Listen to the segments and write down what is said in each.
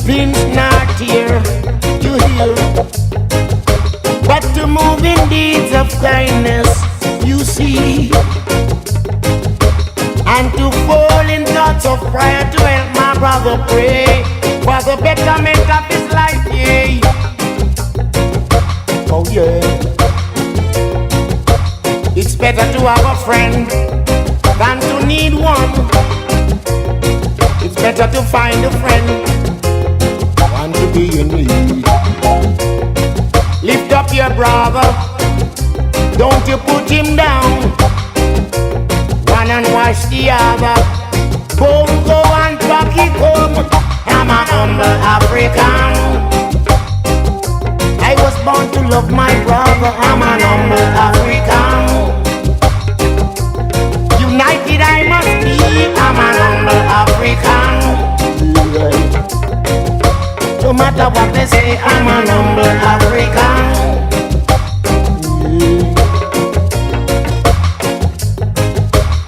pinch nor tear, you hear, but to move in deeds of kindness, you see, and to fall in thoughts of prayer to help my brother pray for the betterment of his life, yeah. Oh yeah. It's better to have a friend than to need one. It's better to find a friend than to be in need. Lift up your brother, don't you put him down. One and wash the other. Boom, go and pack it home. I'm a humble African. I was born to love my brother. I'm an humble African. United I must be. I'm an humble African. No matter what they say, I'm an humble African.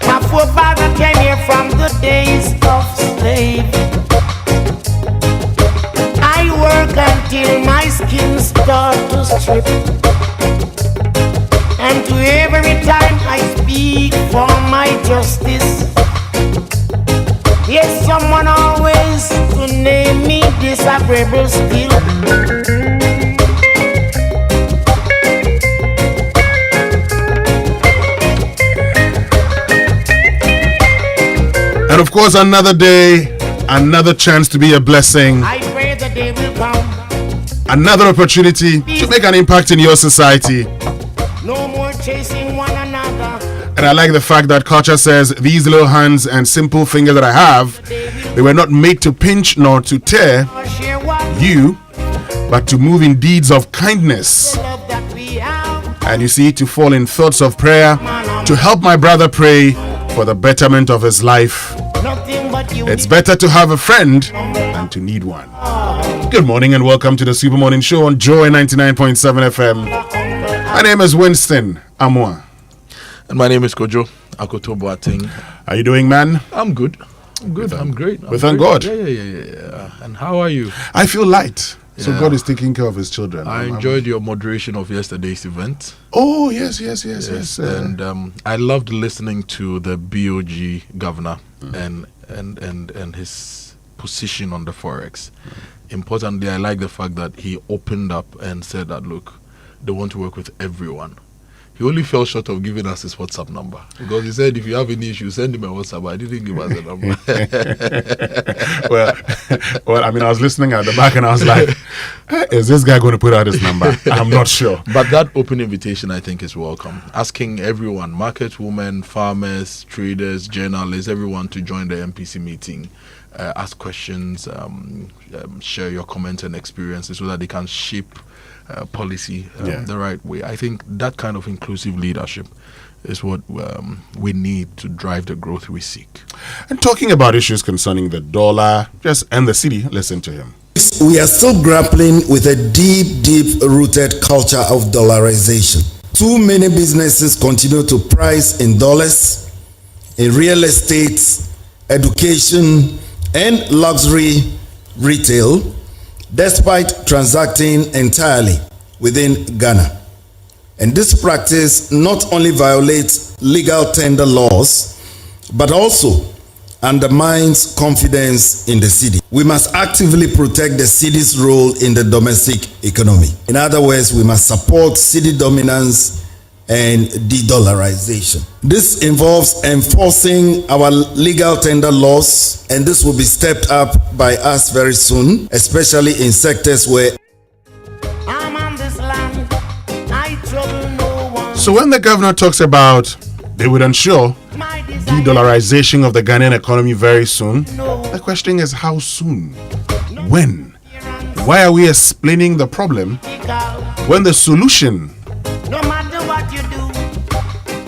My forefather came here from the days of slavery. I work until my skin starts to strip, and to every time I speak for my justice, yes, someone always to name me disagreeable still. And of course, another day, another chance to be a blessing. I pray the day will come. Another opportunity to make an impact in your society. No more chasing one another. And I like the fact that Kojo says these little hands and simple fingers that I have, they were not made to pinch nor to tear you, but to move in deeds of kindness. And you see, to fall in thoughts of prayer, to help my brother pray for the betterment of his life. It's better to have a friend than to need one. Good morning and welcome to the Super Morning Show on Joy 99.7 FM. My name is Winston Amoah. And my name is Kojo, Akoto Boateng. How you doing, man? I'm good. I'm great. We thank God. Yeah. And how are you? I feel light. So God is taking care of his children. I enjoyed your moderation of yesterday's event. Oh, yes. And I loved listening to the BOG governor and his position on the forex. Importantly, I like the fact that he opened up and said that, look, they want to work with everyone. He only fell short of giving us his WhatsApp number, because he said if you have any issue, send him a WhatsApp. I didn't give us a number. well, I mean, I was listening at the back and I was like, is this guy going to put out his number? I'm not sure. But that open invitation, I think, is welcome. Asking everyone, market women, farmers, traders, journalists, everyone to join the MPC meeting, ask questions, share your comments and experiences so that they can shape policy the right way. I think that kind of inclusive leadership is what we need to drive the growth we seek. And talking about issues concerning the dollar and the city, listen to him. We are still grappling with a deep-rooted culture of dollarization. Too many businesses continue to price in dollars, in real estate, education, and luxury retail, despite transacting entirely within Ghana. And this practice not only violates legal tender laws, but also undermines confidence in the city. We must actively protect the city's role in the domestic economy. In other words, we must support city dominance and de-dollarization. This involves enforcing our legal tender laws, and this will be stepped up by us very soon, especially in sectors where I'm on this land, I trouble no one. So when the governor talks about they would ensure de-dollarization of the Ghanaian economy very soon, the question is how soon? When? Why are we explaining the problem when the solution No matter what you do,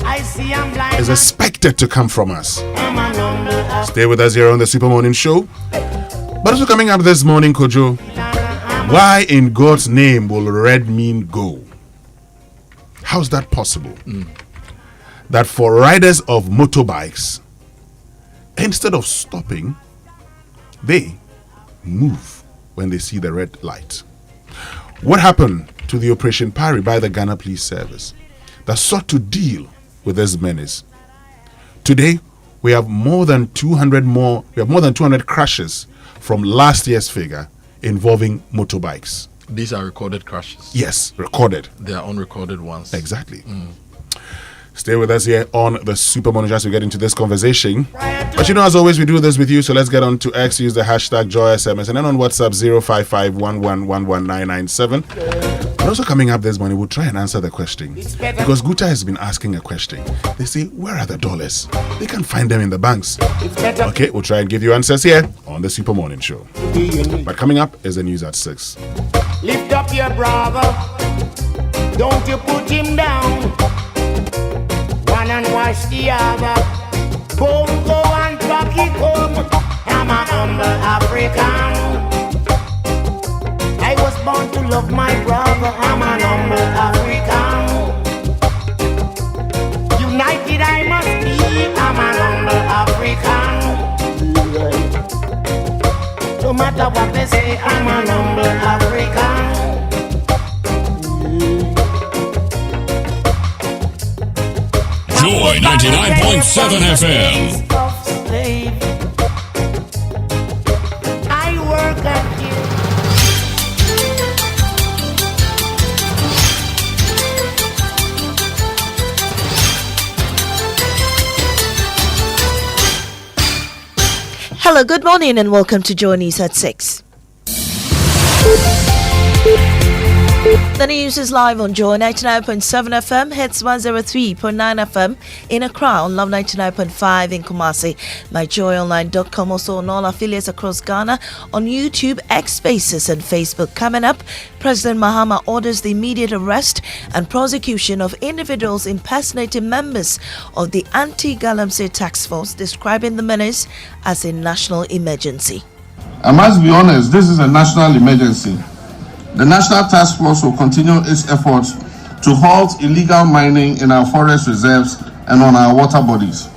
I see I'm blind. is expected to come from us? I'm a number. Stay with us here on the Super Morning Show. But also coming up this morning, Kojo, why in God's name will red mean go? How's that possible? That for riders of motorbikes, instead of stopping, they move. when they see the red light. What happened to the Operation Pari by the Ghana Police Service that sought to deal with this menace? Today, we have more than 200 crashes from last year's figure involving motorbikes. These are recorded crashes. Yes, recorded. They are unrecorded ones. Exactly. Stay with us here on the Super Monitor as we get into this conversation. But you know, as always, we do this with you. So let's get on to X. Use the hashtag JoySMS. And then on WhatsApp, 05511111997. And also coming up this morning, we'll try and answer the question. Because Guta has been asking a question. They say, where are the dollars? They can't find them in the banks. Okay, we'll try and give you answers here on the Super Morning Show. But coming up is the news at 6. Lift up your brother. Don't you put him down. One and wash the other. Both go and back it home. I'm a humble African. I was born to love my brother. I'm an humble African. United I must be. I'm an humble African. No matter what they say, I'm an humble African. Joy 99.7 FM. I work at you. Hello, good morning and welcome to Joy News at 6. The news is live on Joy 99.7 FM, hits 103.9 FM in Accra, on Love 99.5 in Kumasi, myjoyonline.com, also on all affiliates across Ghana, on YouTube, X Spaces and Facebook. Coming up, President Mahama orders the immediate arrest and prosecution of individuals impersonating members of the Anti-Galamsey Task Force, describing the menace as a national emergency. I must be honest, this is a national emergency. The National Task Force will continue its efforts to halt illegal mining in our forest reserves and on our water bodies.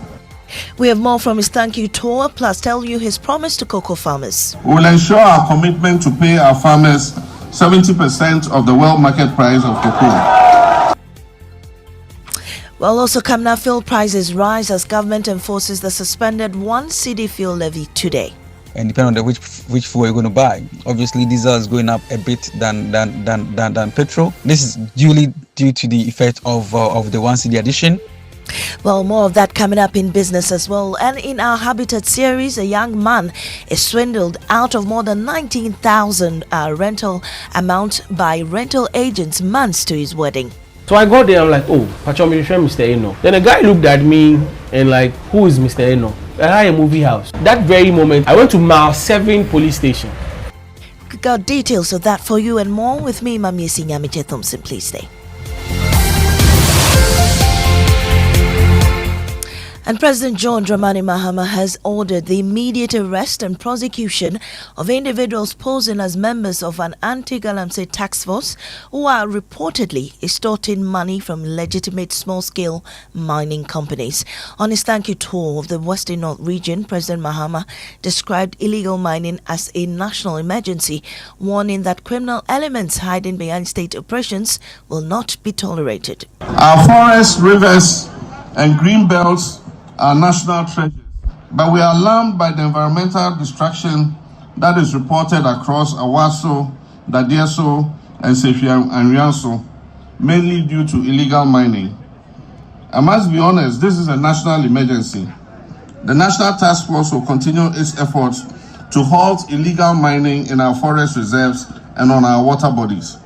We have more from his thank you tour, plus tell you his promise to cocoa farmers. We will ensure our commitment to pay our farmers 70% of the world market price of cocoa. Well, also Kamna fuel prices rise as government enforces the suspended 1 cedi fuel levy today. And depending on which fuel you're going to buy. Obviously, diesel is going up a bit than petrol. This is due to the effect of the 1 cedi addition. Well, more of that coming up in business as well. And in our Habitat series, a young man is swindled out of more than 19,000 rental amount by rental agents months to his wedding. So I got there, I'm like, oh, Pachomi, Mr. Eno. Then a guy looked at me and like, who is Mr. Eno? I had a movie house. That very moment, I went to Mile 7 police station. Got details of that for you and more with me, Mami Sinyamiche Thompson. Please stay. And President John Dramani Mahama has ordered the immediate arrest and prosecution of individuals posing as members of an anti-Galamsey task force who are reportedly extorting money from legitimate small-scale mining companies. On his thank you tour of the Western North region, President Mahama described illegal mining as a national emergency, warning that criminal elements hiding behind state operations will not be tolerated. Our forests, rivers, and green belts are national treasures, but we are alarmed by the environmental destruction that is reported across Awaso, Dadieso, and Sefia and Rianso, mainly due to illegal mining. I must be honest, this is a national emergency. The National Task Force will continue its efforts to halt illegal mining in our forest reserves and on our water bodies.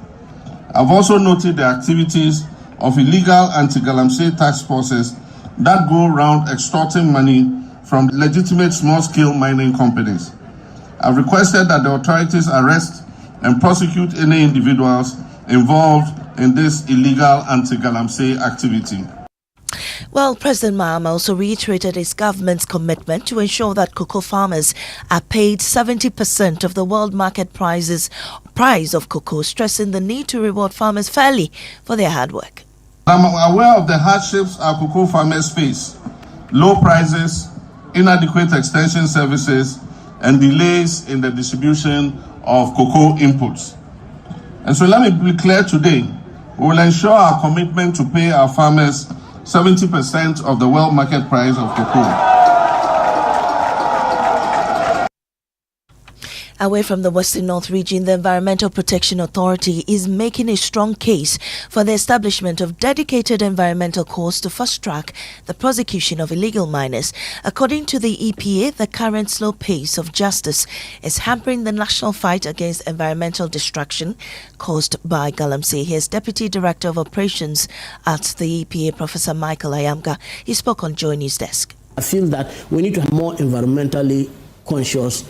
I've also noted the activities of illegal anti-Galamsey task forces that go around extorting money from legitimate small-scale mining companies. I've requested that the authorities arrest and prosecute any individuals involved in this illegal anti-Galamsey activity. Well, President Mahama also reiterated his government's commitment to ensure that cocoa farmers are paid 70% of the world market price of cocoa, stressing the need to reward farmers fairly for their hard work. I'm aware of the hardships our cocoa farmers face: low prices, inadequate extension services, and delays in the distribution of cocoa inputs. And so let me be clear today, we will ensure our commitment to pay our farmers 70% of the world market price of cocoa. Away from the Western North region, the Environmental Protection Authority is making a strong case for the establishment of dedicated environmental courts to fast-track the prosecution of illegal miners. According to the EPA, the current slow pace of justice is hampering the national fight against environmental destruction caused by Galamsey. Here's Deputy Director of Operations at the EPA, Professor Michael Ayamga. He spoke on Joy News Desk. I feel that we need to have more environmentally conscious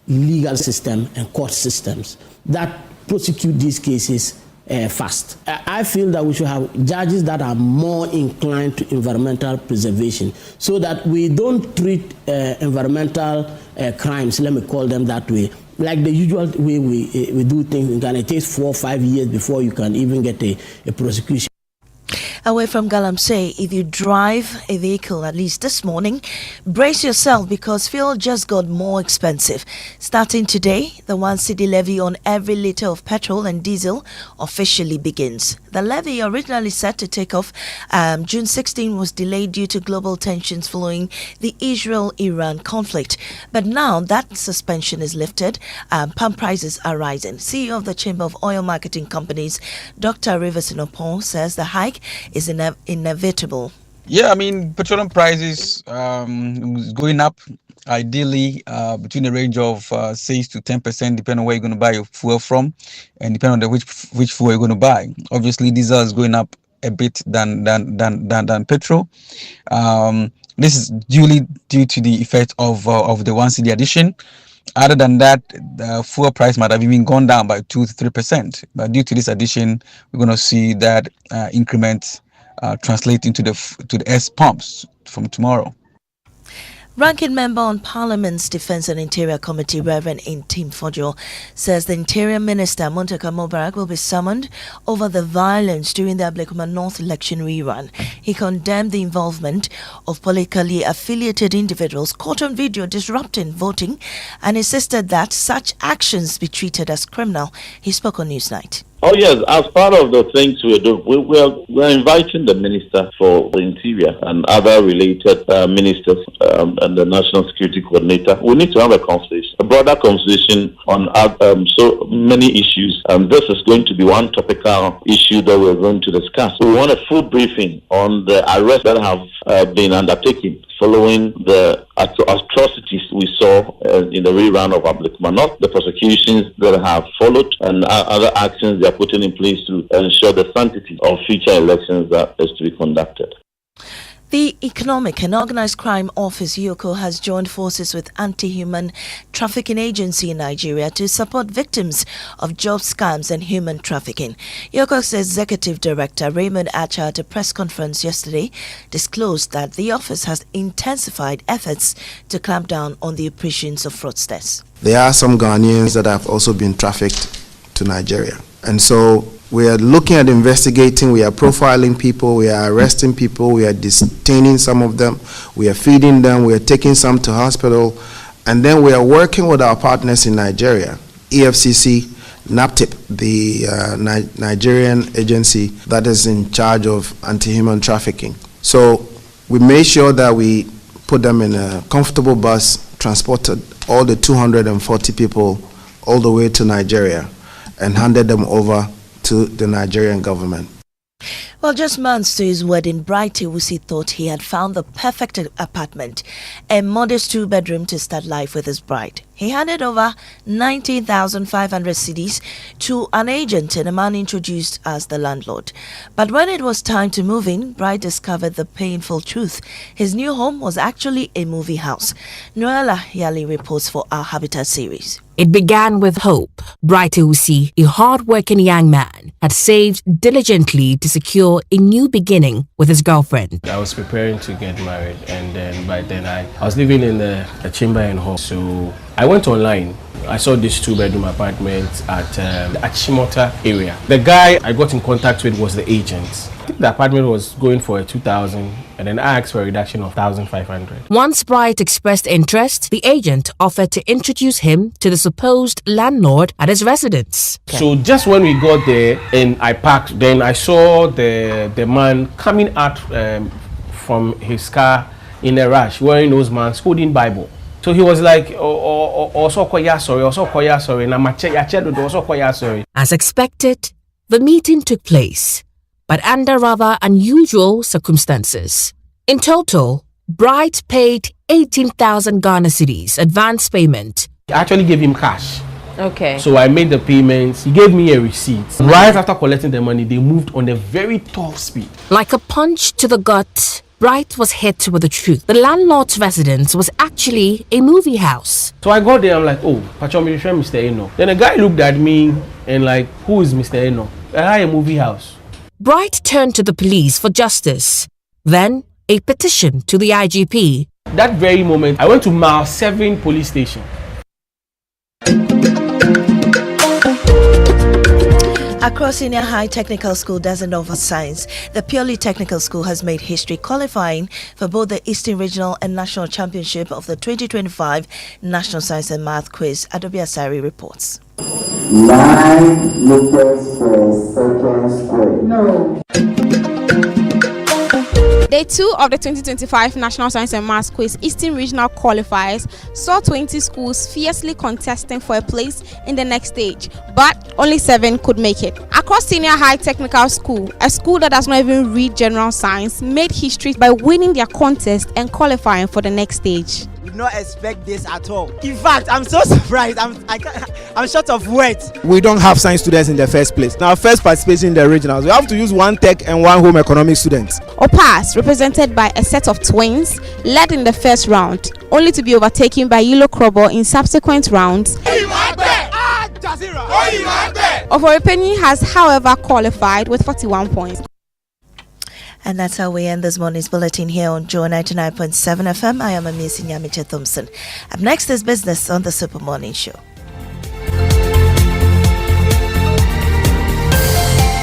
legal system and court systems that prosecute these cases fast. I feel that we should have judges that are more inclined to environmental preservation so that we don't treat environmental crimes, let me call them that way, like the usual way we do things in Ghana. It takes 4 or 5 years before you can even get a prosecution. Away from Galamsey, if you drive a vehicle at least this morning, brace yourself because fuel just got more expensive. Starting today, the 1 cedi levy on every litre of petrol and diesel officially begins. The levy, originally set to take off June 16, was delayed due to global tensions following the Israel-Iran conflict. But now that suspension is lifted, pump prices are rising. CEO of the Chamber of Oil Marketing Companies, Dr. Winston Amoah, says the hike is inevitable. Yeah, I mean, petroleum prices going up, ideally between a range of 6 to 10%, depending on where you're going to buy your fuel from, and depending on which fuel you're going to buy. Obviously, diesel is going up a bit than petrol. This is due to the effect of the 1 cedi addition. Other than that, the fuel price might have even gone down by 2 to 3%. But due to this addition, we're going to see that increment translate into the S pumps from tomorrow. Ranking member on Parliament's Defence and Interior Committee, Reverend Intim Kojo, says the Interior Minister, Muntaka Mubarak, will be summoned over the violence during the Ablekuma North election rerun. He condemned the involvement of politically affiliated individuals caught on video disrupting voting and insisted that such actions be treated as criminal. He spoke on Newsnight. Oh yes, as part of the things we're doing, we're inviting the Minister for the Interior and other related ministers and the National Security Coordinator. We need to have a conversation, a broader conversation on so many issues. This is going to be one topical issue that we're going to discuss. We want a full briefing on the arrests that have been undertaken following the atrocities we saw in the rerun of Ablekuma North, the prosecutions that have followed, and other actions they are putting in place to ensure the sanctity of future elections that is to be conducted. The Economic and Organized Crime Office, EOCO, has joined forces with Anti-Human Trafficking Agency in Nigeria to support victims of job scams and human trafficking. EOCO's Executive Director, Raymond Acha, at a press conference yesterday, disclosed that the office has intensified efforts to clamp down on the operations of fraudsters. There are some Ghanaians that have also been trafficked to Nigeria. And so we are looking at investigating, we are profiling people, we are arresting people, we are detaining some of them, we are feeding them, we are taking some to hospital, and then we are working with our partners in Nigeria, EFCC, NAPTIP, the Nigerian agency that is in charge of anti-human trafficking. So we made sure that we put them in a comfortable bus, transported all the 240 people all the way to Nigeria, and handed them over to the Nigerian government. Well, just months to his wedding, Bright Ewusi thought he had found the perfect apartment, a modest 2-bedroom to start life with his bride. He handed over 19,500 cedis to an agent and a man introduced as the landlord. But when it was time to move in, Bright discovered the painful truth. His new home was actually a movie house. Noella Yali reports for our Habitat series. It began with hope. Bright Ewusi, a hard-working young man, had saved diligently to secure a new beginning with his girlfriend. I was preparing to get married, and then by then I was living in a chamber and hall. So I went online. I saw this 2-bedroom apartment at the Achimota area. The guy I got in contact with was the agent. I think the apartment was going for a 2,000, and then I asked for a reduction of 1,500. Once Bright expressed interest, the agent offered to introduce him to the supposed landlord at his residence. So just when we got there and I parked, then I saw the man coming out from his car in a rush, wearing those man's holding Bible. So he was like, sorry. As expected, the meeting took place, but under rather unusual circumstances. In total, Bright paid 18,000 Ghana cedis advance payment. I actually gave him cash. Okay. So I made the payments. He gave me a receipt. Right after collecting the money, they moved on a very top speed. Like a punch to the gut, Bright was hit with the truth. The landlord's residence was actually a movie house. So I got there, I'm like, oh, Mr. Eno. Then a guy looked at me and like, who is Mr. Eno? A movie house. Bright turned to the police for justice. Then a petition to the IGP. That very moment, I went to Mile 7 police station. Accra Senior High Technical School doesn't offer science. The purely technical school has made history qualifying for both the Eastern Regional and National Championship of the 2025 National Science and Math Quiz. Adobe Asari reports. 9 meters per second square. No. Day 2 of the 2025 National Science and Maths Quiz Eastern Regional Qualifiers saw 20 schools fiercely contesting for a place in the next stage, but only 7 could make it. Accra Senior High Technical School, a school that does not even read general science, made history by winning their contest and qualifying for the next stage. We did not expect this at all. In fact, I'm so surprised. I'm short of words. We don't have science students in the first place. Now, first participation in the regionals, we have to use 1 tech and 1 home economics students. OPAS, represented by a set of twins, led in the first round, only to be overtaken by Yellow Krobo in subsequent rounds. Ovoripeni has, however, qualified with 41 points. And that's how we end this morning's bulletin here on Joy 99.7 FM. I am Amisi Nyamiche Thompson. Up next is business on the Super Morning Show.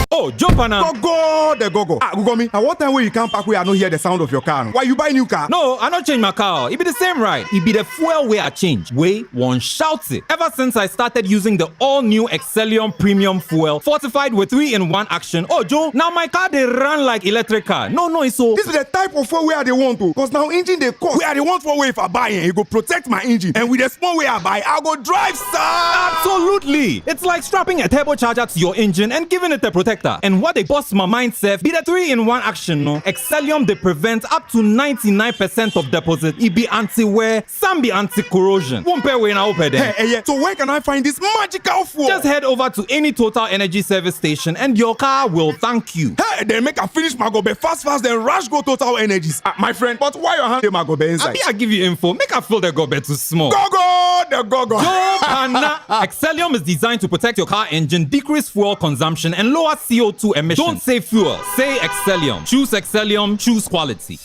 Oh, jump on now. Go, the go. Google me. At what time will you come back where I don't hear the sound of your car? Why you buy new car? No, I don't change my car. It be the same ride. It be the fuel way I change. Way one shouts it. Ever since I started using the all-new Excellium Premium Fuel, fortified with 3-in-1 action. Oh, Joe, now my car they run like electric car. No, it's so. This is the type of fuel where they want to. Because now engine they cost. Where they want for way if I buy it, it go protect my engine. And with the small way I buy, I go drive, sir. Absolutely. It's like strapping a turbocharger to your engine and giving it a protector. And what they bust my mind safe be the 3-in-1 action, no? Excellium they prevent up to 99% of deposit. It be anti-wear, some be anti-corrosion. Won't pay when I open them. Hey, so where can I find this magical fuel? Just head over to any Total Energy service station and your car will thank you. Hey, then make a finish my gobe fast, then rush go Total Energies. My friend, but why your hand my gobe inside? I give you info. Make a fill the gobe too small. The go. Excellium is designed to protect your car engine, decrease fuel consumption, and lower CO2 emissions. Don't say fuel, say Excellium. Choose Excellium, choose quality.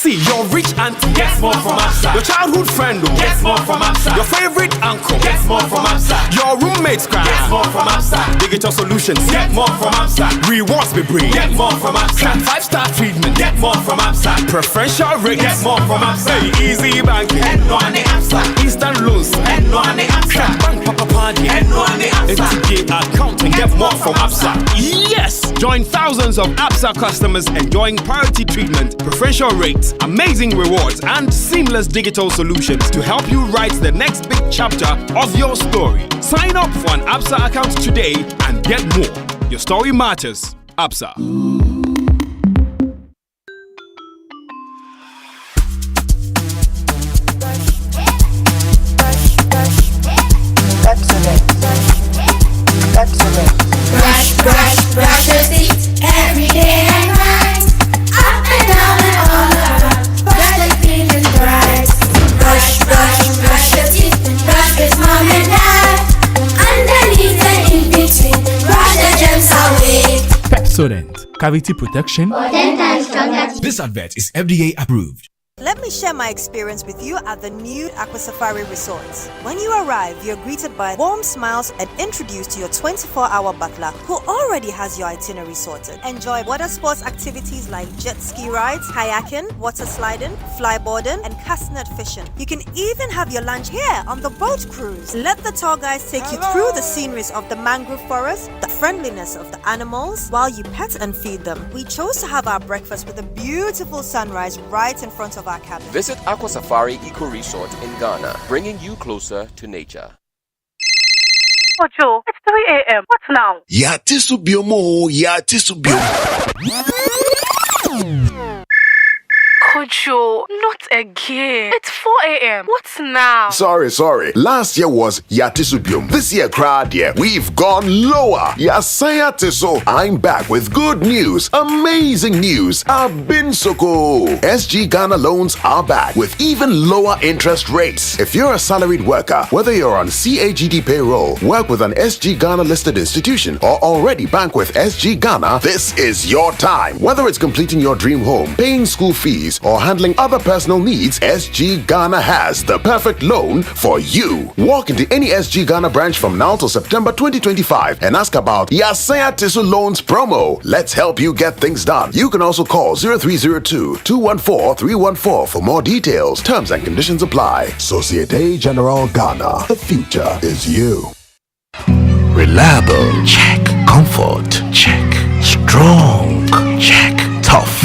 See, your rich auntie gets more from Absa. Your childhood friend gets more from Absa. Your favorite uncle gets more from Absa. Your roommates cry gets more from Absa. Digital solutions get more from Absa. Rewards be bring get more from Absa. 5-star treatment get more from Absa. Preferential rate get more from Absa. Easy banking and no ane Absa. Instant loans and no ane Absa. Bank papa party and no ane Absa. FTK account and get more from Absa. Yes, join thousands of Absa customers enjoying priority treatment, preferential rates, amazing rewards, and seamless digital solutions to help you write the next big chapter of your story. Sign up for an Absa account today and get more. Your story matters. Absa. Brush your teeth every day and night. Up and down and all around. Brush like clean and bright. Brush your teeth. Brush with mom and dad. Underneath and in between. Brush the germs away. Pepsodent, cavity protection. For 10 times stronger. This advert is FDA approved. Let me share my experience with you at the new Aqua Safari Resort. When you arrive, you're greeted by warm smiles and introduced to your 24-hour butler who already has your itinerary sorted. Enjoy water sports activities like jet ski rides, kayaking, water sliding, flyboarding, and castnet fishing. You can even have your lunch here on the boat cruise. Let the tour guides take you through the sceneries of the mangrove forest, the friendliness of the animals, while you pet and feed them. We chose to have our breakfast with a beautiful sunrise right in front of our cabin. Visit Aqua Safari Eco Resort in Ghana, bringing you closer to nature. Kojo, it's 3 a.m. What's now? Kojo, not again. It's 4 a.m. What's now? Sorry. Last year was Yatisubium. This year, crowd, we've gone lower. Yasaya Tiso. I'm back with good news. Amazing news. I've been so cool. SG Ghana loans are back with even lower interest rates. If you're a salaried worker, whether you're on CAGD payroll, work with an SG Ghana listed institution, or already bank with SG Ghana, this is your time. Whether it's completing your dream home, paying school fees, or handling other personal needs, SG Ghana has the perfect loan for you. Walk into any SG Ghana branch from now till September 2025 and ask about Yasaya Tisu Loans promo. Let's help you get things done. You can also call 0302-214-314 for more details. Terms and conditions apply. Societe Generale Ghana. The future is you. Reliable, check. Comfort, check. Strong, check. Tough,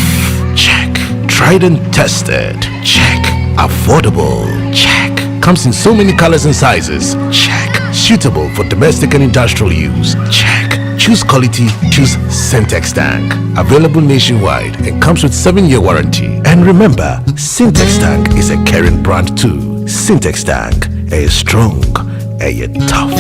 check. Tried and tested, check. Affordable, check. Comes in so many colors and sizes, check. Suitable for domestic and industrial use, check. Choose quality, choose Syntex Tank. Available nationwide and comes with 7-year warranty. And remember, Syntex Tank is a caring brand too. Syntex Tank, a strong, a tough.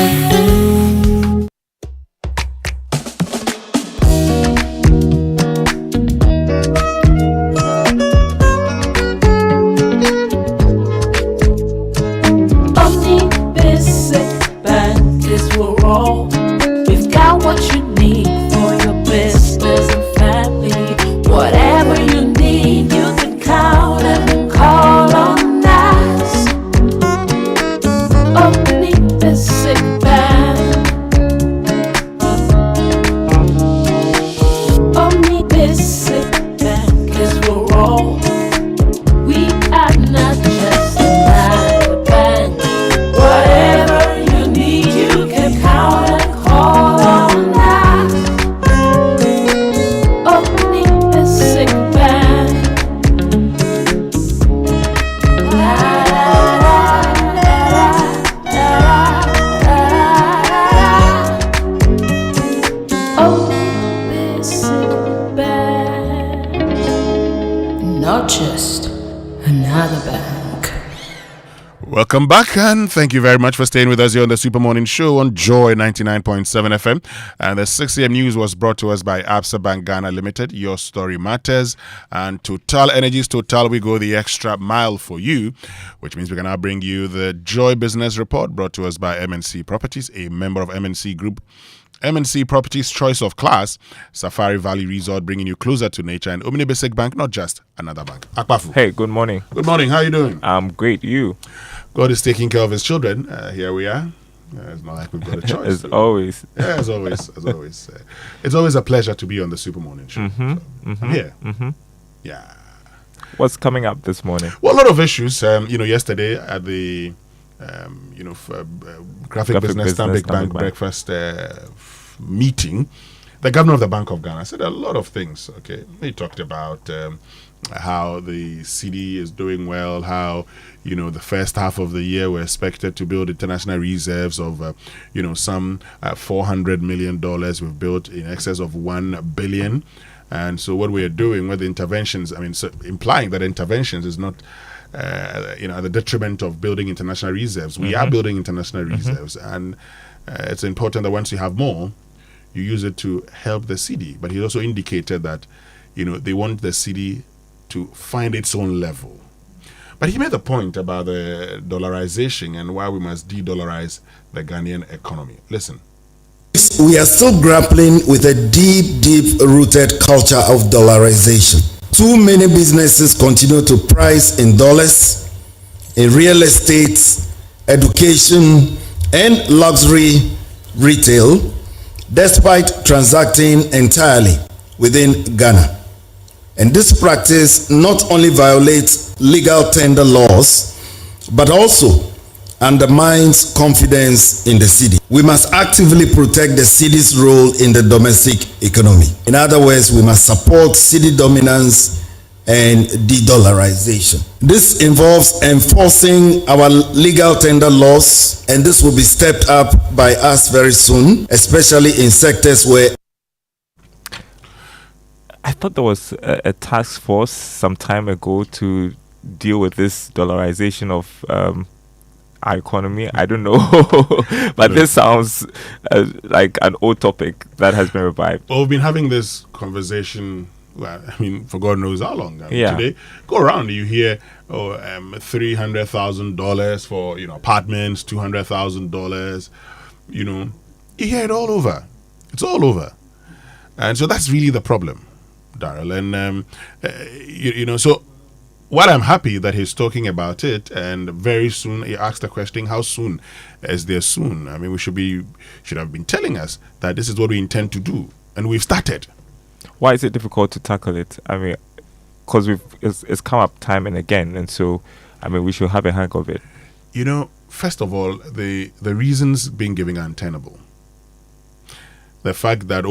Welcome back, and thank you very much for staying with us here on the Super Morning Show on Joy 99.7 FM. And the 6 a.m. news was brought to us by Absa Bank Ghana Limited. Your story matters. And Total Energies Total, we go the extra mile for you, which means we can now bring you the Joy Business Report brought to us by MNC Properties, a member of MNC Group. MNC Properties Choice of Class, Safari Valley Resort, bringing you closer to nature, and Omni Basic Bank, not just another bank. Akpafu. Hey, good morning. Good morning. How are you doing? I'm great. You? God is taking care of his children. Here we are. It's not like we've got a choice. Always. Yeah, as always. It's always a pleasure to be on the Super Morning Show. I'm here. Yeah. What's coming up this morning? Well, a lot of issues. Yesterday at the graphic business Stanbic Bank breakfast meeting, the governor of the Bank of Ghana said a lot of things. Okay, he talked about how the city is doing well, how the first half of the year we're expected to build international reserves of some $400 million. We've built in excess of $1 billion. And so what we're doing with the interventions, implying that interventions is not at the detriment of building international reserves. We are building international reserves, and it's important that once you have more, you use it to help the city. But he also indicated that they want the city to find its own level. But he made the point about the dollarization and why we must de-dollarize the Ghanaian economy. Listen. We are still grappling with a deep-rooted culture of dollarization. Too many businesses continue to price in dollars, in real estate, education, and luxury retail, despite transacting entirely within Ghana. And this practice not only violates legal tender laws, but also undermines confidence in the cedi. We must actively protect the cedi's role in the domestic economy. In other words, we must support cedi dominance and de-dollarization. This involves enforcing our legal tender laws, and this will be stepped up by us very soon, especially in sectors where I thought there was a task force some time ago to deal with this dollarization of our economy. I don't know, but this sounds like an old topic that has been revived. Well, we've been having this conversation, well, I mean, for God knows how long. Yeah. Today, go around, you hear, $300,000 for, apartments, $200,000, you hear it all over. It's all over. And so that's really the problem, Darrell. And, so what I'm happy that he's talking about it, and very soon he asked the question, how soon is there soon? I mean, we should have been telling us that this is what we intend to do, and we've started. Why is it difficult to tackle it? I mean, because it's come up time and again, and so, I mean, we should have a hang of it. First of all, the reasons being given are untenable. The fact that,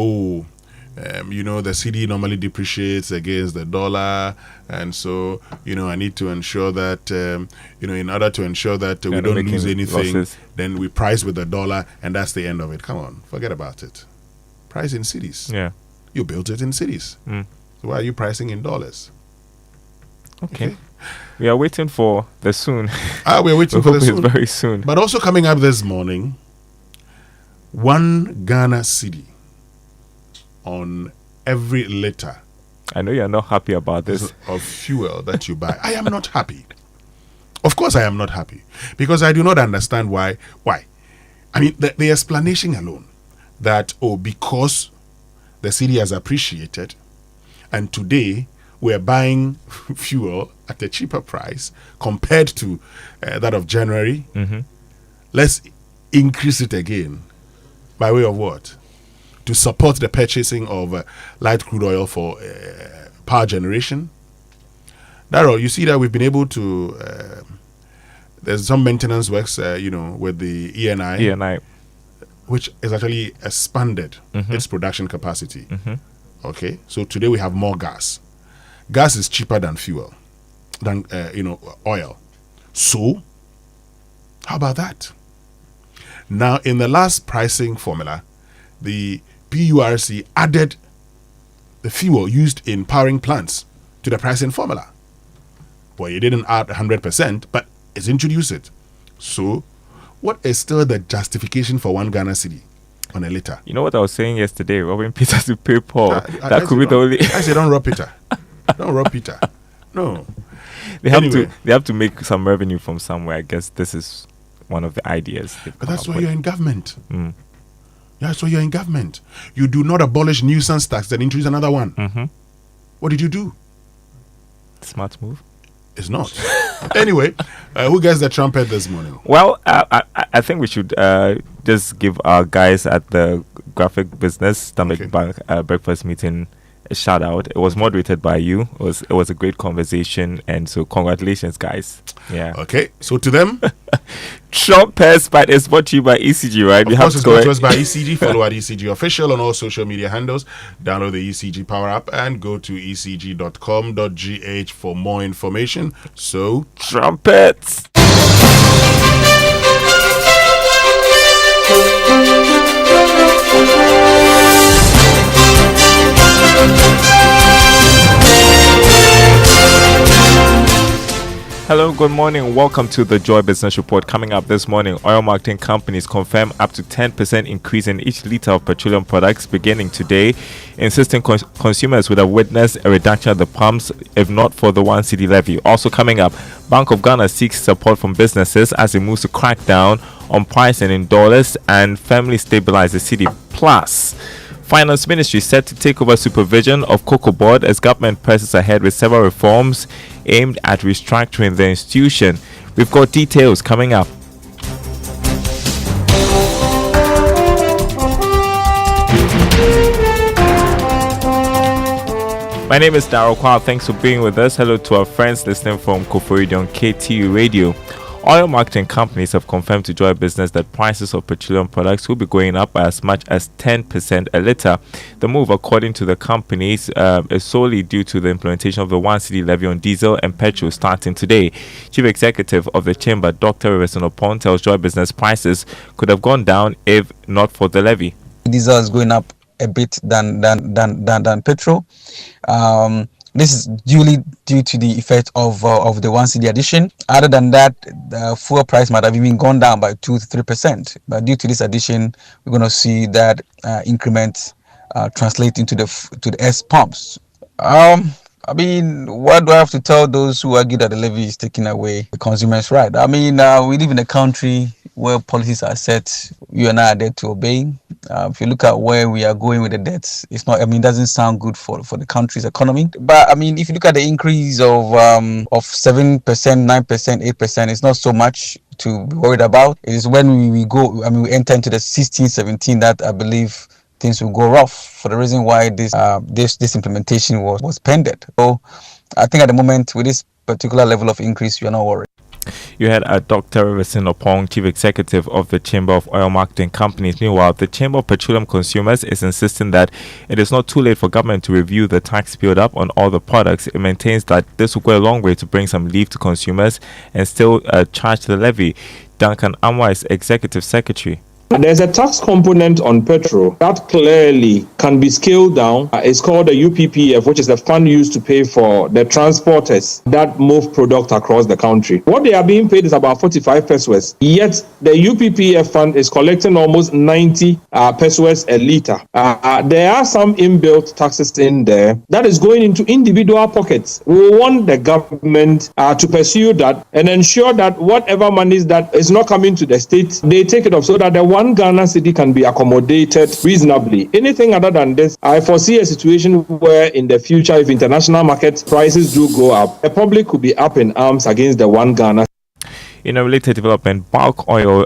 the cedi normally depreciates against the dollar, and so I need to ensure that in order to ensure that we don't lose anything, losses. Then we price with the dollar, and that's the end of it. Come on, forget about it. Price in cedis. Yeah, you built it in cedis. So why are you pricing in dollars? Okay. We are waiting for the soon. We're waiting for the soon. It's very soon. But also coming up this morning, 1 Ghana cedi on every liter. I know you're not happy about this. Of fuel that you buy. I am not happy. Of course I am not happy. Because I do not understand why. I mean, the explanation alone that, because the cedi has appreciated, and today we're buying fuel at a cheaper price compared to that of January. Mm-hmm. Let's increase it again. By way of what? To support the purchasing of light crude oil for power generation. Darrell, you see that we've been able to, there's some maintenance works, with the ENI, which has actually expanded its production capacity. Okay, so today we have more gas. Gas is cheaper than fuel, than, oil. So, how about that? Now, in the last pricing formula, the PURC added the fuel used in powering plants to the pricing formula. Well, it didn't add 100%, but it's introduced it. So, what is still the justification for 1 Ghana cedi on a liter? You know what I was saying yesterday, robbing Peter to pay Paul. That could be the only. I said, don't rob Peter. Don't rob Peter. No. They have to make some revenue from somewhere. I guess this is one of the ideas. But that's why you're in government. Yeah, so you're in government. You do not abolish nuisance tax and introduce another one. What did you do? Smart move. It's not. Anyway, who gets the trumpet this morning? Well, I think we should just give our guys at the graphic business Stomach Bank breakfast meeting a shout out. It was moderated by you. It was a great conversation, and so congratulations, guys. Yeah. Okay, so to them, Trumpets, but it's brought to you by ECG, right? Of course, it's brought to us by ECG. Follow at ECG Official on all social media handles. Download the ECG Power app and go to ecg.com.gh for more information. So, trumpets. Hello, good morning. Welcome to the Joy Business Report. Coming up this morning, oil marketing companies confirm up to 10% increase in each liter of petroleum products beginning today, insisting consumers would have witnessed a reduction at the pumps if not for the 1 cedi levy. Also coming up, Bank of Ghana seeks support from businesses as it moves to crack down on pricing in dollars and firmly stabilize the cedi. Plus, Finance Ministry set to take over supervision of Cocoa Board as government presses ahead with several reforms aimed at restructuring the institution. We've got details coming up. My name is Darryl Kwao. Thanks for being with us. Hello to our friends listening from Koforidon on KTU Radio. Oil marketing companies have confirmed to Joy Business that prices of petroleum products will be going up by as much as 10% a litre. The move, according to the companies, is solely due to the implementation of the 1 cedi levy on diesel and petrol starting today. Chief Executive of the Chamber, Dr. Winston Amoah, tells Joy Business prices could have gone down if not for the levy. Diesel is going up a bit than petrol. This is due to the effect of the 1 cedi addition. Other than that, the fuel price might have even gone down by 2 to 3%. But due to this addition, we're going to see that increment translate into the S pumps. I mean, what do I have to tell those who argue that the levy is taking away the consumer's right? I mean, we live in a country where policies are set, you and I are there to obey. If you look at where we are going with the debts, it's not. I mean, it doesn't sound good for the country's economy. But I mean, if you look at the increase of 7%, 9%, 8%, it's not so much to be worried about. It is when we enter into the 16, 17 that I believe things will go rough, for the reason why this implementation was pended. So I think at the moment with this particular level of increase, you're not worried. You had Dr. Winston Amoah, Chief Executive of the Chamber of Oil Marketing Companies. Meanwhile, the Chamber of Petroleum Consumers is insisting that it is not too late for government to review the tax build-up on all the products. It maintains that this will go a long way to bring some relief to consumers and still charge the levy. Duncan Amoah is Executive Secretary. There's a tax component on petrol that clearly can be scaled down. It's called the UPPF, which is the fund used to pay for the transporters that move product across the country. What they are being paid is about 45 pesos, yet the UPPF fund is collecting almost 90 pesos a litre. There are some inbuilt taxes in there that is going into individual pockets. We want the government to pursue that and ensure that whatever monies that is not coming to the state, they take it off so that the 1 Ghana cedi can be accommodated reasonably. Anything other than this, I foresee a situation where in the future, if international market prices do go up, the public could be up in arms against the 1 Ghana. In a related development, bulk oil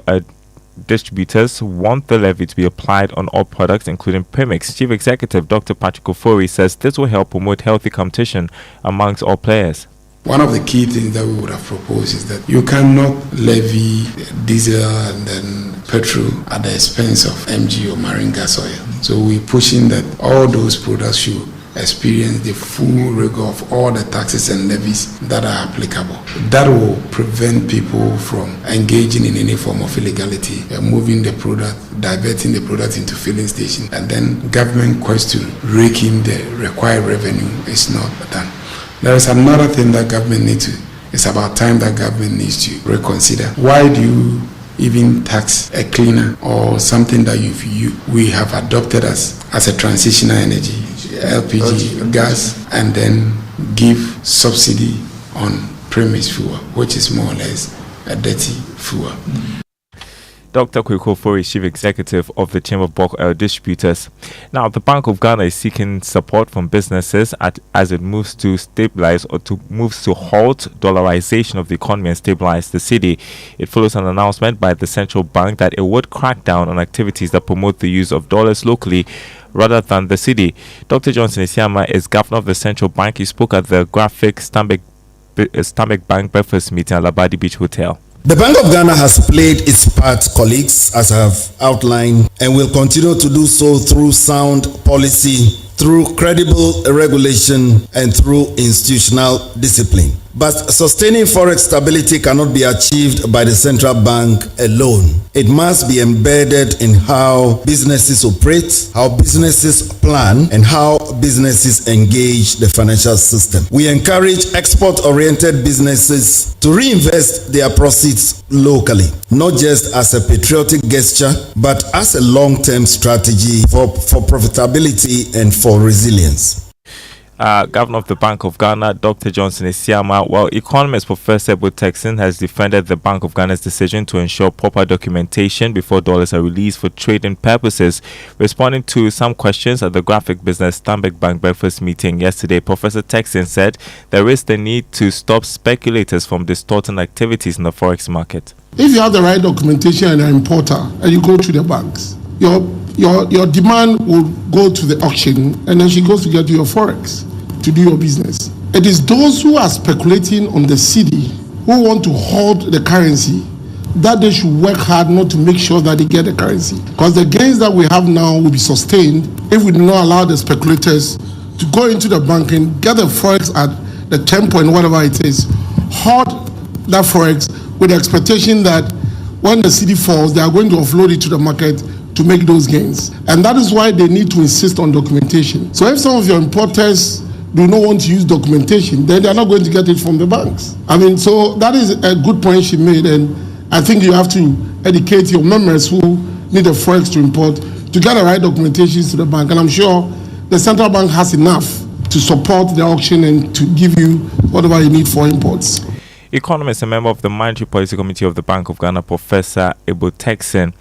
distributors want the levy to be applied on all products, including premix. Chief Executive Dr. Patrick Ofori says this will help promote healthy competition amongst all players. One of the key things that we would have proposed is that you cannot levy diesel and then petrol at the expense of MG or marine gas oil. So we're pushing that all those products should experience the full rigor of all the taxes and levies that are applicable. That will prevent people from engaging in any form of illegality, moving the product, diverting the product into filling stations, and then government quest to rake in the required revenue is not done. There is another thing that government needs to, it's about time that government needs to reconsider. Why do you even tax a cleaner or something that we have adopted as a transitional energy, LPG, gas, and then give subsidy on premise fuel, which is more or less a dirty fuel. Dr. Kweko Ofori, Chief Executive of the Chamber of Bulk Oil Distributors. Now, the Bank of Ghana is seeking support from businesses as it moves to stabilize or moves to halt dollarization of the economy and stabilize the city. It follows an announcement by the central bank that it would crack down on activities that promote the use of dollars locally rather than the city. Dr. Johnson Isiama is governor of the central bank. He spoke at the graphic Stanbic Bank breakfast meeting at Labadi Beach Hotel. The Bank of Ghana has played its part, colleagues, as I have outlined, and will continue to do so through sound policy, through credible regulation, and through institutional discipline. But sustaining forex stability cannot be achieved by the central bank alone. It must be embedded in how businesses operate, how businesses plan, and how businesses engage the financial system. We encourage export-oriented businesses to reinvest their proceeds locally, not just as a patriotic gesture, but as a long-term strategy for profitability and for resilience. Governor of the Bank of Ghana, Dr. Johnson Isiama, while economist Professor Boateng has defended the Bank of Ghana's decision to ensure proper documentation before dollars are released for trading purposes. Responding to some questions at the Graphic Business Stanbic Bank breakfast meeting yesterday, Professor Texan said there is the need to stop speculators from distorting activities in the forex market. If you have the right documentation and an importer and you go to the banks, your demand will go to the auction and then she goes to get your forex to do your business. It is those who are speculating on the cedi who want to hold the currency that they should work hard not to make sure that they get the currency, because the gains that we have now will be sustained if we do not allow the speculators to go into the bank and get the forex at the 10 point whatever it is, hold that forex with the expectation that when the cedi falls they are going to offload it to the market to make those gains. And that is why they need to insist on documentation. So if some of your importers do not want to use documentation, then they are not going to get it from the banks. I mean, so that is a good point she made, and I think you have to educate your members who need a forex to import to get the right documentations to the bank. And I'm sure the central bank has enough to support the auction and to give you whatever you need for imports. Economist and member of the Monetary Policy Committee of the Bank of Ghana, Professor Boateng.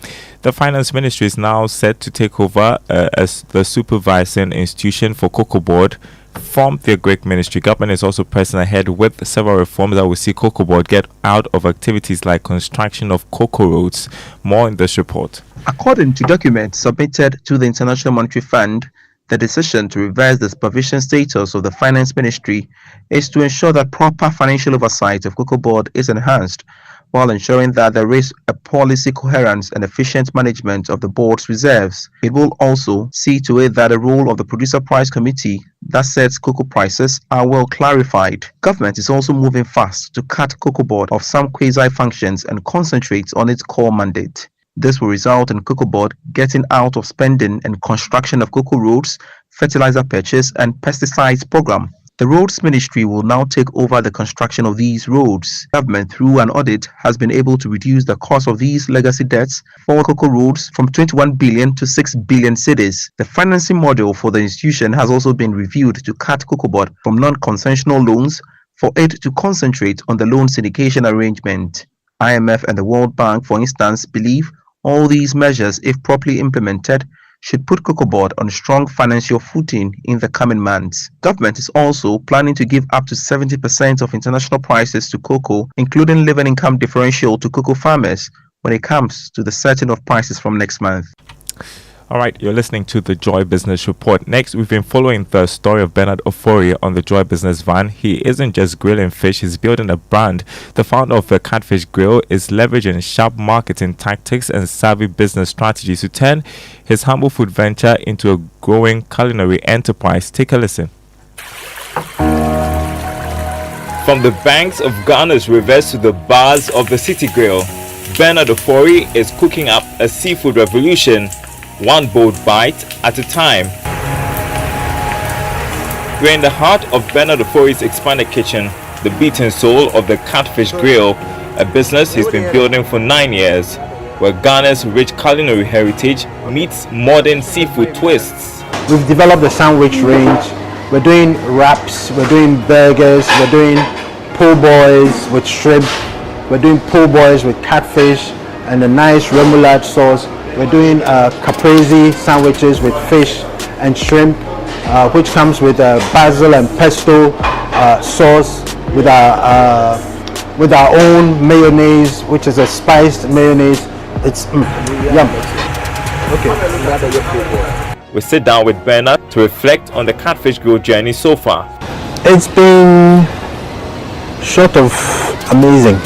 The Finance Ministry is now set to take over as the supervising institution for Cocoa Board from the Greek Ministry. Government is also pressing ahead with several reforms that will see Cocoa Board get out of activities like construction of cocoa roads. More in this report. According to documents submitted to the International Monetary Fund, the decision to reverse the supervision status of the Finance Ministry is to ensure that proper financial oversight of Cocoa Board is enhanced, while ensuring that there is a policy coherence and efficient management of the board's reserves. It will also see to it that the role of the Producer Price Committee that sets cocoa prices are well clarified. Government is also moving fast to cut Cocoa Board of some quasi-functions and concentrate on its core mandate. This will result in Cocoa Board getting out of spending and construction of cocoa roads, fertilizer purchase and pesticides program. The Roads Ministry will now take over the construction of these roads. Government, through an audit, has been able to reduce the cost of these legacy debts for cocoa roads from 21 billion to 6 billion cedis. The financing model for the institution has also been reviewed to cut Cocoa Board from non-concessional loans for it to concentrate on the loan syndication arrangement. IMF and the World Bank, for instance, believe all these measures, if properly implemented, should put Cocoa Board on strong financial footing in the coming months. Government is also planning to give up to 70% of international prices to cocoa, including living income differential to cocoa farmers when it comes to the setting of prices from next month. All right, you're listening to the Joy Business Report. Next, we've been following the story of Bernard Ofori on the Joy Business van. He isn't just grilling fish, he's building a brand. The founder of the Catfish Grill is leveraging sharp marketing tactics and savvy business strategies to turn his humble food venture into a growing culinary enterprise. Take a listen. From the banks of Ghana's rivers to the bars of the City Grill, Bernard Ofori is cooking up a seafood revolution, one bold bite at a time. We're in the heart of Bernard Ofori's expanded kitchen, the beaten soul of the Catfish Grill, a business he's been building for 9 years, where Ghana's rich culinary heritage meets modern seafood twists. We've developed a sandwich range. We're doing wraps, we're doing burgers, we're doing po' boys with shrimp, we're doing po' boys with catfish and a nice remoulade sauce. We're doing caprese sandwiches with fish and shrimp, which comes with basil and pesto sauce with our own mayonnaise, which is a spiced mayonnaise. It's yum. Okay. We sit down with Bernard to reflect on the Catfish Grill journey so far. It's been short of amazing.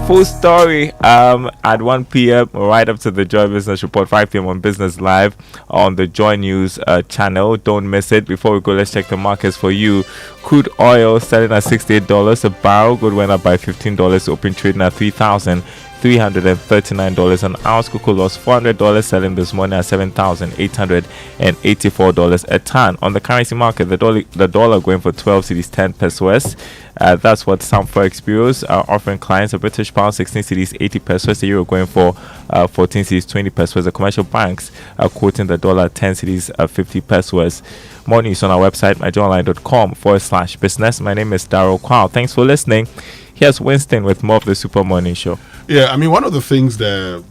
Full story at 1 p.m. right up to the Joy Business Report, 5 p.m. on Business Live on the Joy News channel. Don't miss it. Before we go, let's check the markets for you. Crude oil selling at $68 a barrel. Good went up by $15. Open trading at $3,000. $339 an ounce. Cocoa lost $400, selling this morning at $7,884 a ton. On the currency market, the dollar going for 12 cedis 10 pesos. That's what some forex bureaus are offering clients. A British pound 16 cedis 80 pesos. The euro going for 14 cedis 20 pesos. The commercial banks are quoting the dollar 10 cedis 50 pesos. More news on our website, myjournalline.com/business. My name is Daryl Kwao. Thanks for listening. Here's Winston with more of the Super Morning Show. Yeah, I mean, one of the things the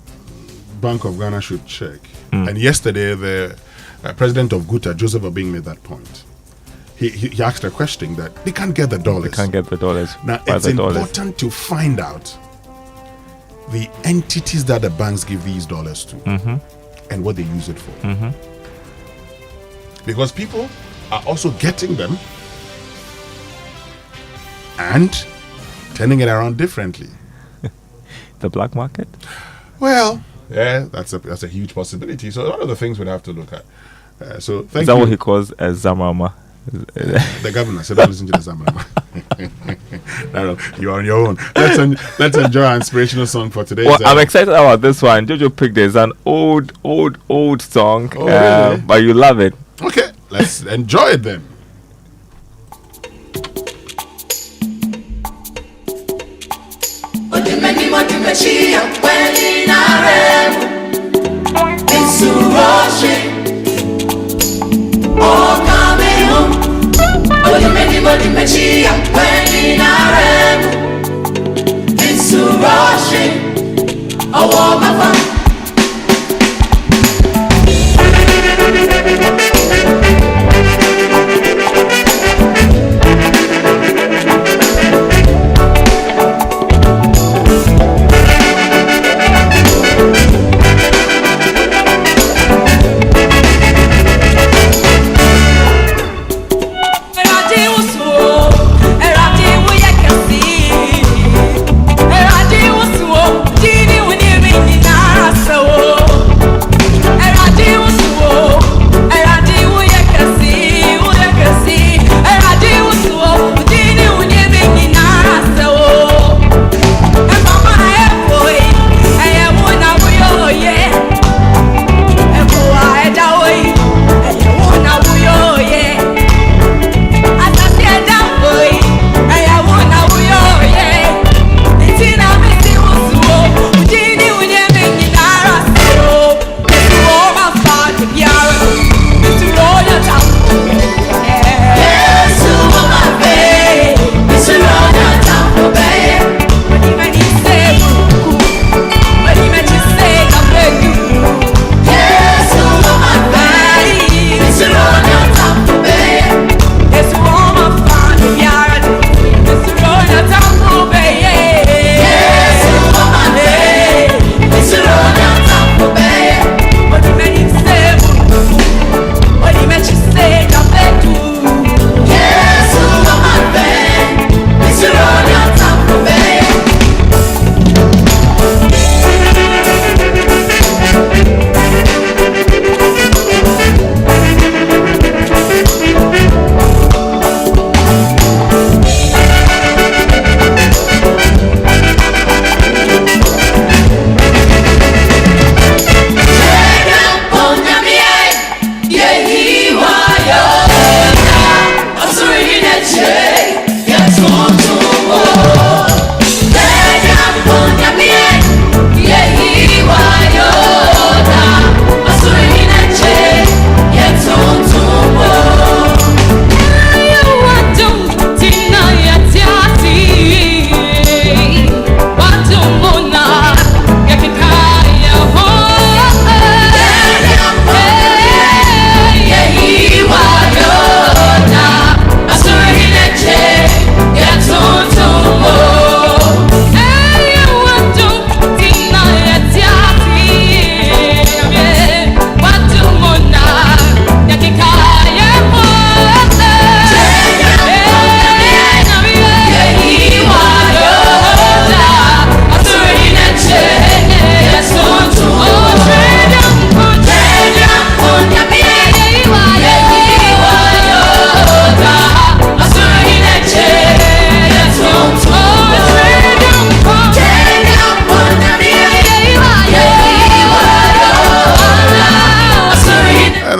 Bank of Ghana should check, and yesterday the president of Guta, Joseph Obing, made that point. He asked a question that they can't get the dollars. They can't get the dollars. Now, it's important to find out the entities that the banks give these dollars to and what they use it for. Because people are also getting them and turning it around differently. The black market? Well, yeah, that's a huge possibility. So one of the things we'd have to look at. So thank Is that you. what he calls a Zamama? The governor said, "Don't listen to the Zamama." No, you are on your own. Let's enjoy our inspirational song for today. Well, I'm excited about this one. Jojo picked it. It's an old song, really? but you love it. Okay, let's enjoy it then.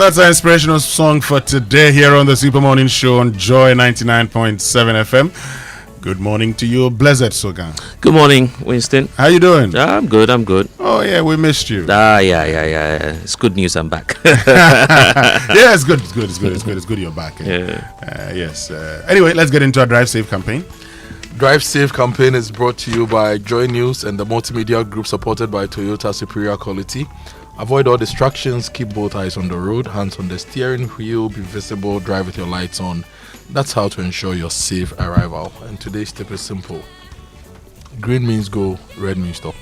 that's our inspirational song for today here on the Super Morning Show on Joy 99.7 FM. Good morning to you, blessed Sogah. Good morning, Winston. How you doing? I'm good. Oh yeah, we missed you. Yeah. It's good news. I'm back. Yeah, it's good. It's good you're back. Yes. Anyway, let's get into our Drive Safe campaign. Drive Safe campaign is brought to you by Joy News and the multimedia group supported by Toyota Superior Quality. Avoid all distractions, keep both eyes on the road, hands on the steering wheel, be visible, drive with your lights on. That's how to ensure your safe arrival. And today's tip is simple. Green means go, red means stop.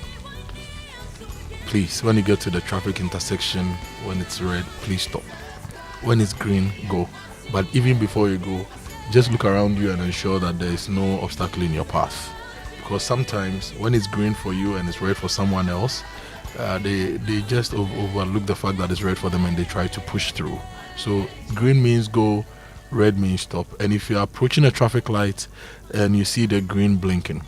Please, when you get to the traffic intersection, when it's red, please stop. When it's green, go. But even before you go, just look around you and ensure that there is no obstacle in your path. Because sometimes when it's green for you and it's red for someone else, they just overlook the fact that it's red for them and they try to push through. So green means go, red means stop. And if you're approaching a traffic light and you see the green blinking,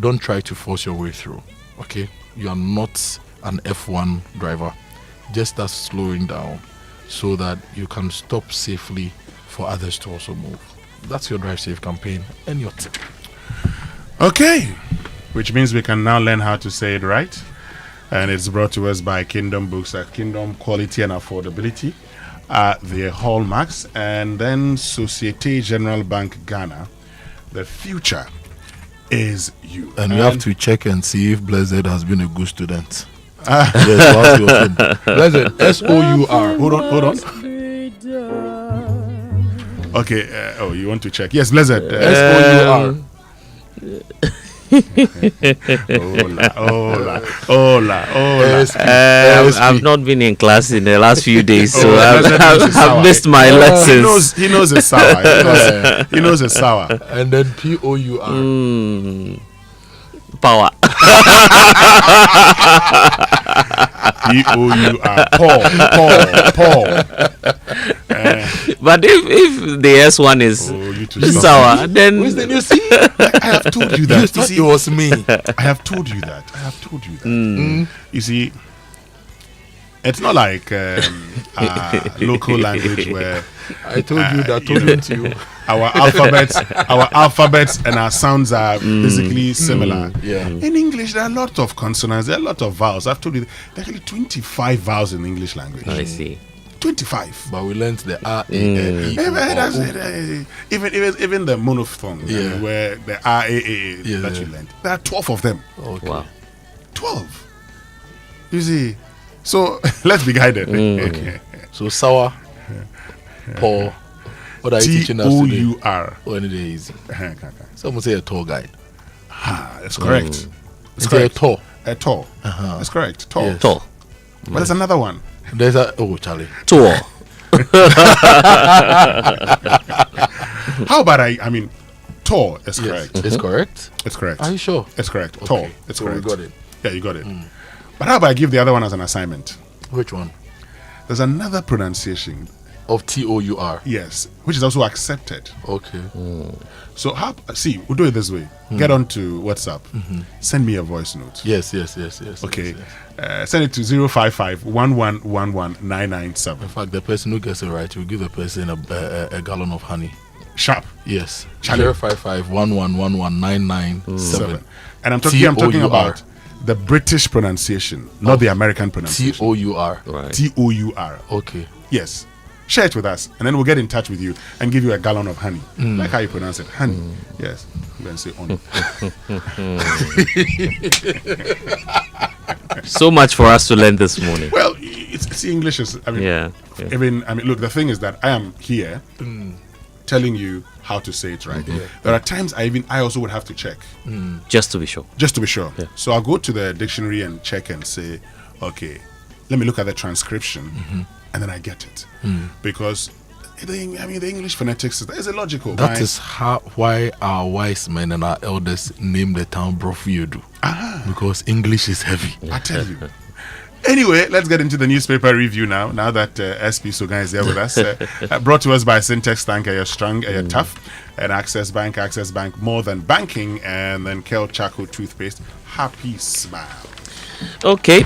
don't try to force your way through. Okay? You are not an F1 driver. Just start slowing down so that you can stop safely for others to also move. That's your Drive Safe campaign and your tip. Okay, which means we can now learn how to say it right. And it's brought to us by Kingdom Books. Kingdom Quality and Affordability are the hallmarks. And then Societe Generale Bank Ghana. The future is you. And we have to check and see if Blessed has been a good student. Yes, Blessed, S-O-U-R. Hold on. Okay, you want to check? Yes, Blessed. S-O-U-R. Hola. I've not been in class in the last few days, so I've missed my lessons. He knows it's sour. He knows it's sour. And then P-O-U-R. Power. P-O-U-R. Paul. But if the S1 is sour, then Winston, you see, I have told you that. You thought it was me. I have told you that. You see, it's not like local language where I told you that. Told you. Our alphabets and our sounds are basically similar. Yeah. In English, there are a lot of consonants. There are a lot of vowels. I've told you there are actually 25 vowels in English language. I see. 25. But we learned the R, A, L, E. Even the monophthong, where the R, A, A that you learned. There are 12 of them. Okay. Wow. 12. You see. So let's be guided. Okay. So sour, Paul. What are you teaching us today? T-O-U-R. Oh, any day easy. Someone say a tall guy. That's correct. It's correct. A tall. That's correct. Tall. Yes. Tall. But there's another one. There's Charlie. Tall. How about I mean, tall is correct. It's correct? It's correct. Are you sure? It's correct. Okay. Tall. It's so correct. we got it. Yeah, you got it. But how about I give the other one as an assignment? Which one? There's another pronunciation of T-O-U-R. Yes, which is also accepted. Okay. So we'll do it this way. Get on to WhatsApp. Send me a voice note. Yes. Okay. Yes. Send it to 055-1111-997. In fact, the person who gets it right will give the person a gallon of honey. Sharp. Yes. Challenge. 055-1111-997. And I'm talking about the British pronunciation, not the American pronunciation. T-O-U-R. Right. T-O-U-R. Okay. Yes. Share it with us, and then we'll get in touch with you and give you a gallon of honey. Like how you pronounce it, honey. Yes. You can say honey. So much for us to learn this morning. Well, it's English is. Look, the thing is that I am here telling you how to say it right. There are times I also would have to check. Just to be sure. Yeah. So I'll go to the dictionary and check and say, okay, let me look at the transcription, and then I get it. Because the English phonetics is illogical. That is why our wise men and our elders named the town Brofiodu. Because English is heavy. I tell you. Anyway, let's get into the newspaper review now that SP Sogah is there with us. Brought to us by Syntex Tank, you're strong, you're tough. And Access Bank, more than banking. And then Kel Chaco Toothpaste, happy smile. Okay,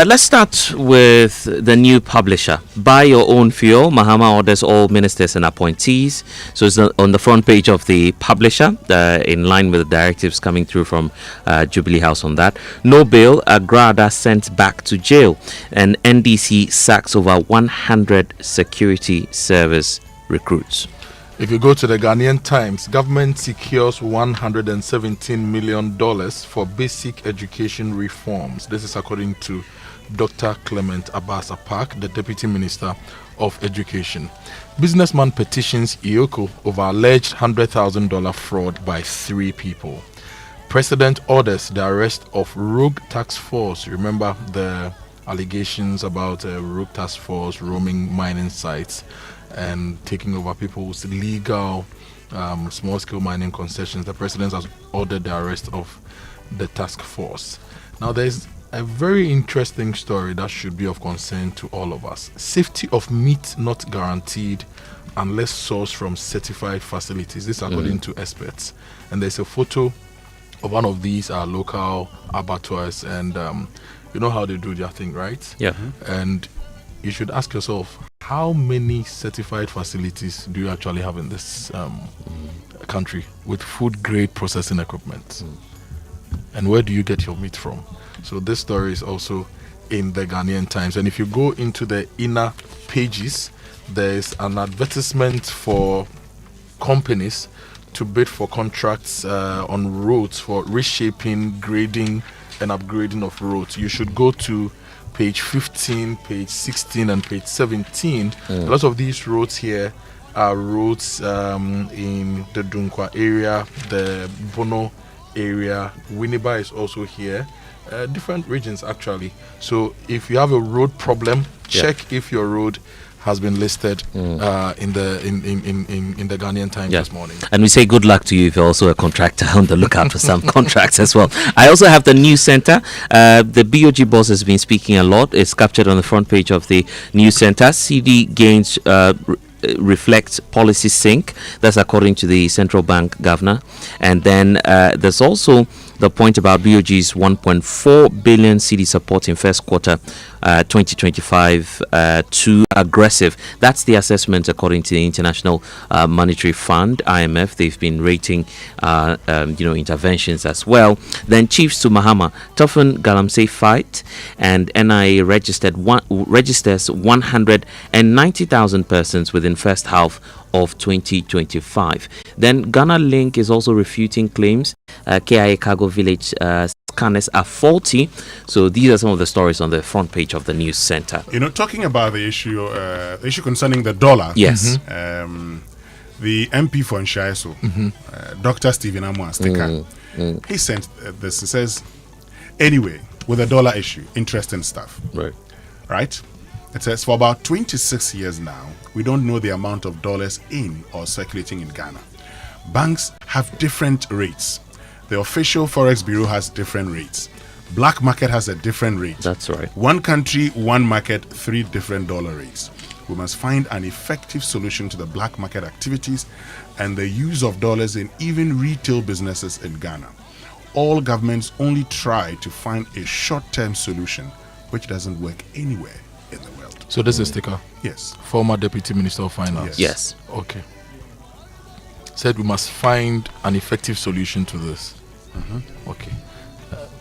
let's start with the new publisher. Buy your own fuel. Mahama orders all ministers and appointees. So it's on the front page of the publisher, in line with the directives coming through from Jubilee House on that. No bail. Agrada sent back to jail. And NDC sacks over 100 security service recruits. If you go to the Ghanaian Times, government secures $117 million for basic education reforms. This is according to Dr. Clement Abbas-Apak, the Deputy Minister of Education. Businessman petitions Iyoko over alleged $100,000 fraud by 3 people. President orders the arrest of rogue task force. Remember the allegations about rogue task force roaming mining sites and taking over people's legal small-scale mining concessions. The president has ordered the arrest of the task force. Now, there's a very interesting story that should be of concern to all of us. Safety of meat not guaranteed unless sourced from certified facilities. This according to experts. And there's a photo of one of these local abattoirs, and you know how they do their thing, right? Yeah. And you should ask yourself, how many certified facilities do you actually have in this country with food grade processing equipment? And where do you get your meat from? So this story is also in the Ghanaian Times. And if you go into the inner pages, there's an advertisement for companies to bid for contracts on roads for reshaping, grading and upgrading of roads. You should go to page 15, page 16 and page 17. A lot of these roads here are roads in the Dunkwa area, the Bono area. Winneba is also here. Different regions actually. So if you have a road problem, check if your road has been listed in the Ghanaian Times this morning. And we say good luck to you if you're also a contractor, on the lookout for some contracts as well. I also have the news center. The BOG boss has been speaking a lot. It's captured on the front page of the news center. CD gains reflects policy sync. That's according to the central bank governor. And then there's also the point about BOG's 1.4 billion CD support in first quarter 2025 too aggressive. That's the assessment according to the International Monetary Fund, IMF. They've been rating interventions as well. Then chiefs to Mahama toughen Galamsey fight, and NIA registers 190,000 persons within first half of 2025. Then Ghana Link is also refuting claims KIA Cargo Village scanners are faulty. So these are some of the stories on the front page of the news center. You know, talking about the issue concerning the dollar. Yes. The MP for Nshaiso, Dr. Stephen Amoah Sticker, he sent this. He says, anyway, with the dollar issue, interesting stuff. Right? It says, for about 26 years now, we don't know the amount of dollars in or circulating in Ghana. Banks have different rates. The official forex bureau has different rates. Black market has a different rate. That's right. One country, one market, 3 different dollar rates. We must find an effective solution to the black market activities and the use of dollars in even retail businesses in Ghana. All governments only try to find a short-term solution, which doesn't work anywhere in the world. So this is Sticker? Yes. Former Deputy Minister of Finance? Yes. Okay. Said we must find an effective solution to this. Okay.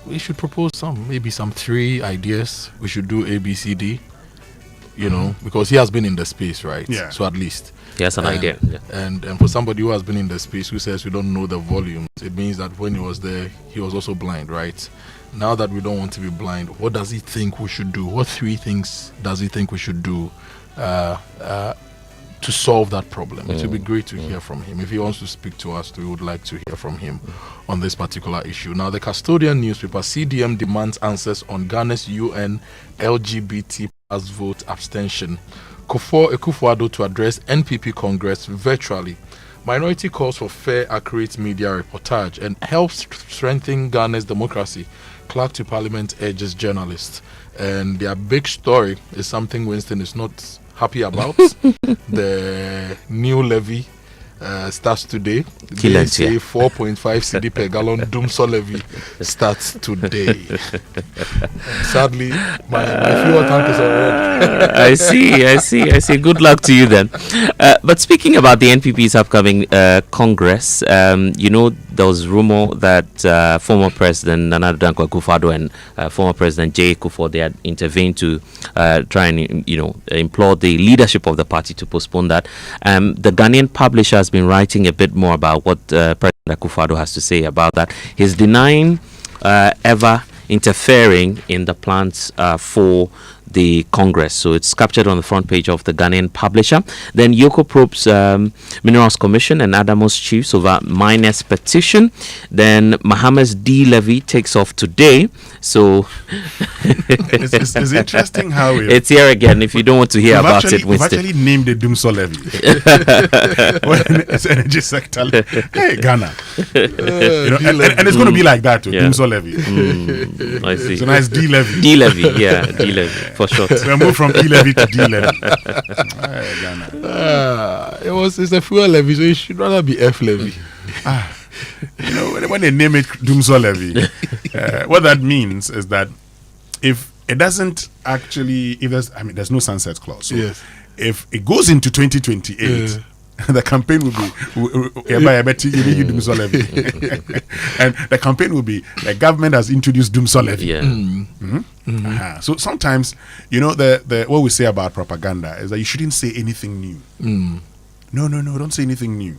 We should propose maybe some 3 ideas. We should do A, B, C, D. You know, because he has been in the space, right? Yeah. So at least he has an idea. Yeah. And for somebody who has been in the space who says we don't know the volumes, it means that when he was there, he was also blind, right? Now that we don't want to be blind, what does he think we should do? What 3 things does he think we should do to solve that problem? It would be great to hear from him. If he wants to speak to us, we would like to hear from him on this particular issue. Now, the custodian newspaper, CDM, demands answers on Ghana's UN LGBT plus vote abstention. Akufo-Addo to address NPP Congress virtually. Minority calls for fair, accurate media reportage and helps strengthen Ghana's democracy. Clerk to Parliament urges journalists. And their big story is something Winston is not happy about. The new levy starts today. Kill They it, say yeah. 4.5 cedi per gallon Dumso levy starts today. Sadly, my fuel tank is already. I see. Good luck to you then. But speaking about the NPP's upcoming Congress, there was rumor that former President Nana Dankwa Akufo-Addo and former President Jay Kufuor, they had intervened to try and implore the leadership of the party to postpone that. The Ghanaian publisher has been writing a bit more about what President Akufo-Addo has to say about that. He's denying ever interfering in the plans for the Congress. So it's captured on the front page of the Ghanaian publisher. Then Yoko probes Minerals Commission and Adamos chiefs over miners petition. Then Mohammed's D levy takes off today. So it's interesting how it's here again. If you don't want to hear about it, we've actually named the Dumso levy. It's energy sector. Hey, Ghana. And it's going to be like that too. Dumso levy. I see. It's a nice D levy. D levy, yeah, D levy for short. So we move from E levy to D levy. It's a fuel levy, so it should rather be F levy. When they name it Dumso levy, what that means is that if it doesn't actually, there's no sunset clause. So yes. If it goes into 2028, the campaign will be Dumso levy, and the campaign will be the government has introduced Dumso levy. Yeah. So sometimes, the what we say about propaganda is that you shouldn't say anything new. No, don't say anything new.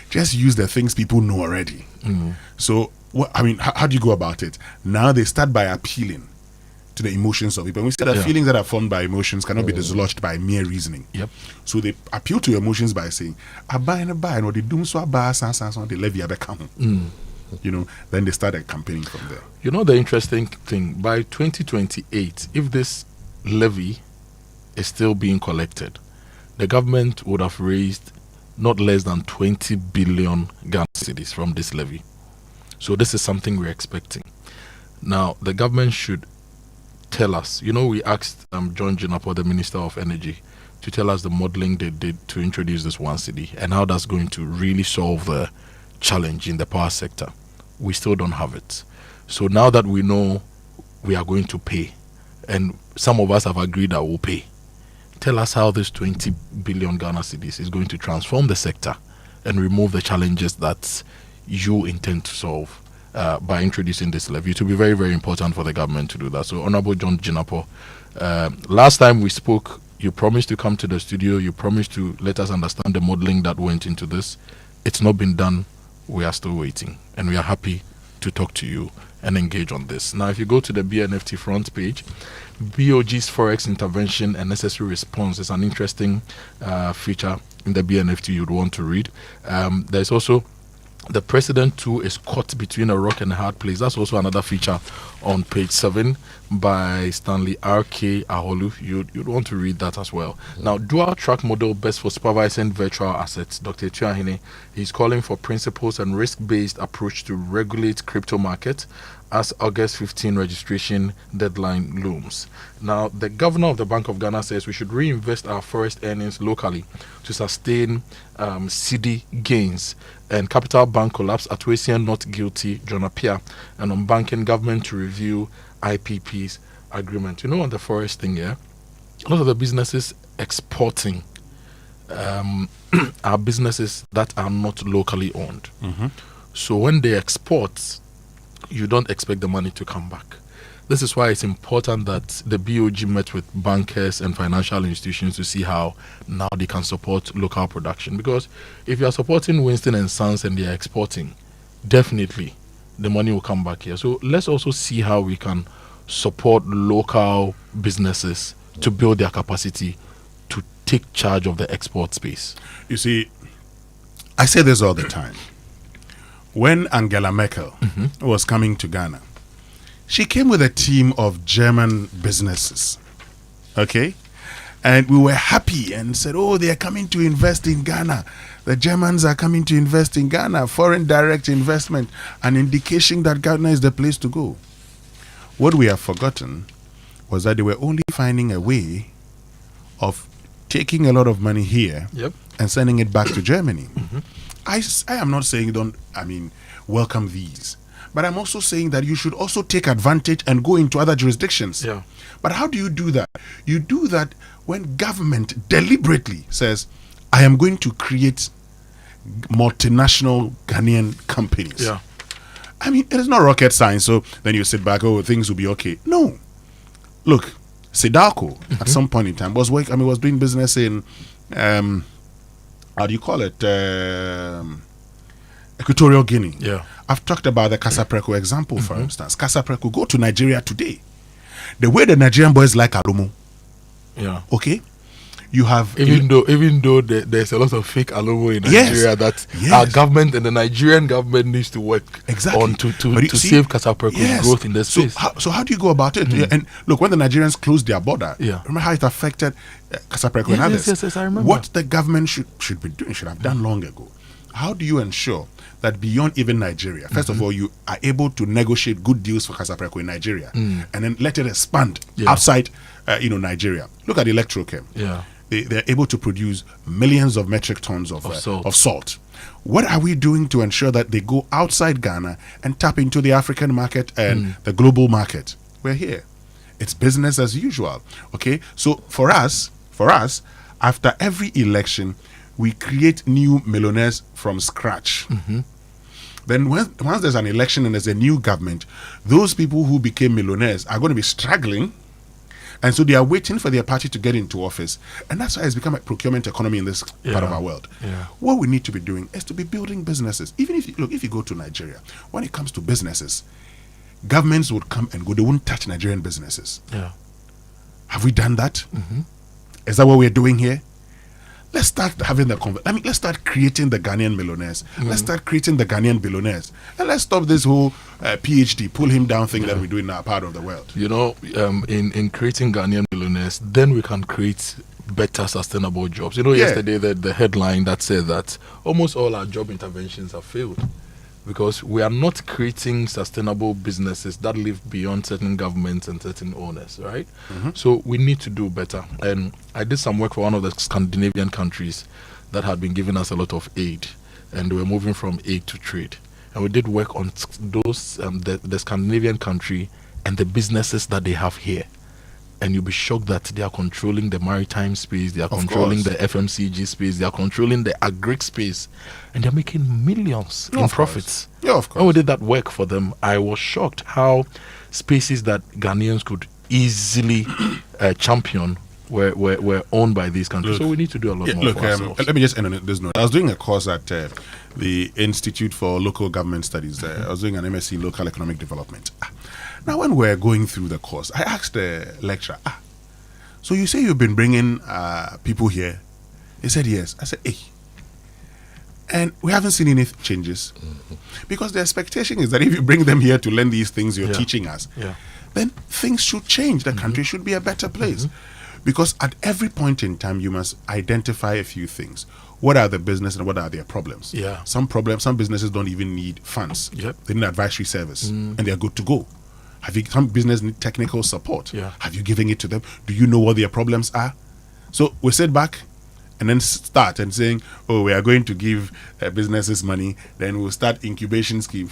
Just use the things people know already. So, how do you go about it? Now they start by appealing to the emotions of people. And we say that feelings that are formed by emotions cannot be dislodged by mere reasoning. Yep. So they appeal to your emotions by saying, "I buy and buy, and what they do so buy, they levy become." Then they start campaigning from there. The interesting thing, by 2028, if this levy is still being collected, the government would have raised not less than 20 billion Ghana cedis from this levy. So this is something we're expecting. Now, the government should tell us. We asked John Jinapor, the Minister of Energy, to tell us the modeling they did to introduce this 1 cedi and how that's going to really solve the challenge in the power sector. We still don't have it. So now that we know we are going to pay, and some of us have agreed that we'll pay, tell us how this 20 billion Ghana cedis is going to transform the sector and remove the challenges that you intend to solve by introducing this levy. It will be very, very important for the government to do that. So, Honorable John Jinapor, last time we spoke, you promised to come to the studio. You promised to let us understand the modeling that went into this. It's not been done. We are still waiting. And we are happy to talk to you and engage on this. Now, if you go to the BNFT front page, BOG's forex intervention and necessary response is an interesting feature in the BNFT you'd want to read. There's also the president too is caught between a rock and a hard place. That's also another feature on page 7 by Stanley R.K. Aholu. You'd want to read that as well. Now, dual track model best for supervising virtual assets. Dr. Tuahine, he's calling for principles and risk-based approach to regulate crypto market as August 15 registration deadline looms. Now, the governor of the Bank of Ghana says we should reinvest our forest earnings locally to sustain CD gains. And Capital Bank collapse, Atuasian not guilty, John Appiah. And on banking, government to review IPP's agreement. On the forest thing, a lot of the businesses exporting are businesses that are not locally owned. So when they export, you don't expect the money to come back. This is why it's important that the BOG met with bankers and financial institutions to see how now they can support local production. Because if you are supporting Winston and Sons and they are exporting, definitely the money will come back here. So let's also see how we can support local businesses to build their capacity to take charge of the export space. You see, I say this all the time. When Angela Merkel was coming to Ghana, she came with a team of German businesses, okay? And we were happy and said, oh, they are coming to invest in Ghana. The Germans are coming to invest in Ghana. Foreign direct investment, an indication that Ghana is the place to go. What we have forgotten was that they were only finding a way of taking a lot of money here and sending it back to Germany. I am not saying welcome these. But I'm also saying that you should also take advantage and go into other jurisdictions. Yeah. But how do you do that? You do that when government deliberately says, I am going to create multinational Ghanaian companies. Yeah. I mean, it is not rocket science, so then you sit back, things will be okay. No. Look, Sidalco at some point in time was doing business in how do you call it? Equatorial Guinea. Yeah. I've talked about the Casapreco example, for instance. Casapreco, go to Nigeria today. The way the Nigerian boys like Alomo. Yeah. Okay? You have even though there's a lot of fake Alomo in Nigeria that our government and the Nigerian government needs to work on to save Casapreco's growth in the space. So how do you go about it? And look, when the Nigerians closed their border, remember how it affected Casapreco and others? Yes, I remember. What the government should be doing, should have done long ago. How do you ensure that beyond even Nigeria, first of all, you are able to negotiate good deals for Casapreco in Nigeria, and then let it expand outside, Nigeria? Look at Electrochem. Yeah. They're able to produce millions of metric tons of salt. What are we doing to ensure that they go outside Ghana and tap into the African market and the global market? We're here. It's business as usual. Okay? So for us, after every election, we create new millionaires from scratch. Then once there's an election and there's a new government, those people who became millionaires are going to be struggling. And so they are waiting for their party to get into office. And that's why it's become a procurement economy in this part of our world. Yeah. What we need to be doing is to be building businesses. Even if you go to Nigeria, when it comes to businesses, governments would come and go. They wouldn't touch Nigerian businesses. Yeah. Have we done that? Is that what we're doing here? Let's start having let's start creating the Ghanaian millionaires. Let's start creating the Ghanaian billionaires. And let's stop this whole PhD, pull him down thing that we do in our part of the world. In creating Ghanaian millionaires, then we can create better sustainable jobs. Yesterday the headline that said that almost all our job interventions have failed because we are not creating sustainable businesses that live beyond certain governments and certain owners, right? So we need to do better. And I did some work for one of the Scandinavian countries that had been giving us a lot of aid, and they were moving from aid to trade. And we did work on those the Scandinavian country and the businesses that they have here. And you'll be shocked that they are controlling the maritime space, they are controlling the FMCG space, they are controlling the agri space, and they're making millions in profits. Yeah, of course. When we did that work for them, I was shocked how spaces that Ghanaians could easily champion were owned by these countries. So we need to do a lot more for ourselves. Let me just end on this note. I was doing a course at the Institute for Local Government Studies. I was doing an MSc in Local Economic Development. Now, when we're going through the course, I asked the lecturer, so you say you've been bringing people here? He said, yes. I said, hey. And we haven't seen any changes. Because the expectation is that if you bring them here to learn these things you're teaching us, then things should change. The country should be a better place. Because at every point in time, you must identify a few things. What are the business and what are their problems? Yeah. Some businesses don't even need funds. They need advisory service and they're good to go. Some business need technical support. Have you given it to them? Do you know what their problems are? So we sit back and then start and saying, we are going to give businesses money. Then we'll start incubation scheme,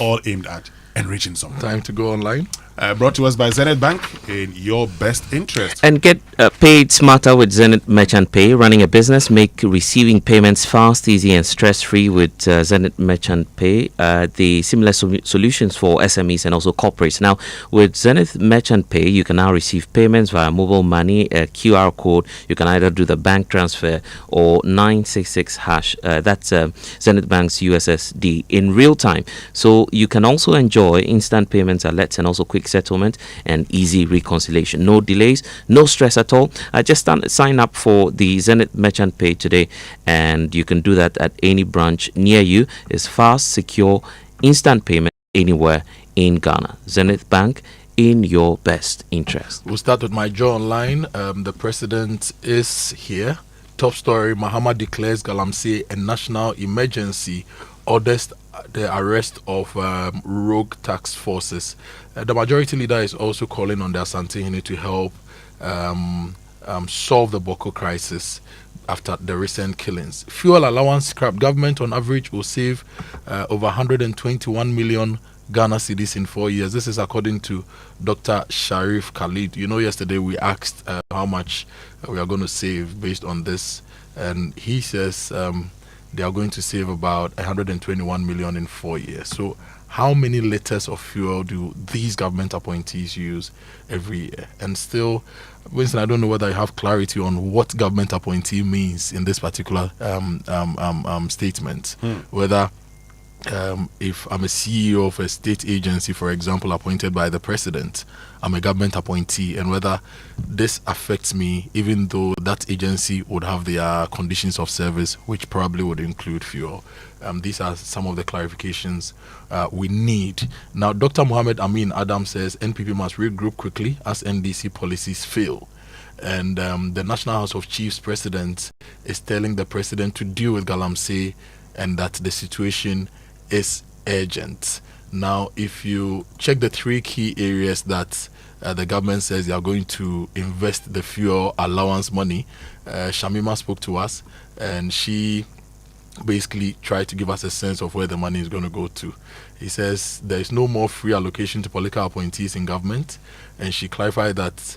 all aimed at enriching someone. Time to go online. Brought to us by Zenith Bank in your best interest. And get paid smarter with Zenith Merchant Pay. Running a business, make receiving payments fast, easy and stress-free with Zenith Merchant Pay. The similar solutions for SMEs and also corporates. Now, with Zenith Merchant Pay, you can now receive payments via mobile money, a QR code. You can either do the bank transfer or 966 hash. That's Zenith Bank's USSD in real time. So you can also enjoy instant payments, alerts, and also quick settlement and easy reconciliation. No delays, no stress at all. Just sign up for the Zenith Merchant Pay today, and you can do that at any branch near you. It's fast, secure, instant payment anywhere in Ghana. Zenith Bank, in your best interest. We'll start with my Joe Online. The president is here. Top story: Mahama declares Galamsey a national emergency, orders the arrest of rogue tax forces. The majority leader is also calling on the Asante Hene to help solve the Boko crisis. after the recent killings. Fuel allowance scrap. Government on average will save over 121 million Ghana cedis in 4 years. This is according to Dr. Sharif Khalid. You know, yesterday we asked how much we are going to save based on this, and he says they are going to save about 121 million in 4 years. So how many liters of fuel do these government appointees use every year? And still, Winston, I don't know whether you have clarity on what government appointee means in this particular statement. Whether if I'm a CEO of a state agency, for example, appointed by the president, I'm a government appointee, and whether this affects me, even though that agency would have their conditions of service, which probably would include fuel. These are some of the clarifications we need. Now, Dr. Mohammed Amin Adam says NPP must regroup quickly as NDC policies fail. And the National House of Chiefs president is telling the president to deal with Galamsey and that the situation is urgent. Now, if you check the 3 key areas that the government says they are going to invest the fuel allowance money, Shamima spoke to us and she basically tried to give us a sense of where the money is going to go to. He says there is no more free allocation to political appointees in government, and she clarified that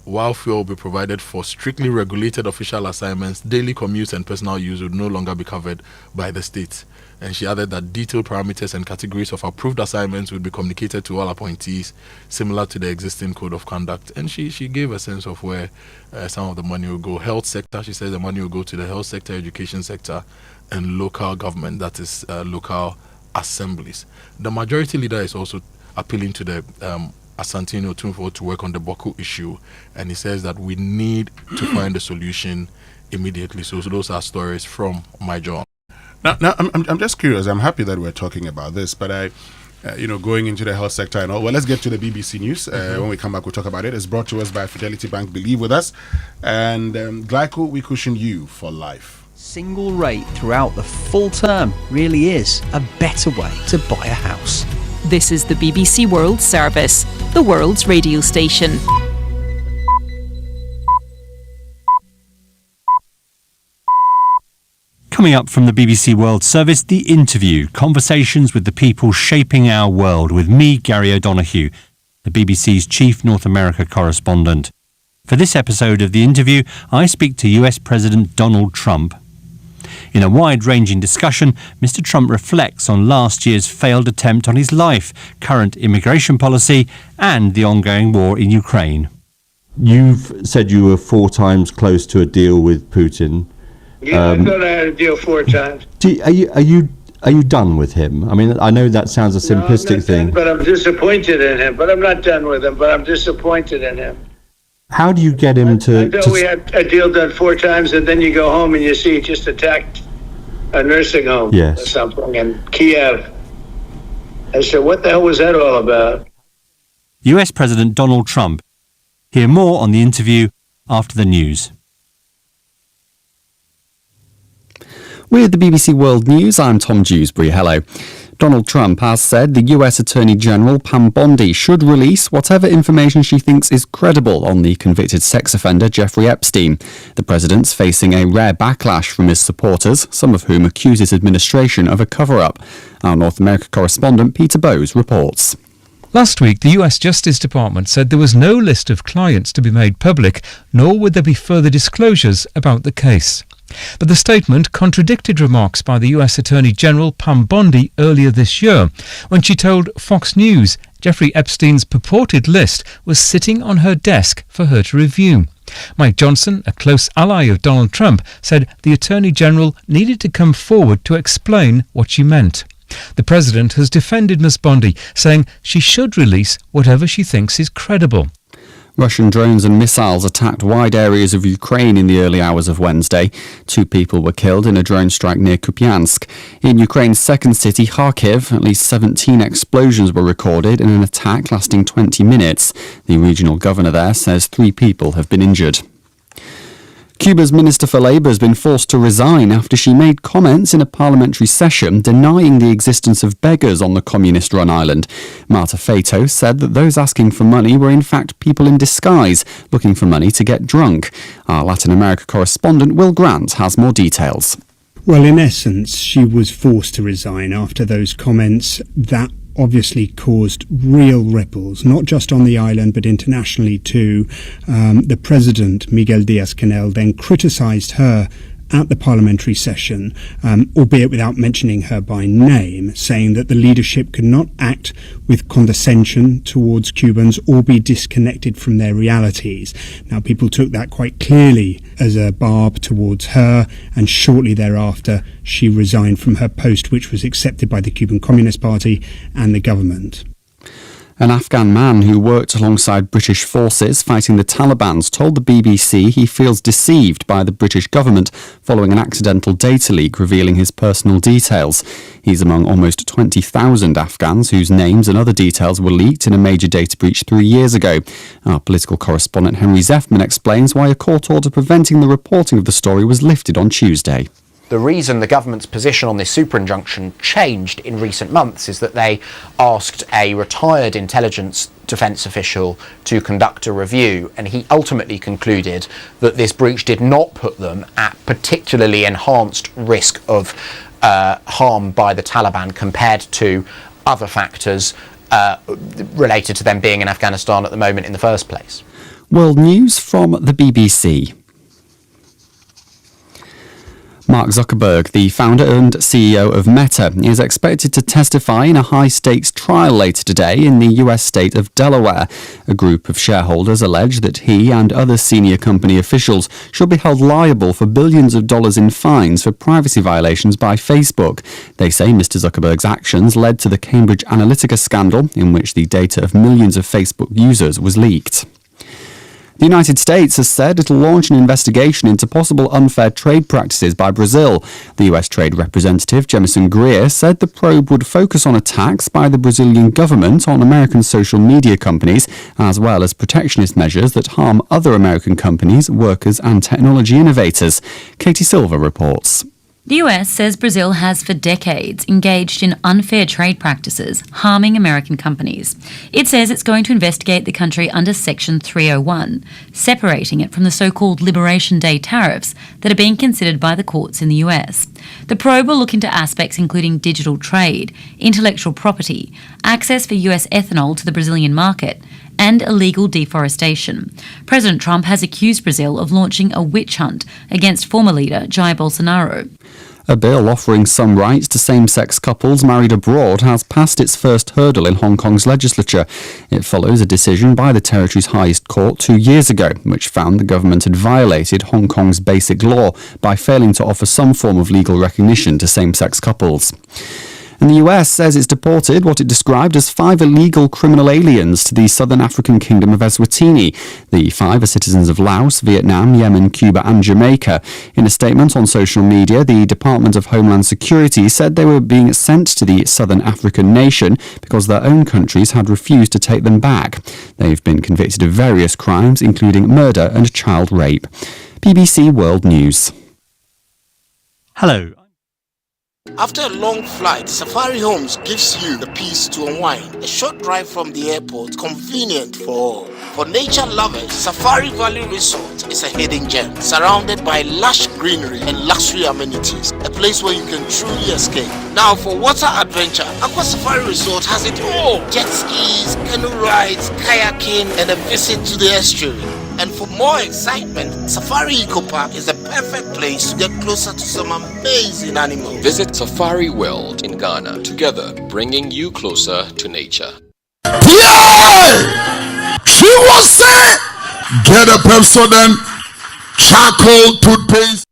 while fuel will be provided for strictly regulated official assignments, daily commutes and personal use would no longer be covered by the state. And she added that detailed parameters and categories of approved assignments would be communicated to all appointees, similar to the existing code of conduct. And she gave a sense of where some of the money will go. Health sector, she says the money will go to the health sector, education sector, and local government, that is local assemblies. The majority leader is also appealing to the Asante Otumfuo to work on the Boko issue, and he says that we need to find a solution immediately. So those are stories from my job. Now, I'm just curious. I'm happy that we're talking about this, but going into the health sector and all. Well, let's get to the BBC News. When we come back, we'll talk about it. It's brought to us by Fidelity Bank. Believe with us, and Glyco, we cushion you for life. Single rate throughout the full term really is a better way to buy a house. This is the BBC World Service, the world's radio station. Coming up from the BBC World Service, The Interview, conversations with the people shaping our world, with me, Gary O'Donoghue, the BBC's chief North America correspondent. For this episode of The Interview, I speak to US President Donald Trump. In a wide-ranging discussion, Mr. Trump reflects on last year's failed attempt on his life, current immigration policy, and the ongoing war in Ukraine. You've said you were 4 times close to a deal with Putin. Yeah, I thought I had a deal 4 times. Are you done with him? I mean, I know that sounds a simplistic thing. But I'm disappointed in him. But I'm not done with him. But I'm disappointed in him. How do you get him to... I thought we had a deal done 4 times, and then you go home and you see he just attacked a nursing home or something in Kiev. I said, what the hell was that all about? US President Donald Trump. Hear more on The Interview after the news. With the BBC World News, I'm Tom Dewsbury. Hello. Donald Trump has said the US Attorney General Pam Bondi should release whatever information she thinks is credible on the convicted sex offender Jeffrey Epstein. The president's facing a rare backlash from his supporters, some of whom accuse his administration of a cover-up. Our North America correspondent Peter Bowes reports. Last week, the US Justice Department said there was no list of clients to be made public, nor would there be further disclosures about the case. But the statement contradicted remarks by the US Attorney General Pam Bondi earlier this year, when she told Fox News Jeffrey Epstein's purported list was sitting on her desk for her to review. Mike Johnson, a close ally of Donald Trump, said the Attorney General needed to come forward to explain what she meant. The president has defended Ms. Bondi, saying she should release whatever she thinks is credible. Russian drones and missiles attacked wide areas of Ukraine in the early hours of Wednesday. 2 people were killed in a drone strike near Kupiansk. In Ukraine's second city, Kharkiv, at least 17 explosions were recorded in an attack lasting 20 minutes. The regional governor there says 3 people have been injured. Cuba's Minister for Labour has been forced to resign after she made comments in a parliamentary session denying the existence of beggars on the communist-run island. Marta Feito said that those asking for money were in fact people in disguise, looking for money to get drunk. Our Latin America correspondent Will Grant has more details. Well, in essence, she was forced to resign after those comments that obviously caused real ripples, not just on the island but internationally too. The president, Miguel Diaz-Canel, then criticised her at the parliamentary session, albeit without mentioning her by name, saying that the leadership could not act with condescension towards Cubans or be disconnected from their realities. Now, people took that quite clearly as a barb towards her, and shortly thereafter she resigned from her post, which was accepted by the Cuban Communist Party and the government. An Afghan man who worked alongside British forces fighting the Taliban told the BBC he feels deceived by the British government following an accidental data leak revealing his personal details. He's among almost 20,000 Afghans whose names and other details were leaked in a major data breach 3 years ago. Our political correspondent Henry Zeffman explains why a court order preventing the reporting of the story was lifted on Tuesday. The reason the government's position on this super injunction changed in recent months is that they asked a retired intelligence defence official to conduct a review, and he ultimately concluded that this breach did not put them at particularly enhanced risk of harm by the Taliban compared to other factors related to them being in Afghanistan at the moment in the first place. World News from the BBC. Mark Zuckerberg, the founder and CEO of Meta, is expected to testify in a high-stakes trial later today in the US state of Delaware. A group of shareholders allege that he and other senior company officials should be held liable for billions of dollars in fines for privacy violations by Facebook. They say Mr. Zuckerberg's actions led to the Cambridge Analytica scandal, in which the data of millions of Facebook users was leaked. The United States has said it'll launch an investigation into possible unfair trade practices by Brazil. The US Trade Representative, Jemison Greer, said the probe would focus on attacks by the Brazilian government on American social media companies, as well as protectionist measures that harm other American companies, workers and technology innovators. Katie Silver reports. The US says Brazil has for decades engaged in unfair trade practices, harming American companies. It says it's going to investigate the country under Section 301, separating it from the so-called Liberation Day tariffs that are being considered by the courts in the US. The probe will look into aspects including digital trade, intellectual property, access for US ethanol to the Brazilian market, and illegal deforestation. President Trump has accused Brazil of launching a witch hunt against former leader Jair Bolsonaro. A bill offering some rights to same-sex couples married abroad has passed its first hurdle in Hong Kong's legislature. It follows a decision by the territory's highest court 2 years ago, which found the government had violated Hong Kong's basic law by failing to offer some form of legal recognition to same-sex couples. And the US says it's deported what it described as 5 illegal criminal aliens to the southern African kingdom of Eswatini. The 5 are citizens of Laos, Vietnam, Yemen, Cuba and Jamaica. In a statement on social media, the Department of Homeland Security said they were being sent to the southern African nation because their own countries had refused to take them back. They've been convicted of various crimes, including murder and child rape. BBC World News. Hello. After a long flight, Safari Homes gives you the peace to unwind. A short drive from the airport, convenient for all. For nature lovers, Safari Valley Resort is a hidden gem, surrounded by lush greenery and luxury amenities. A place where you can truly escape. Now for water adventure, Aqua Safari Resort has it all. Jet skis, canoe rides, kayaking, and a visit to the estuary. And for more excitement, Safari Eco Park is the perfect place to get closer to some amazing animals. Visit Safari World in Ghana, together bringing you closer to nature. Yeah! She was saying, get a Pepsodent charcoal toothpaste.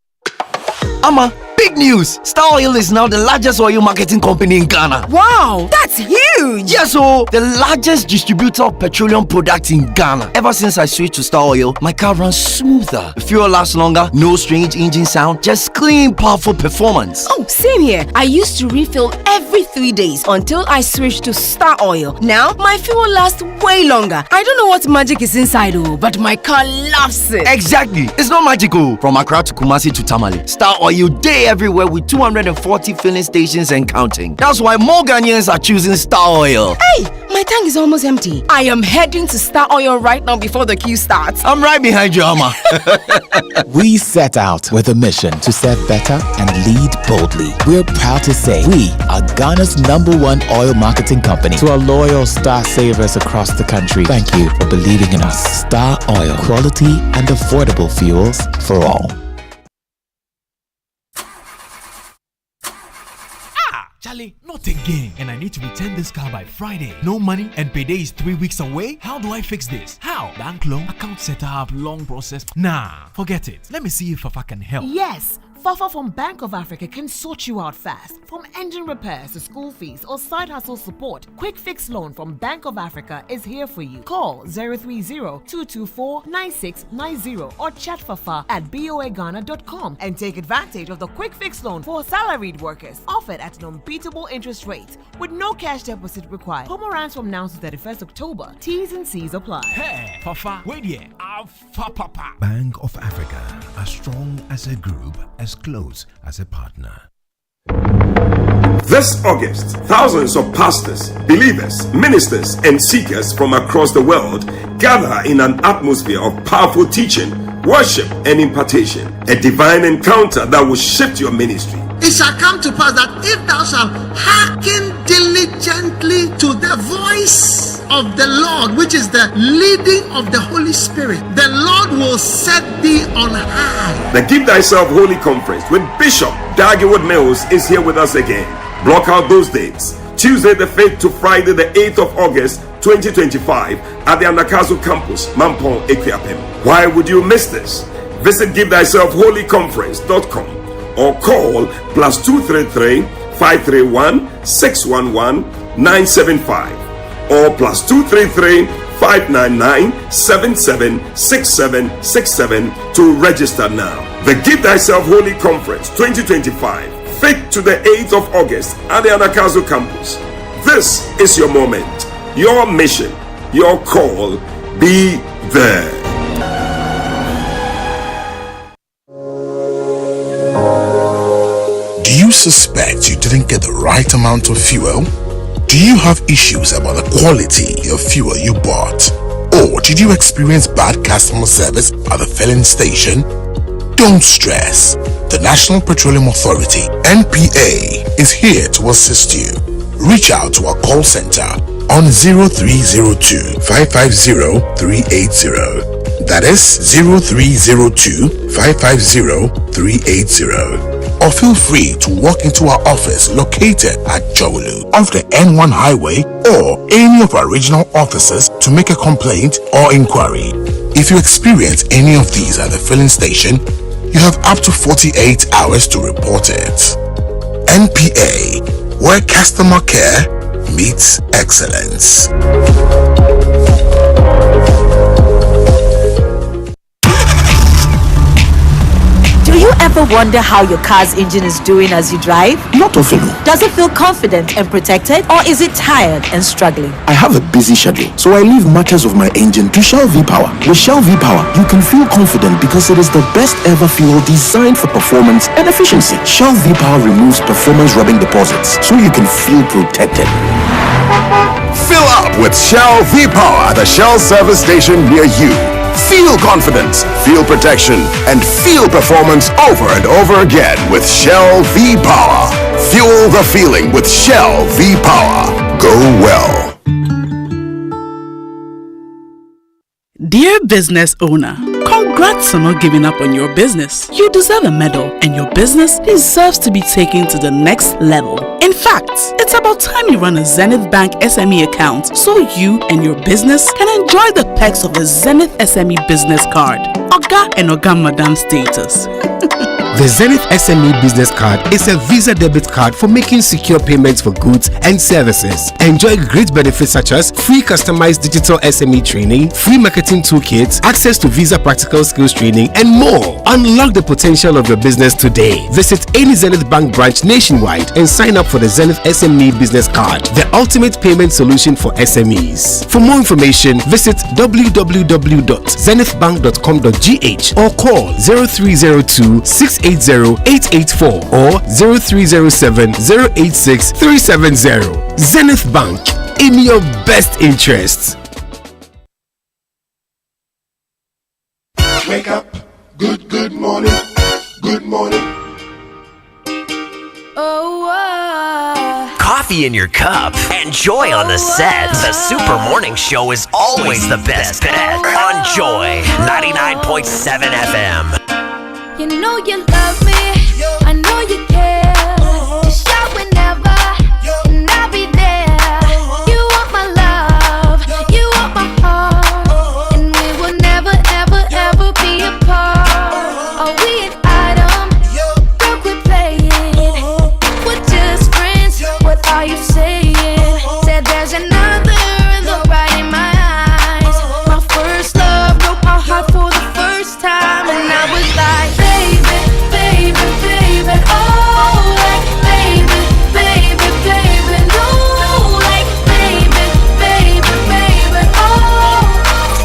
I'm a big news! Star Oil is now the largest oil marketing company in Ghana. Wow, that's huge! Yes, so the largest distributor of petroleum products in Ghana. Ever since I switched to Star Oil, my car runs smoother. The fuel lasts longer, no strange engine sound, just clean, powerful performance. Oh, same here. I used to refill every 3 days until I switched to Star Oil. Now, my fuel lasts way longer. I don't know what magic is inside, but my car loves it. Exactly. It's not magical. From Accra to Kumasi to Tamale, Star Oil day everywhere with 240 filling stations and counting. That's why more Ghanaians are choosing Star Oil. Hey, my tank is almost empty. I am heading to Star Oil right now before the queue starts. I'm right behind you, Amma. We set out with a mission to serve better and lead boldly. We're proud to say we are Ghana's #1 oil marketing company. To our loyal Star savers across the country, thank you for believing in us. Star Oil, quality and affordable fuels for all. Charlie, not again. And I need to return this car by Friday. No money and payday is 3 weeks away? How do I fix this? How? Bank loan, account setup, long process. Nah, forget it. Let me see if Fafa can help. Yes. Fafa from Bank of Africa can sort you out fast. From engine repairs to school fees or side hustle support, Quick Fix Loan from Bank of Africa is here for you. Call 030-224-9690 or chat Fafa at boaghana.com and take advantage of the Quick Fix Loan for salaried workers, offered at an unbeatable interest rate with no cash deposit required. Promo runs from now to 31st October. T's and C's apply. Hey, Fafa, wait here. Papa. Bank of Africa, as strong as a group, as close as a partner. This August, thousands of pastors, believers, ministers, and seekers from across the world gather in an atmosphere of powerful teaching, worship, and impartation. A divine encounter that will shift your ministry. It shall come to pass that if thou shalt hearken diligently to the voice of the Lord, which is the leading of the Holy Spirit, the Lord will set thee on high. The Give Thyself Holy Conference with Bishop Dagiwood Mills is here with us again. Block out those dates. Tuesday the 5th to Friday the 8th of August 2025 at the Anakazo campus, Mampong, Equiapem. Why would you miss this? Visit GiveThyselfHolyConference.com or call +233 531 611 975 or +233 599 776767 to register now. The Give Thyself Holy Conference 2025, 5th to the 8th of August at the Anakazo campus. This is your moment, your mission, your call. Be there. Do you suspect you didn't get the right amount of fuel? Do you have issues about the quality of fuel you bought? Or did you experience bad customer service at the filling station? Don't stress. The National Petroleum Authority, NPA, is here to assist you. Reach out to our call center on 0302 550 380. That is 0302 550 380. Or feel free to walk into our office located at Jowolu off the N1 highway or any of our regional offices to make a complaint or inquiry. If you experience any of these at the filling station, you have up to 48 hours to report it. NPA, where customer care meets excellence. Do you ever wonder how your car's engine is doing as you drive? Not often. Does it feel confident and protected, or is it tired and struggling? I have a busy schedule, so I leave matters of my engine to Shell V-Power. With Shell V-Power, you can feel confident because it is the best ever fuel designed for performance and efficiency. Shell V-Power removes performance-robbing deposits, so you can feel protected. Fill up with Shell V-Power at the Shell service station near you. Feel confidence, feel protection, and feel performance over and over again with Shell V-Power. Fuel the feeling with Shell V-Power. Go well. Dear business owner, congrats on not giving up on your business. You deserve a medal, and your business deserves to be taken to the next level. In fact, it's about time you run a Zenith Bank SME account so you and your business can enjoy the perks of the Zenith SME business card. Oga and Oga Madam status. The Zenith SME Business Card is a Visa debit card for making secure payments for goods and services. Enjoy great benefits such as free customized digital SME training, free marketing toolkits, access to Visa practical skills training, and more. Unlock the potential of your business today. Visit any Zenith Bank branch nationwide and sign up for the Zenith SME Business Card, the ultimate payment solution for SMEs. For more information, visit www.zenithbank.com.gh or call 0302 680 884 or 0307 086 370. Zenith Bank, in your best interests. Wake up, good morning, good morning. Coffee in your cup and joy on the set. The Super Morning Show is always the best bet on Joy 99.7 FM. You know you love me, I know you care. Just shout whenever, and I'll be there. You want my love, you want my heart, and we will never, ever, ever be apart. Are we an item? Don't quit playing. We're just friends. What are you saying? Said there's another look right in my eyes. My first love broke my heart for the first time, and I was like, baby, baby, baby, oh, like, baby, baby, baby, no, like, baby, baby, baby, oh,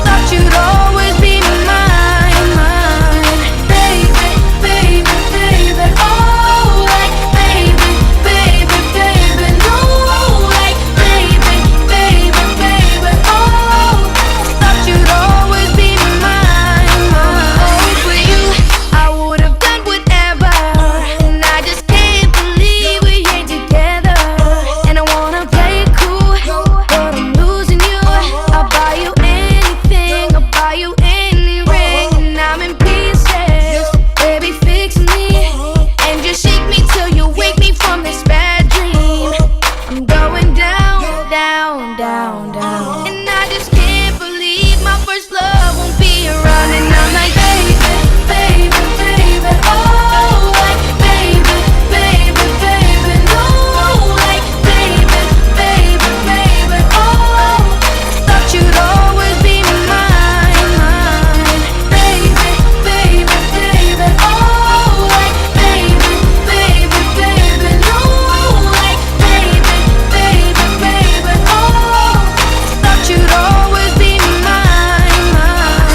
thought you'd always be mine, mine, baby, baby, baby, oh, like, baby, baby, baby, no, like, baby, baby, baby, oh, thought you'd always be mine, mine. For you, I would have done whatever, and I just can't believe we ain't together. And I wanna play it cool, but I'm losing you. I'll buy you anything, I'll buy you any ring, and I'm in pieces. Baby, fix me and just shake me till you wake me from this bad dream. I'm going down, down, down, down, and I just can't believe my first love won't be around. And I'm like, baby, baby, baby, oh, like, baby, baby, baby, no, like, baby, baby, baby, oh, thought you'd always be mine, mine, baby, baby, baby, oh, like, baby, baby, baby, no, like, baby, baby, baby, oh, thought you'd always be mine, mine.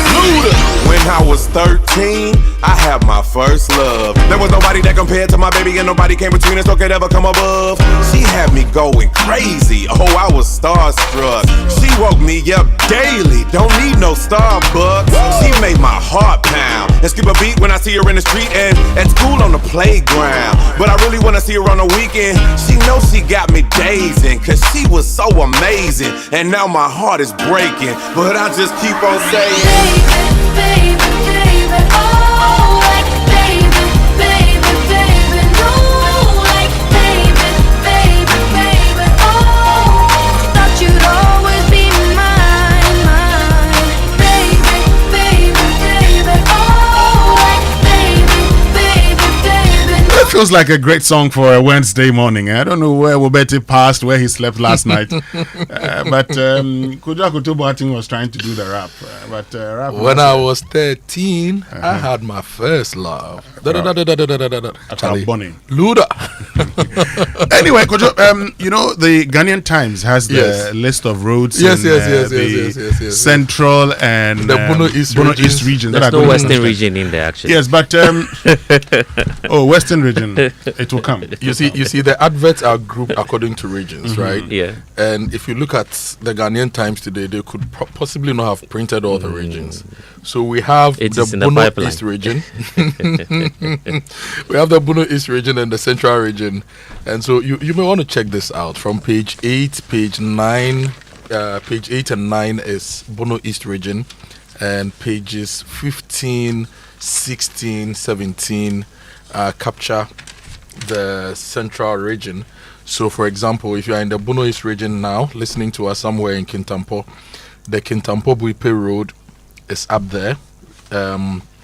When I was 13, I had my first love. There was nobody that compared to my baby, and nobody came between us or could ever come above. She had me going crazy. Oh, I was starstruck. She woke me up daily. Don't need no Starbucks. She made my heart pound and skip a beat when I see her in the street and at school on the playground. But I really wanna see her on the weekend. She knows she got me dazing, cause she was so amazing. And now my heart is breaking, but I just keep on saying, baby, baby, oh, like, baby, baby, baby, no, like, baby, baby, baby, oh, thought you'd always be mine, mine, baby, baby, baby, oh, like, baby, baby, baby, no. It feels like a great song for a Wednesday morning. I don't know where Wobeti passed, where he slept last night. But Kojo Akoto Boateng was trying to do the rap. Rap when I was 13, I had my first love. Charlie Luda. Anyway, Kojo, you know, the Ghanaian Times has the list of roads yes, Central and the Bono East region. There's no Western region in there, actually. Yes, but Western region, it will come. You see, the adverts are grouped according to regions, right? Yeah. And if you look at the Ghanaian Times today, they could possibly not have printed all the regions. So we have the Bono East region. We have the Bono East region and the Central region. And so you may want to check this out. From page 8, page 9, page 8 and 9 is Bono East region. And pages 15, 16, 17 capture the Central region. So, for example, if you are in the Bono East region now, listening to us somewhere in Kintampo, the Kintampo-Buipe Road is up there.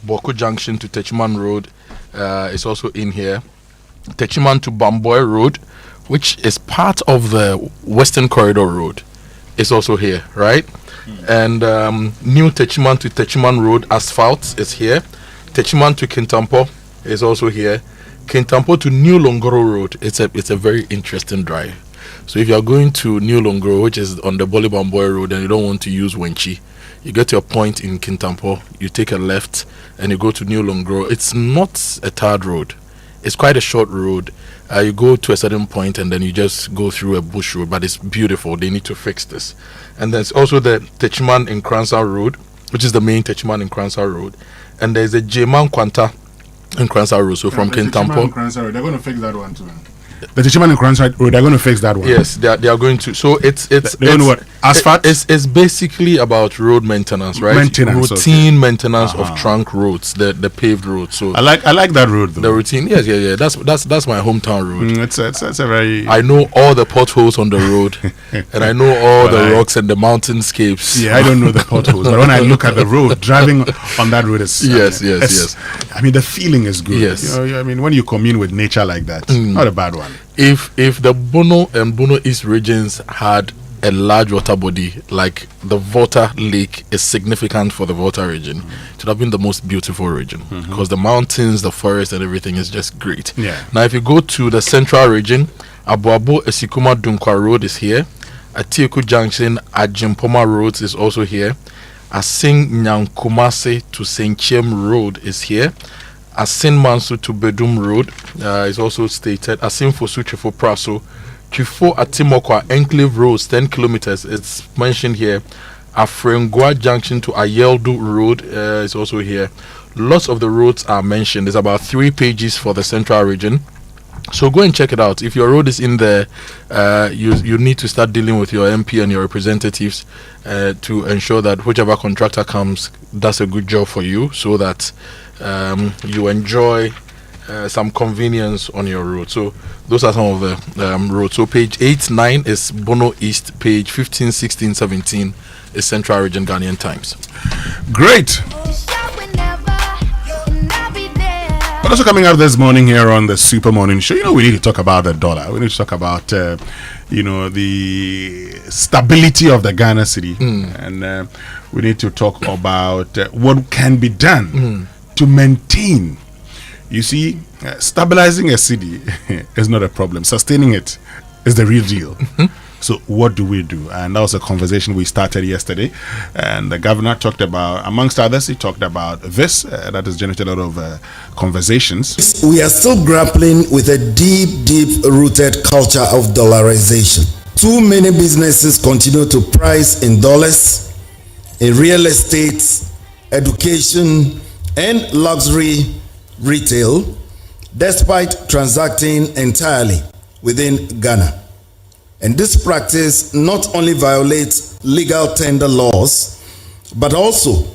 Boko Junction to Techiman Road is also in here. Techiman to Bamboy Road, which is part of the Western Corridor Road, is also here, right? And New Techiman to Techiman Road asphalt is here. Techiman to Kintampo is also here. Kintampo to New Longoro Road, it's a very interesting drive. So if you are going to New Longoro, which is on the Bole Bamboy Road, and you don't want to use Wenchi, you get to a point in Kintampo, you take a left, and you go to New Longoro. It's not a tarred road. It's quite a short road. You go to a certain point, and then you just go through a bush road, but it's beautiful. They need to fix this. And there's also the Techiman in Kransa Road, which is the main Techiman in Kransa Road. And there's a Jeman Kwanta in Kransa Road. So from Kintampo. They're going to fix that one too. The Techiman in Kransa Road, they're going to fix that one. Yes, they are going to. So it's what? Asphalt? It's basically about road maintenance, right? Routine maintenance of trunk roads, the paved roads. So I like that road though. The routine, yes. That's my hometown road. It's a very. I know all the potholes on the road, and I know all the rocks and the mountainscapes. Yeah, I don't know the potholes, but when I look at the road, driving on that road is yes. I mean, the feeling is good. Yes, I mean, when you commune with nature like that, not a bad one. If the Bono and Bono East regions had a large water body like the Volta Lake is significant for the Volta region, it would have been the most beautiful region because the mountains, the forest, and everything is just great. Yeah. Now, if you go to the central region, Abuabo Esikuma Dunkwa Road is here. Atieku Junction, Ajimpoma Road is also here. Asing Nyankumase to Senchem Road is here. Asin Mansu to Bedum Road is also stated. Asin Fosu Chifo Praso. Chifo Atimokwa Enclave Road, 10 kilometers. It's mentioned here. Afrengwa Junction to Ayeldu Road is also here. Lots of the roads are mentioned. There's about 3 pages for the central region. So go and check it out. If your road is in there, you need to start dealing with your MP and your representatives to ensure that whichever contractor comes does a good job for you, so that you enjoy some convenience on your road. So those are some of the roads. So page 8, 9 is Bono East. Page 15, 16, 17 is Central Region Ghanaian Times. Great. But also coming up this morning here on the Super Morning Show, we need to talk about the dollar. We need to talk about, the stability of the Ghana cedi. And we need to talk about what can be done to maintain. You see, stabilizing a cedi is not a problem. Sustaining it is the real deal. So what do we do? And that was a conversation we started yesterday. And the governor talked about, amongst others, he talked about this. That has generated a lot of conversations. We are still grappling with a deep-rooted culture of dollarization. Too many businesses continue to price in dollars, in real estate, education, and luxury retail, despite transacting entirely within Ghana. And this practice not only violates legal tender laws, but also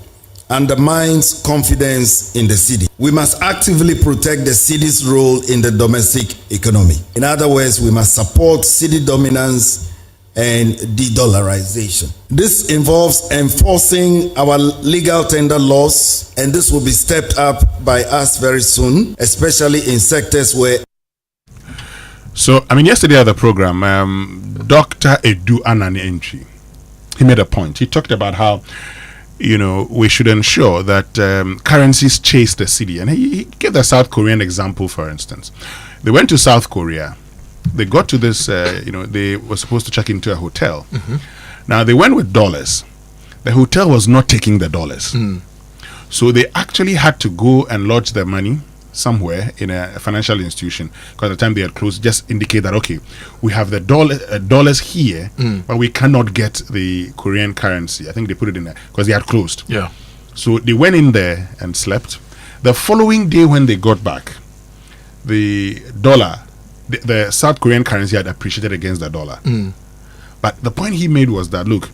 undermines confidence in the cedi. We must actively protect the cedi's role in the domestic economy. In other words, we must support cedi dominance and de-dollarization. This involves enforcing our legal tender laws, and this will be stepped up by us very soon, especially in sectors where. So, yesterday at the program, Dr. Edu Anani Entry, he made a point. He talked about how, we should ensure that currencies chase the cedi. And he gave the South Korean example, for instance. They went to South Korea. They got to this, they were supposed to check into a hotel. Now, they went with dollars. The hotel was not taking the dollars. So they actually had to go and lodge their money somewhere in a financial institution, because at the time they had closed, just indicate that, okay, we have the dollars here, but we cannot get the Korean currency. I think they put it in there because they had closed. Yeah. So they went in there and slept. The following day when they got back, the dollar, the South Korean currency had appreciated against the dollar. But the point he made was that, look,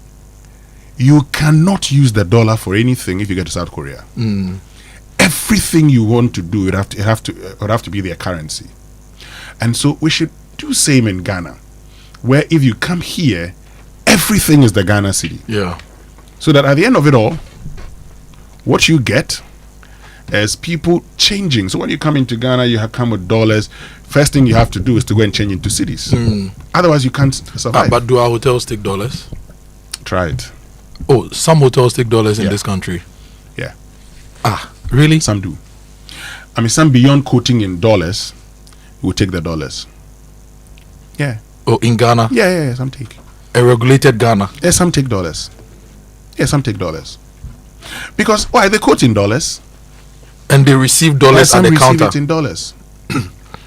you cannot use the dollar for anything if you get to South Korea. Everything you want to do, it would have to be their currency. And so we should do same in Ghana, where if you come here, everything is the Ghana cedi. Yeah. So that at the end of it all, what you get as people changing. So when you come into Ghana, you have come with dollars. First thing you have to do is to go and change into cities. Otherwise, you can't survive. But do our hotels take dollars? Try it. Oh, some hotels take dollars in this country. Yeah. Really? Some do. I mean, some beyond quoting in dollars will take the dollars. Yeah. Oh, in Ghana? Yeah, some take. A regulated Ghana? Yeah, some take dollars. Yeah, some take dollars. Because, why? They quote in dollars. And they receive dollars at the counter. It in dollars.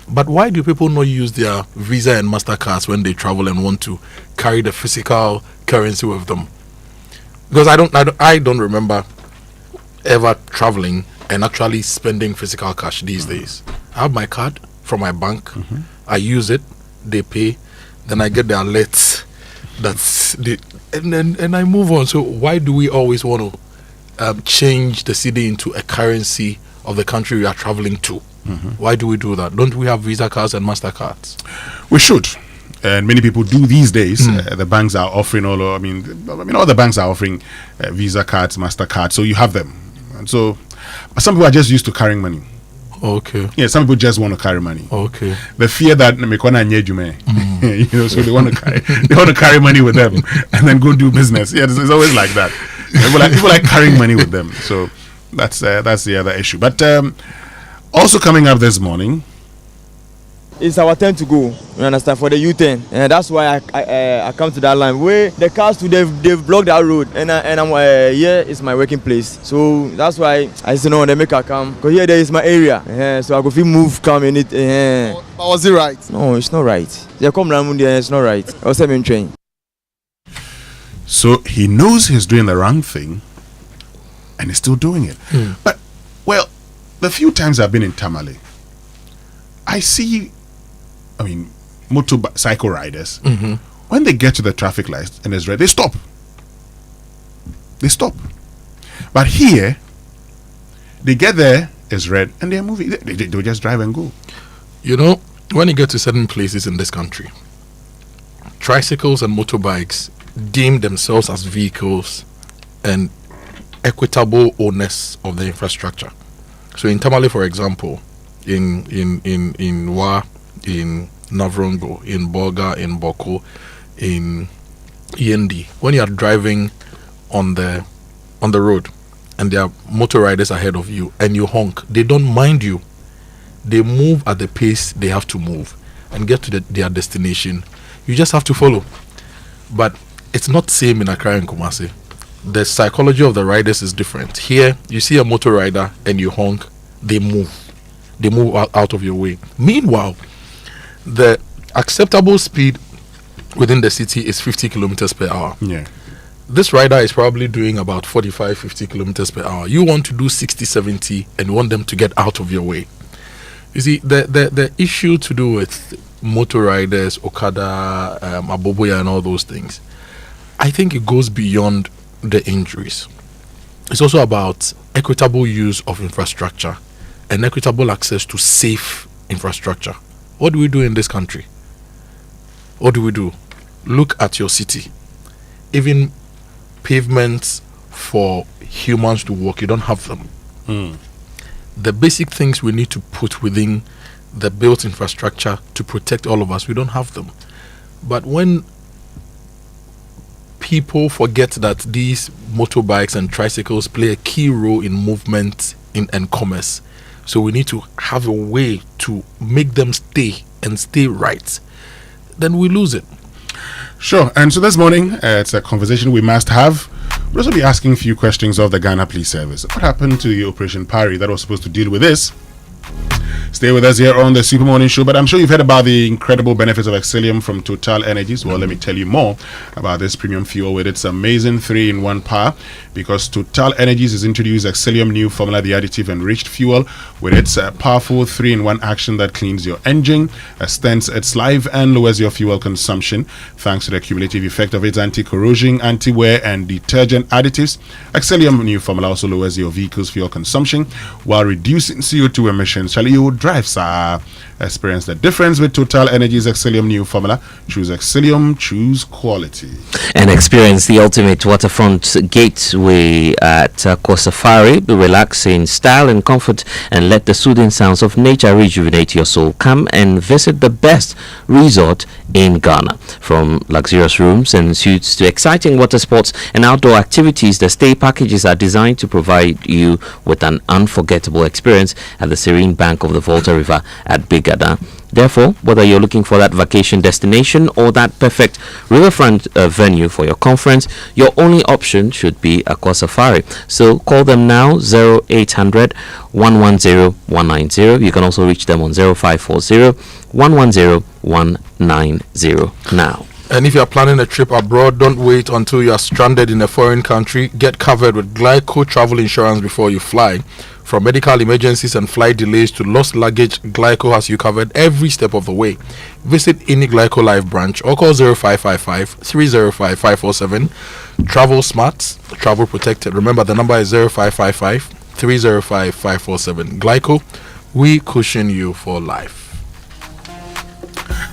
But why do people not use their Visa and MasterCards when they travel and want to carry the physical currency with them? Because I don't remember ever traveling and actually spending physical cash these days. I have my card from my bank. I use it. They pay. Then I get the alerts. And I move on. So why do we always want to change the cedi into a currency of the country we are traveling to? Why do we do that? Don't we have Visa cards and MasterCards? We should. And many people do these days. The banks are offering all the banks are offering Visa cards, MasterCards, so you have them. And so some people are just used to carrying money. Okay. Yeah, some people just want to carry money. Okay. The fear that so they want to carry money with them and then go do business. Yeah, it's always like that. People like carrying money with them. So that's the other issue. But also coming up this morning, it's our turn to go. You understand, for the U-turn, and that's why I come to that line where the cars they've blocked that road, and I'm here is my working place. So that's why I said no, they make a come because here there is my area. So I go feel move come in it. But was it right? No, it's not right. They come around there, it's not right. I was in train. So he knows he's doing the wrong thing, and he's still doing it. But the few times I've been in Tamale, I see, motorcycle riders, when they get to the traffic lights and it's red, they stop. But here, they get there, it's red, and they're moving. They'll just drive and go. You know, when you get to certain places in this country, tricycles and motorbikes deem themselves as vehicles and equitable owners of the infrastructure. So in Tamale, for example, in Wa, in Navrongo, in Boga, in Boko, in Yendi, when you are driving on the road and there are motor riders ahead of you and you honk, they don't mind you. They move at the pace they have to move and get to their destination. You just have to follow. But it's not the same in Accra and Kumasi. The psychology of the riders is different. Here, you see a motor rider and you honk, they move. They move out of your way. Meanwhile, the acceptable speed within the city is 50 kilometers per hour. Yeah. This rider is probably doing about 45, 50 kilometers per hour. You want to do 60, 70 and want them to get out of your way. You see, the issue to do with motor riders, Okada, Aboboya and all those things, I think it goes beyond the injuries. It's also about equitable use of infrastructure and equitable access to safe infrastructure. What do we do in this country? What do we do? Look at your city. Even pavements for humans to walk, you don't have them. The basic things we need to put within the built infrastructure to protect all of us, we don't have them. But when people forget that these motorbikes and tricycles play a key role in movement and commerce, so we need to have a way to make them stay right, then we lose it. Sure. And so this morning, it's a conversation we must have. We'll also be asking a few questions of the Ghana Police Service. What happened to the Operation Pari that was supposed to deal with this? Stay with us here on the Super Morning Show. But I'm sure you've heard about the incredible benefits of Excellium from Total Energies. Well, let me tell you more about this premium fuel with its amazing 3-in-1 power, because Total Energies has introduced Excellium new formula, the additive enriched fuel, with its powerful 3-in-1 action that cleans your engine, extends its life, and lowers your fuel consumption. Thanks to the cumulative effect of its anti-corrosion, anti-wear, and detergent additives, Excellium new formula also lowers your vehicle's fuel consumption while reducing CO2 emissions. Charlie, you drive, sir. Experience the difference with Total Energy's Exilium new formula. Choose Exilium, choose quality. And experience the ultimate waterfront gateway at Safari. Relax in style and comfort and let the soothing sounds of nature rejuvenate your soul. Come and visit the best resort in Ghana. From luxurious rooms and suites to exciting water sports and outdoor activities, the stay packages are designed to provide you with an unforgettable experience at the serene bank of the Volta River at Big Gada. Therefore, whether you're looking for that vacation destination or that perfect riverfront venue for your conference, your only option should be Aqua Safari. So call them now, 0800 110 190. You can also reach them on 0540 110 190 now. And if you are planning a trip abroad, don't wait until you are stranded in a foreign country. Get covered with Glyco travel insurance before you fly. From medical emergencies and flight delays to lost luggage, Glyco has you covered every step of the way. Visit any Glyco Live branch or call 0555 305 547. Travel smart, travel protected. Remember, the number is 0555 305 547. Glyco, we cushion you for life.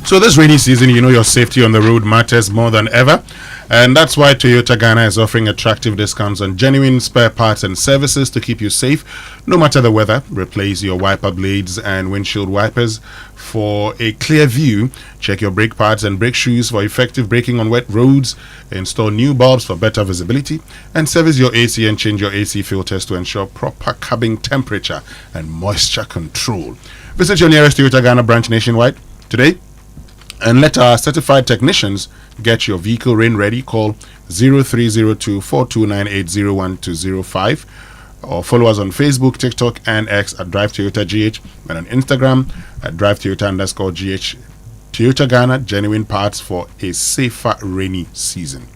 So this rainy season, you know your safety on the road matters more than ever. And that's why Toyota Ghana is offering attractive discounts on genuine spare parts and services to keep you safe, no matter the weather. Replace your wiper blades and windshield wipers for a clear view. Check your brake pads and brake shoes for effective braking on wet roads. Install new bulbs for better visibility. And service your AC and change your AC filters to ensure proper cabin temperature and moisture control. Visit your nearest Toyota Ghana branch nationwide today and let our certified technicians get your vehicle rain ready. Call 0302 4298 0105 or follow us on Facebook, TikTok, and X at Drive Toyota GH, and on Instagram at Drive Toyota _GH. Toyota Ghana, genuine parts for a safer rainy season.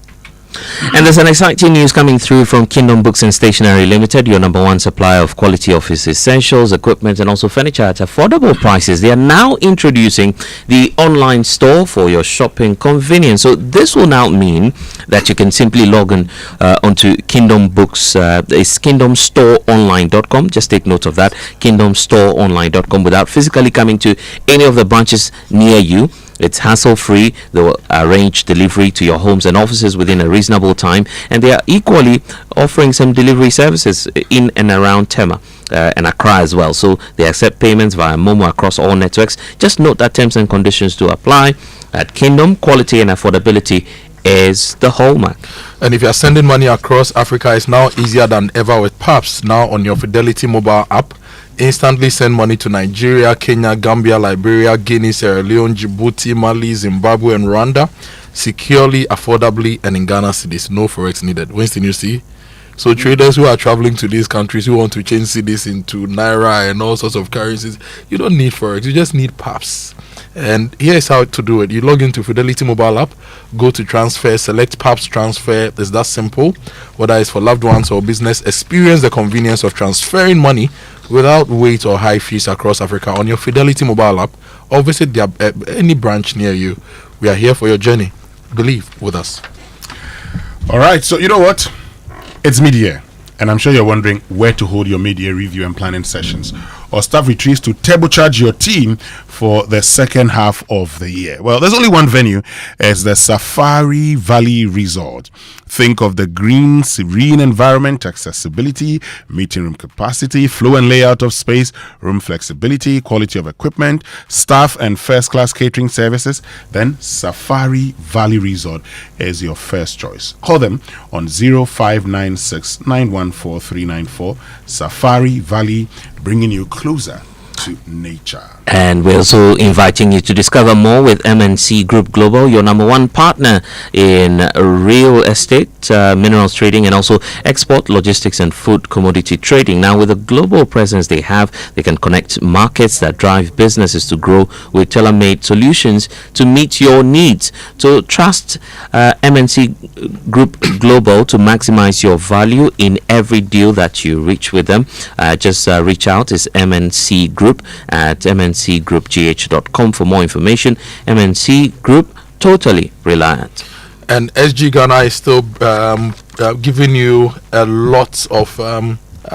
And there's an exciting news coming through from Kingdom Books and Stationery Limited, your number one supplier of quality office essentials, equipment, and also furniture at affordable prices. They are now introducing the online store for your shopping convenience. So this will now mean that you can simply log on onto Kingdom Books. It's kingdomstoreonline.com. Just take note of that, kingdomstoreonline.com, without physically coming to any of the branches near you. It's hassle-free. They will arrange delivery to your homes and offices within a reasonable time, and they are equally offering some delivery services in and around Tema and Accra as well. So they accept payments via Momo across all networks. Just note that terms and conditions to apply. At Kingdom, quality and affordability is the hallmark. And if you are sending money across Africa, it's now easier than ever with PAPS. Now on your Fidelity mobile app, instantly send money to Nigeria, Kenya, Gambia, Liberia, Guinea, Sierra Leone, Djibouti, Mali, Zimbabwe, and Rwanda securely, affordably, and in Ghana cedis. No forex needed. Winston, you see? So traders who are traveling to these countries who want to change cedis into naira and all sorts of currencies, you don't need forex. You just need PAPS. And here's how to do it. You log into Fidelity mobile app, go to transfer, select PAPS transfer. It's that simple. Whether it's for loved ones or business, experience the convenience of transferring money without wait or high fees across Africa on your Fidelity mobile app, or visit their, any branch near you. We are here for your journey. Believe with us. All right, so you know what? It's mid-year, and I'm sure you're wondering where to hold your mid-year review and planning sessions or staff retreats to turbocharge your team for the second half of the year. Well, there's only one venue. It's the Safari Valley Resort. Think of the green, serene environment, accessibility, meeting room capacity, flow and layout of space, room flexibility, quality of equipment, staff, and first-class catering services. Then Safari Valley Resort is your first choice. Call them on 0596 914 394. Safari Valley, bringing you closer to nature. And we're also inviting you to discover more with MNC Group Global, your number one partner in real estate, minerals trading, and also export, logistics, and food commodity trading. Now, with the global presence they have, they can connect markets that drive businesses to grow with tailor-made solutions to meet your needs. So trust MNC Group Global to maximize your value in every deal that you reach with them. Just reach out. It's MNC Group at mncgroupgh.com for more information. MNC Group, totally reliant. And SG Ghana is still giving you a lot of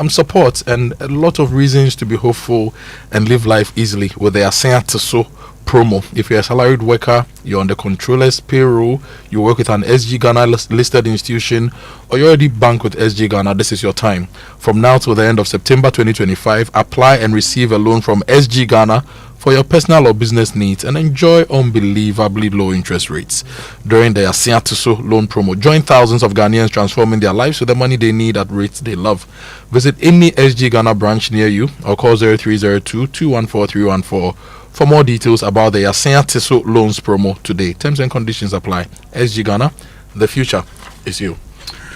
support and a lot of reasons to be hopeful and live life easily with the Asen So promo. If you're a salaried worker, you're on the controller's payroll, you work with an SG Ghana listed institution, or you already bank with SG Ghana, this is your time. From now till the end of September 2025, apply and receive a loan from SG Ghana for your personal or business needs and enjoy unbelievably low interest rates during the Asiatuso loan promo. Join thousands of Ghanaians transforming their lives with the money they need at rates they love. Visit any SG Ghana branch near you or call 0302-214-314 for more details about the Asiatuso loans promo today. Terms and conditions apply. SG Ghana, the future is you.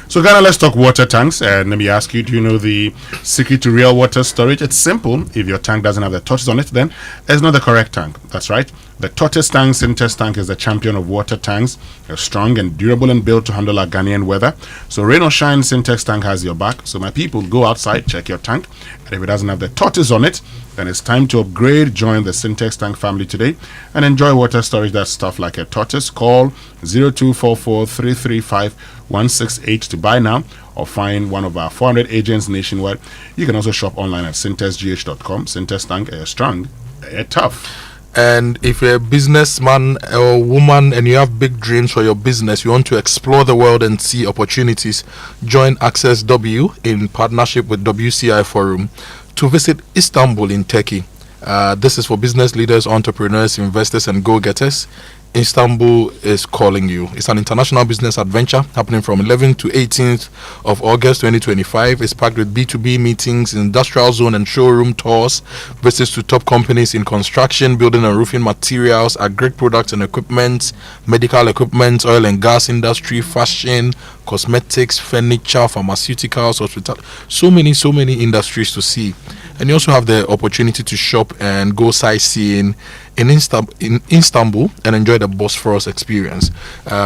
So Ghana, let's talk water tanks. And let me ask you, do you know the secret to real water storage? It's simple. If your tank doesn't have the tortoise on it, then it's not the correct tank. That's right. The tortoise tank, Syntex tank, is the champion of water tanks. They're strong and durable and built to handle our Ghanaian weather. So rain or shine, Syntex tank has your back. So my people, go outside, check your tank. And if it doesn't have the tortoise on it, then it's time to upgrade. Join the Syntex tank family today and enjoy water storage that's tough like a tortoise. Call 0244-335-168 to buy now or find one of our 400 agents nationwide. You can also shop online at syntexgh.com. Syntex tank, strong, tough. And if you're a businessman or woman and you have big dreams for your business, you want to explore the world and see opportunities, join Access W in partnership with WCI Forum to visit Istanbul in Turkey. This is for business leaders, entrepreneurs, investors, and go-getters. Istanbul is calling you. It's an international business adventure happening from 11th to 18th of August 2025. It's packed with B2B meetings, industrial zone and showroom tours, visits to top companies in construction, building and roofing materials, agri products and equipment, medical equipment, oil and gas industry, fashion, cosmetics, furniture, pharmaceuticals, hospital. So many industries to see. And you also have the opportunity to shop and go sightseeing in Istanbul and enjoy the Bosphorus experience.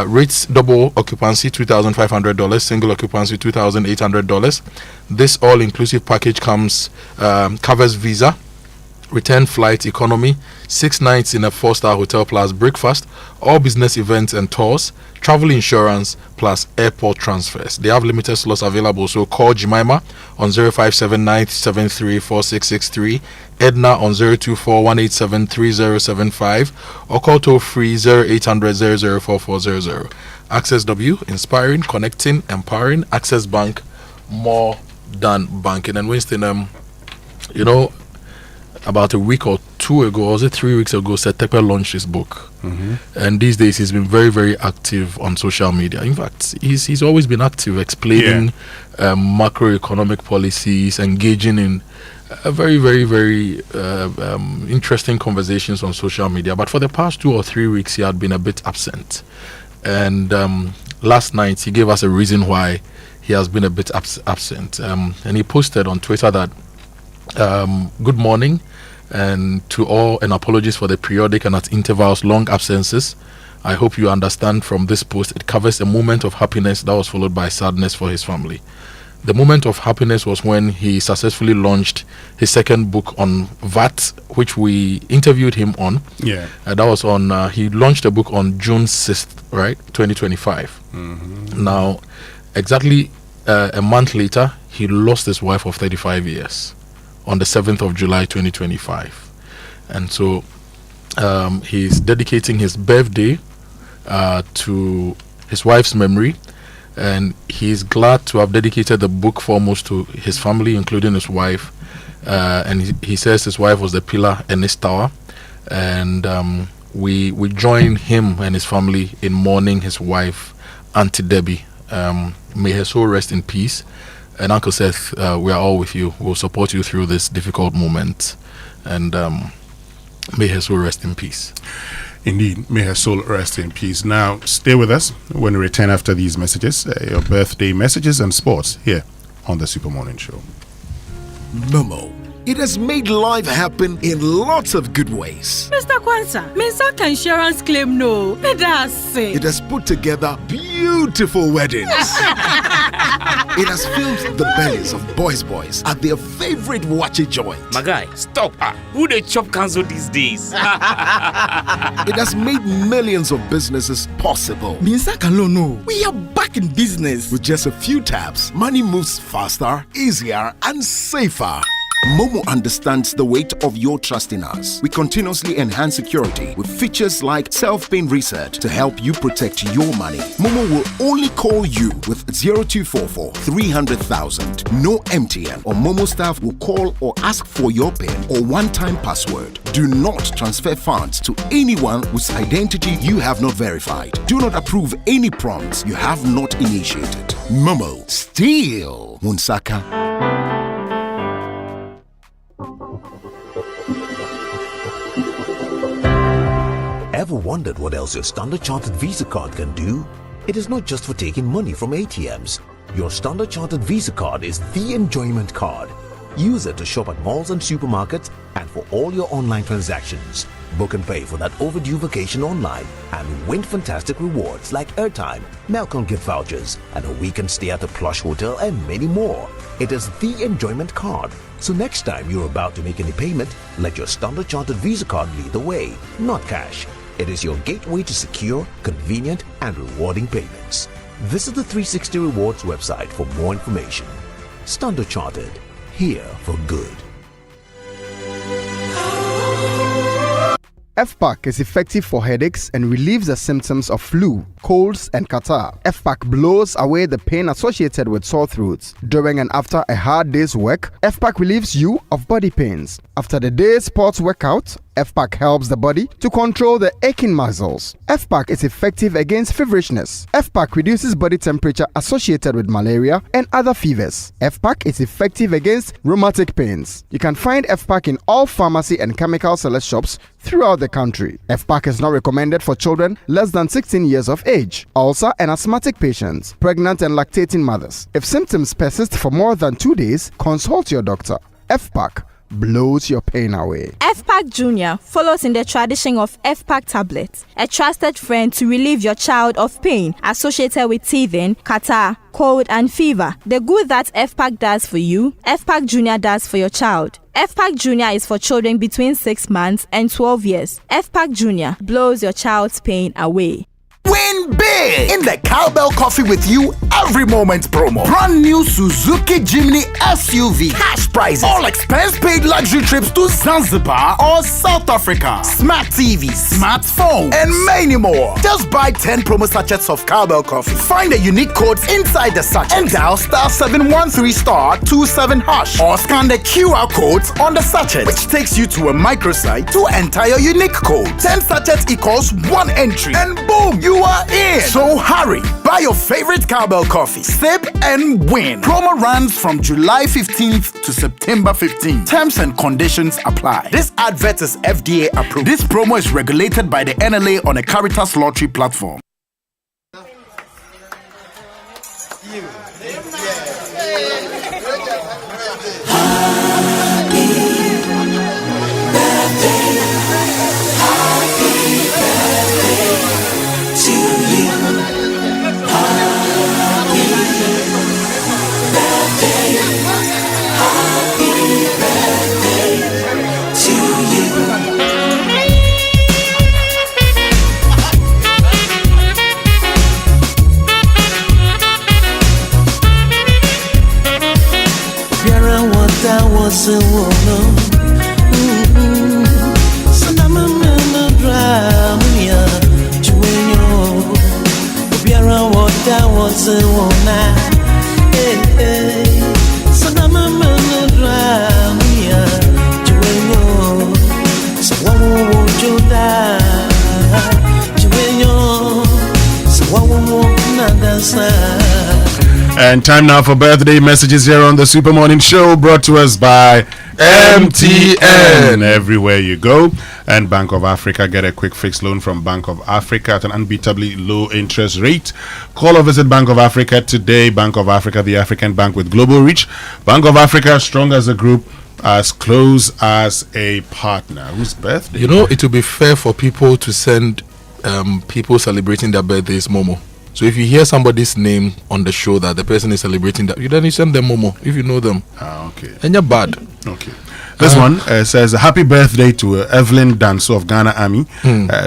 Rates: double occupancy $2,500, single occupancy $2,800. This all-inclusive package covers visa, return flight economy, 6 nights in a 4-star hotel plus breakfast, all business events and tours, travel insurance plus airport transfers. They have limited slots available, so call Jemima on 0579734663, Edna on 0241873075, or call toll free 0800 Access W, inspiring, connecting, empowering. Access Bank, more than banking. And Winston, about a week or two ago, or was it 3 weeks ago, Setepe launched his book. And these days he's been very, very active on social media. In fact, he's always been active explaining macroeconomic policies, engaging in very, very, very interesting conversations on social media. But for the past 2 or 3 weeks, he had been a bit absent. And last night, he gave us a reason why he has been a bit absent. And he posted on Twitter that, good morning, and to all, and apologies for the periodic and at intervals long absences. I hope you understand from this post it covers a moment of happiness that was followed by sadness for his family. The moment of happiness was when he successfully launched his second book on VAT, which we interviewed him on. That was on he launched the book on June 6th, right, 2025. Now, exactly a month later, he lost his wife of 35 years on the 7th of July 2025. And so he's dedicating his birthday to his wife's memory, and he's glad to have dedicated the book foremost to his family, including his wife. And he says his wife was the pillar in his tower, and we join him and his family in mourning his wife, Auntie Debbie. May her soul rest in peace. And Uncle Seth, we are all with you. We'll support you through this difficult moment. And may her soul rest in peace. Indeed, may her soul rest in peace. Now, stay with us when we return after these messages, your birthday messages and sports here on the Super Morning Show. Momo. It has made life happen in lots of good ways. Mr. Kwanzaa, Minsaka insurance claim no. It has put together beautiful weddings. It has filled the bellies of boys at their favorite watchy joint. My guy, stop. Who they chop cancel these days? It has made millions of businesses possible. No, we are back in business. With just a few taps, money moves faster, easier, and safer. Momo understands the weight of your trust in us. We continuously enhance security with features like self-paying reset to help you protect your money. Momo will only call you with 0244 300,000. No MTN or Momo staff will call or ask for your PIN or one-time password. Do not transfer funds to anyone whose identity you have not verified. Do not approve any prompts you have not initiated. Momo, still Munsaka. Ever wondered what else your Standard Chartered Visa card can do? It is not just for taking money from ATMs. Your Standard Chartered Visa card is the enjoyment card. Use it to shop at malls and supermarkets and for all your online transactions. Book and pay for that overdue vacation online and win fantastic rewards like airtime, Melcom gift vouchers, and a weekend stay at a plush hotel and many more. It is the enjoyment card. So next time you're about to make any payment, let your Standard Chartered Visa card lead the way, not cash. It is your gateway to secure, convenient, and rewarding payments. Visit the 360 Rewards website for more information. Standard Chartered, here for good. FPAC is effective for headaches and relieves the symptoms of flu, colds, and catarrh. FPAC blows away the pain associated with sore throats. During and after a hard day's work, FPAC relieves you of body pains. After the day's sports workout, FPAC helps the body to control the aching muscles. FPAC is effective against feverishness. FPAC reduces body temperature associated with malaria and other fevers. FPAC is effective against rheumatic pains. You can find FPAC in all pharmacy and chemical select shops throughout the country. FPAC is not recommended for children less than 16 years of age, ulcer and asthmatic patients, pregnant and lactating mothers. If symptoms persist for more than 2 days, consult your doctor. FPAC blows your pain away. FPAC Junior follows in the tradition of FPAC tablets, a trusted friend to relieve your child of pain associated with teething, catarrh, cold, and fever. The good that FPAC does for you, FPAC Junior does for your child. FPAC Junior is for children between 6 months and 12 years. FPAC Junior blows your child's pain away. Win big in the Cowbell Coffee with You Every Moment promo. Brand new Suzuki Jimny SUV. Cash prizes. All expense paid luxury trips to Zanzibar or South Africa. Smart TVs, smartphones, and many more. Just buy 10 promo sachets of Cowbell Coffee. Find the unique codes inside the sachet and dial *713*27# or scan the QR codes on the sachet, which takes you to a microsite to enter your unique code. 10 sachets equals 1 entry, and boom, you are in. So hurry, buy your favorite Cowbell coffee, sip and win. Promo runs from July 15th to September 15th. Terms and conditions apply. This advert is FDA approved. This promo is regulated by the NLA on a Caritas lottery platform. Was a woman, so I'm a drama, Juno. Biara, what I was a woman, so I'm a drama, Juno. So what would you die, Juno? So what would not answer? And time now for birthday messages here on the Super Morning Show, brought to us by MTN. Everywhere you go. And Bank of Africa. Get a quick fixed loan from Bank of Africa at an unbeatably low interest rate. Call or visit Bank of Africa today. Bank of Africa, the African bank with global reach. Bank of Africa, strong as a group, as close as a partner. Whose birthday? You know, it will be fair for people to send people celebrating their birthdays Momo. So if you hear somebody's name on the show that the person is celebrating, that then you send them Momo if you know them. Okay. And you're bad. Okay. This one says, happy birthday to Evelyn Danso of Ghana Army.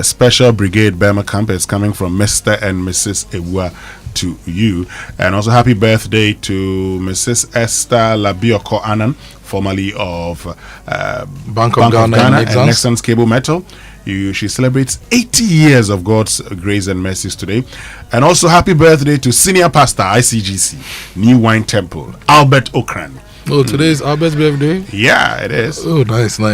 Special Brigade Burma Camp is coming from Mr. and Mrs. Ewa to you. And also happy birthday to Mrs. Esther Labioko Annan, formerly of Bank of Ghana and Nexans Cable Metal. She celebrates 80 years of God's grace and mercies today. And also happy birthday to Senior Pastor ICGC, New Wine Temple, Albert Okran. Oh, today is Albert's birthday? Yeah, it is. Oh, nice. And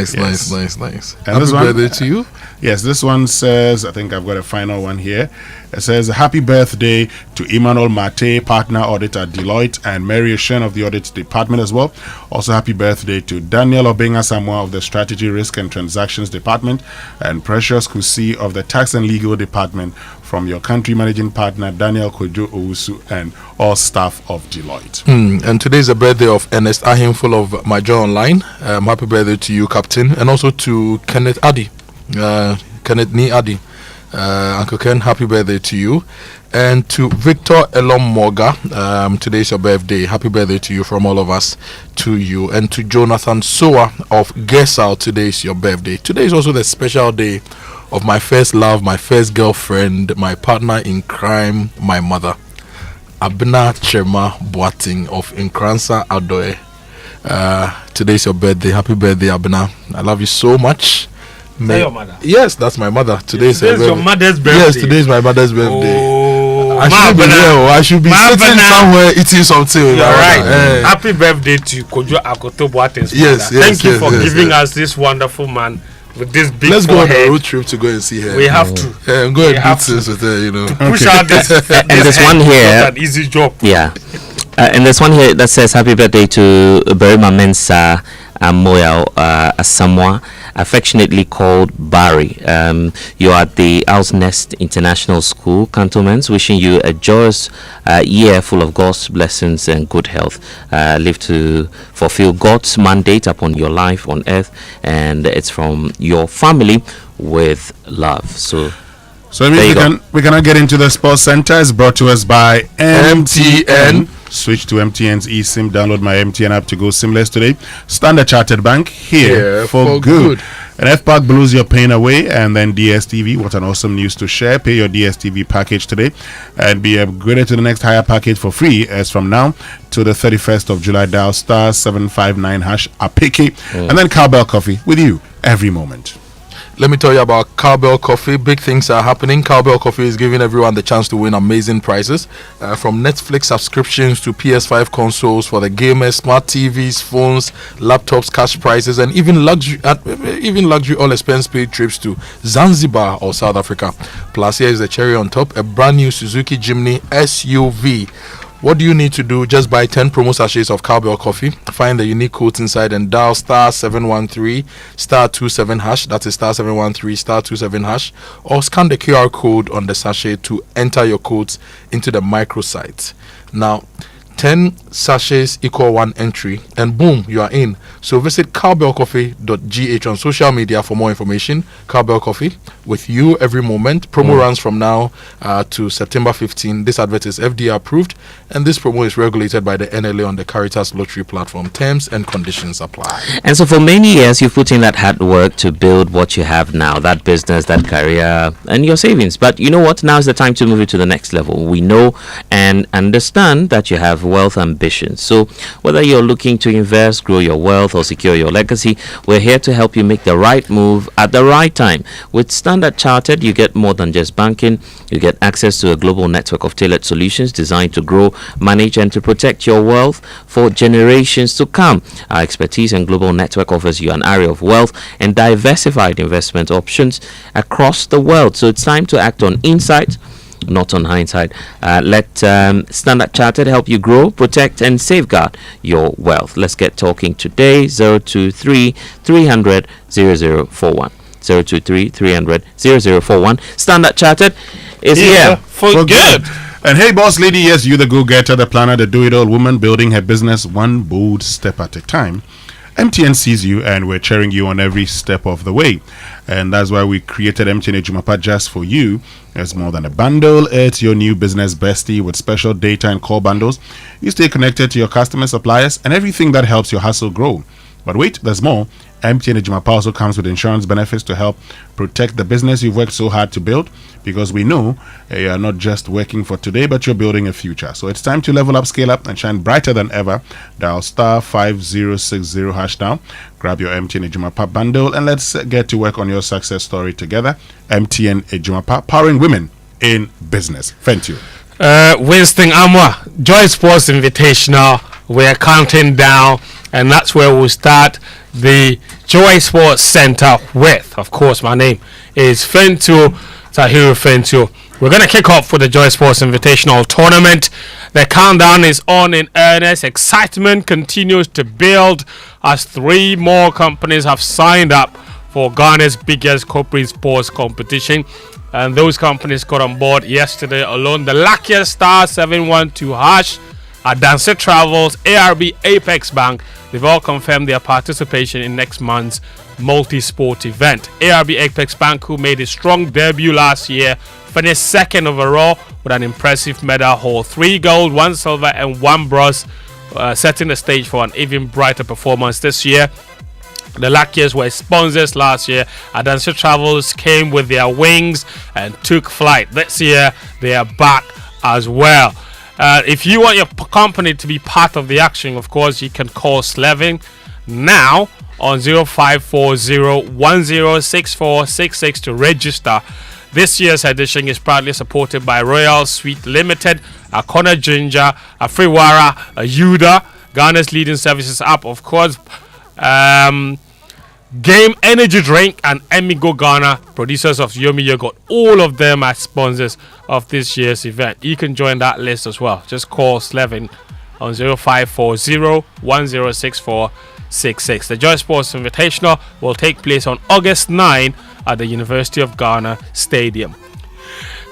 Happy birthday to you. Yes, this one says, I think I've got a final one here. It says, happy birthday to Emmanuel Mate, partner audit at Deloitte, and Mary Shen of the audit department as well. Also, happy birthday to Daniel Obenga Samoa of the strategy, risk and transactions department, and Precious Kusi of the tax and legal department, from your country managing partner Daniel Kojo Owusu and all staff of Deloitte. And today is the birthday of Ernest Ahimful of My Joy Online. Happy birthday to you, Captain, and also to Kenneth Addy, Kenneth Ni Addy. Uncle Ken, happy birthday to you. And to Victor Elom Moga, today is your birthday. Happy birthday to you from all of us to you. And to Jonathan Soa of Gesau, today is your birthday. Today is also the special day of my first love, my first girlfriend, my partner in crime, my mother, Abna Chema Boateng of Nkransa Adoe. Today is your birthday. Happy birthday, Abna. I love you so much. Is that your mother? Yes, that's my mother. Today is your mother's birthday. Yes, today is my mother's birthday. Oh, I should be sitting somewhere eating something. You're right. Happy birthday to Kojo Akoto Boateng's mother. Thank you for giving us this wonderful man with this big Let's forehead. go on a road trip to go and see her. We have to. Go and do things with her, you know. To push out this. And there's one here. Not an easy job. Yeah. And there's one here that says happy birthday to Berima Mensa Amoah Asamoah, affectionately called Barry. You are at the Owl's Nest International School, Cantonments, wishing you a joyous year full of God's blessings and good health. Live to fulfill God's mandate upon your life on earth, and it's from your family with love. So we cannot get into the sports center. It's brought to us by MTN. Switch to MTN's eSIM. Download my MTN app to go seamless today. Standard Chartered Bank, here for good. And FPAC blows your pain away. And then DSTV, what an awesome news to share. Pay your DSTV package today and be upgraded to the next higher package for free as from now to the 31st of July. Dial star 759 hash APK. And then Cowbell Coffee with you every moment. Let me tell you about Cowbell Coffee. Big things are happening. Cowbell Coffee is giving everyone the chance to win amazing prizes, from Netflix subscriptions to PS5 consoles for the gamers, smart TVs, phones, laptops, cash prizes, and even luxury all expense paid trips to Zanzibar or South Africa. Plus, here is the cherry on top: a brand new Suzuki Jimny SUV. What do you need to do? Just buy 10 promo sachets of Cowbell Coffee, find the unique codes inside, and dial star 713 star 27 hash. That is star 713 star 27 hash, or scan the QR code on the sachet to enter your codes into the microsite. Now, 10 sachets equal 1 entry, and boom, you are in. So visit cowbellcoffee.gh on social media for more information. Cowbell Coffee, with you every moment. Promo runs from now to September 15. This advert is FDA approved, and this promo is regulated by the NLA on the Caritas Lottery platform. Terms and conditions apply. And so for many years, you've put in that hard work to build what you have now, that business, that career, and your savings. But you know what? Now is the time to move it to the next level. We know and understand that you have wealth ambitions. So whether you're looking to invest, grow your wealth, or secure your legacy, we're here to help you make the right move at the right time. With Standard Chartered, you get more than just banking. You get access to a global network of tailored solutions designed to grow, manage, and to protect your wealth for generations to come. Our expertise and global network offers you an array of wealth and diversified investment options across the world. So it's time to act on insight, not on hindsight. Let Standard Chartered help you grow, protect, and safeguard your wealth. Let's get talking today. 023 300 0041. 023 300 0041. Standard Chartered is here for good. And hey, boss lady, yes, you the go-getter, the planner, the do-it-all woman, building her business one bold step at a time. MTN sees you, and we're cheering you on every step of the way. And that's why we created MTN Ejumapa just for you. It's more than a bundle. It's your new business bestie with special data and call bundles. You stay connected to your customers, suppliers, and everything that helps your hustle grow. But wait, there's more. MTN Ejumapa also comes with insurance benefits to help protect the business you've worked so hard to build, because we know you are not just working for today, but you're building a future. So it's time to level up, scale up, and shine brighter than ever. Dial *5060 hash now. Grab your MTN Ejumapa bundle and let's get to work on your success story together. MTN Ejumapa, powering women in business. Thank you. Winston Amoah, Joy Sports Invitational. We're counting down, and that's where we'll start the Joy Sports Center with. Of course, my name is Fentu Tahiru Fentu. We're going to kick off with the Joy Sports Invitational Tournament. The countdown is on in earnest. Excitement continues to build as 3 more companies have signed up for Ghana's biggest corporate sports competition. And those companies got on board yesterday alone. The luckiest star 712 hash, Adanse Travels, ARB, Apex Bank, they've all confirmed their participation in next month's multi-sport event. ARB Apex Bank, who made a strong debut last year, finished second overall with an impressive medal haul: 3 gold, 1 silver and 1 bronze, setting the stage for an even brighter performance this year. The luckiest were sponsors last year. Adanse Travels came with their wings and took flight. This year they are back as well. If you want your company to be part of the action, of course, you can call Slevin now on 0540-106466 to register. This year's edition is proudly supported by Royal Sweet Limited, Akoto Ginger, Afriwara, Ayuda, Ghana's leading services app, of course, Game Energy Drink, and Emigo Ghana, producers of Yomi Yogurt. All of them are sponsors of this year's event. You can join that list as well. Just call Slevin on 0540-106466. The Joy Sports Invitational will take place on August 9 at the University of Ghana Stadium.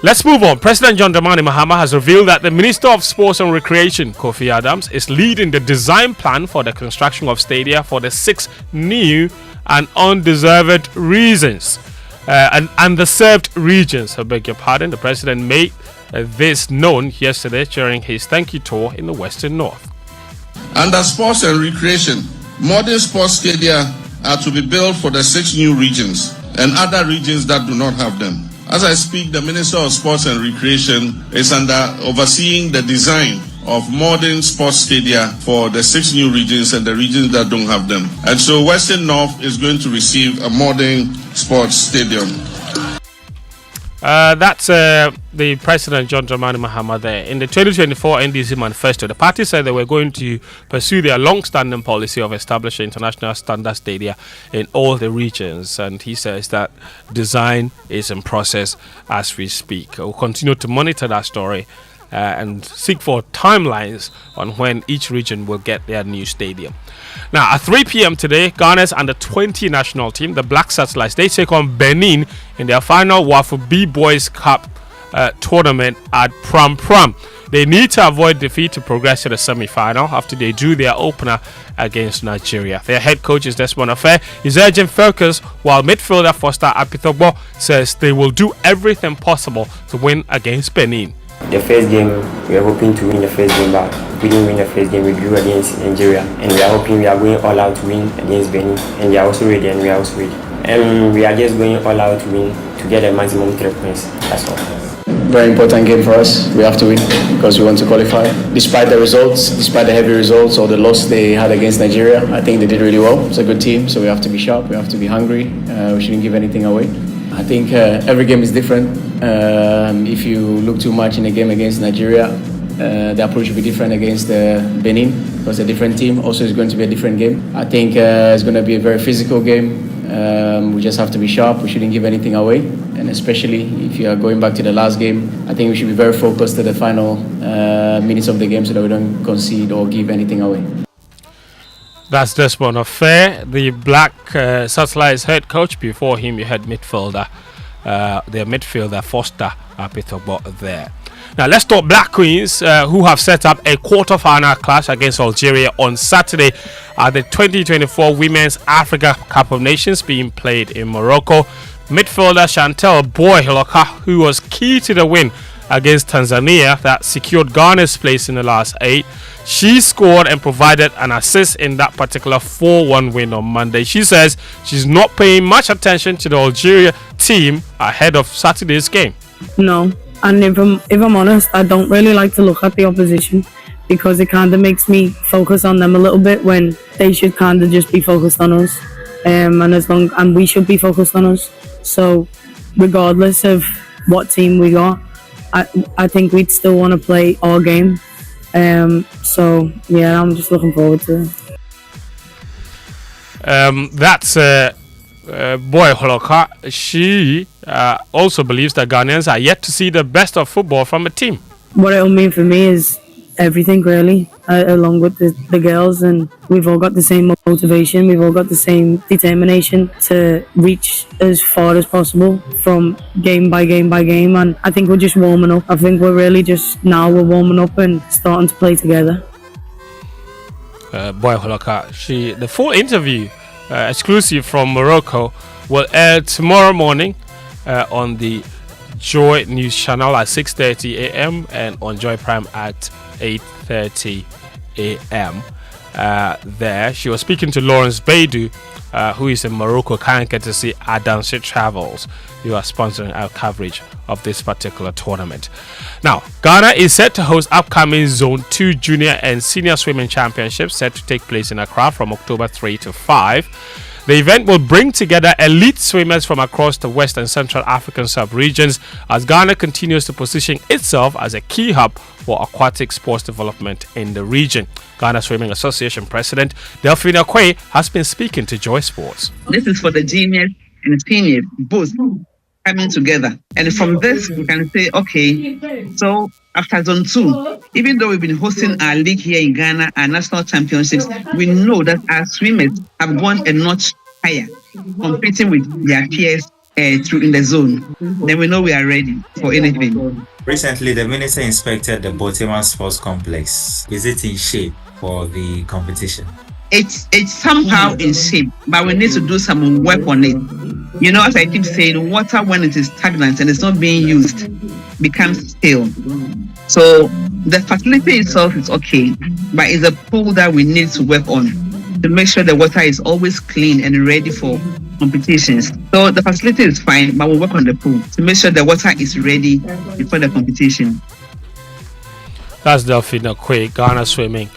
Let's move on. President John Dramani Mahama has revealed that the Minister of Sports and Recreation, Kofi Adams, is leading the design plan for the construction of stadia for the 6 new and undeserved regions. Underserved regions, I beg your pardon. The President made this known yesterday during his thank you tour in the Western North. Under sports and recreation, modern sports stadia are to be built for the 6 new regions and other regions that do not have them. As I speak, the Minister of Sports and Recreation is overseeing the design of modern sports stadia for the 6 new regions and the regions that don't have them. And so Western North is going to receive a modern sports stadium. That's the President John Dramani Mahama there. In the 2024 NDC manifesto, the party said they were going to pursue their long-standing policy of establishing international standard stadia in all the regions, and he says that design is in process as we speak. We'll continue to monitor that story and seek for timelines on when each region will get their new stadium. Now, at 3 p.m. today, Ghana's under-20 national team, the Black Satellites, they take on Benin in their final Wafu B-Boys Cup tournament at Pram Pram. They need to avoid defeat to progress to the semi-final after they drew their opener against Nigeria. Their head coach is Desmond Affair. He's urging focus, while midfielder Foster Apitogbo says they will do everything possible to win against Benin. The first game, we are hoping to win the first game, but we didn't win the first game. We drew against Nigeria, and we are hoping we are going all out to win against Benin, and they are also ready, and we are also ready. And we are just going all out to win to get a maximum 3 points. That's all. Very important game for us. We have to win because we want to qualify. Despite the results, despite the heavy results or the loss they had against Nigeria, I think they did really well. It's a good team, so we have to be sharp. We have to be hungry. We shouldn't give anything away. I think every game is different. If you look too much in a game against Nigeria, the approach will be different against Benin because a different team. Also, it's going to be a different game. I think it's going to be a very physical game. We just have to be sharp. We shouldn't give anything away. And especially if you are going back to the last game, I think we should be very focused at the final minutes of the game so that we don't concede or give anything away. That's Desmond Affair, the Black Satellites head coach. Before him, you had midfielder, their midfielder Foster Apitogbo there. Now let's talk Black Queens, who have set up a quarter-final clash against Algeria on Saturday at the 2024 Women's Africa Cup of Nations being played in Morocco. Midfielder Chantel Boy-Hiloka, who was key to the win against Tanzania that secured Ghana's place in the last 8. She scored and provided an assist in that particular 4-1 win on Monday. She says she's not paying much attention to the Algeria team ahead of Saturday's game. No, and if I'm honest, I don't really like to look at the opposition because it kind of makes me focus on them a little bit when they should kind of just be focused on us, and we should be focused on us. So regardless of what team we got, I think we'd still want to play our game. So yeah, I'm just looking forward to it. That's Boy Holoka. She also believes that Ghanaians are yet to see the best of football from a team. What it'll mean for me is everything really, along with the girls, and we've all got the same motivation, we've all got the same determination to reach as far as possible from game by game by game, and I think we're just warming up. I think we're really just now we're warming up and starting to play together. Boy Holoka, the full interview exclusive from Morocco will air tomorrow morning on the Joy News channel at 6:30 a.m. and on Joy Prime at 8:30 a.m. There, she was speaking to Lawrence Baidu, who is in Morocco, currently to see Adansi Travels, who are sponsoring our coverage of this particular tournament. Now, Ghana is set to host upcoming Zone 2 Junior and Senior Swimming Championships set to take place in Accra from October 3 to 5. The event will bring together elite swimmers from across the West and Central African sub-regions as Ghana continues to position itself as a key hub for aquatic sports development in the region. Ghana Swimming Association President Delphine Akwe has been speaking to Joy Sports. This is for the juniors and seniors, both coming together. And from this, we can say, okay, so after Zone 2, even though we've been hosting our league here in Ghana, our national championships, we know that our swimmers have gone a notch higher, competing with their peers through in the zone. Then we know we are ready for anything. Recently, the minister inspected the Boateng Sports Complex. Is it in shape for the competition? It's somehow in shape, but we need to do some work on it. You know, as I keep saying, water when it is stagnant and it's not being used becomes stale. So the facility itself is okay, but it's a pool that we need to work on to make sure the water is always clean and ready for competitions. So the facility is fine, but we'll work on the pool to make sure the water is ready before the competition. That's Delphine Akwe, Ghana Swimming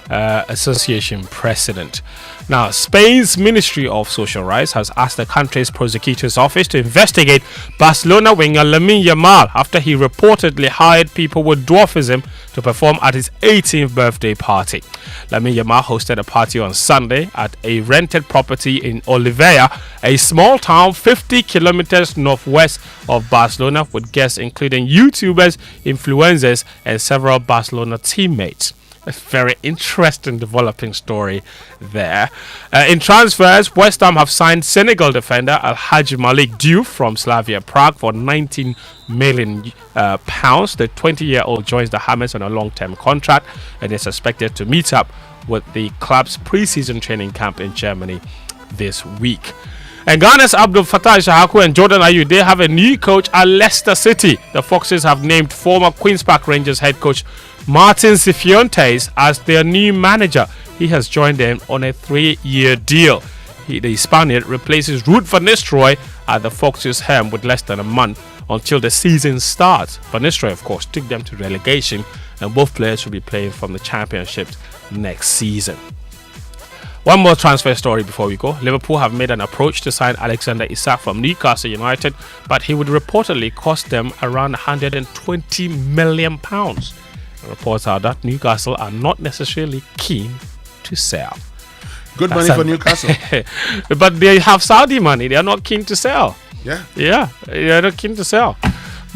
Association President. Now, Spain's Ministry of Social Rights has asked the country's prosecutor's office to investigate Barcelona winger Lamine Yamal after he reportedly hired people with dwarfism to perform at his 18th birthday party. Lamine Yamal hosted a party on Sunday at a rented property in Oliveira, a small town 50 kilometers northwest of Barcelona, with guests including YouTubers, influencers, and several Barcelona teammates. A very interesting developing story there. In transfers, West Ham have signed Senegal defender Alhaji Malik Diouf from Slavia Prague for £19 million. The 20-year-old joins the Hammers on a long-term contract and is expected to meet up with the club's pre-season training camp in Germany this week. And Ghana's Abdul Fattah Shahaku and Jordan Ayew, they have a new coach at Leicester City. The Foxes have named former Queen's Park Rangers head coach Martin Cifuentes as their new manager. He has joined them on a 3-year deal. The Spaniard replaces Ruud van Nistelrooy at the Foxes' helm with less than a month until the season starts. Van Nistelrooy, of course, took them to relegation, and both players will be playing from the Championships next season. One more transfer story before we go. Liverpool have made an approach to sign Alexander Isak from Newcastle United, but he would reportedly cost them around £120 million. Reports are that Newcastle are not necessarily keen to sell. Good money for Newcastle. But they have Saudi money. They are not keen to sell. Yeah. Yeah, they are not keen to sell.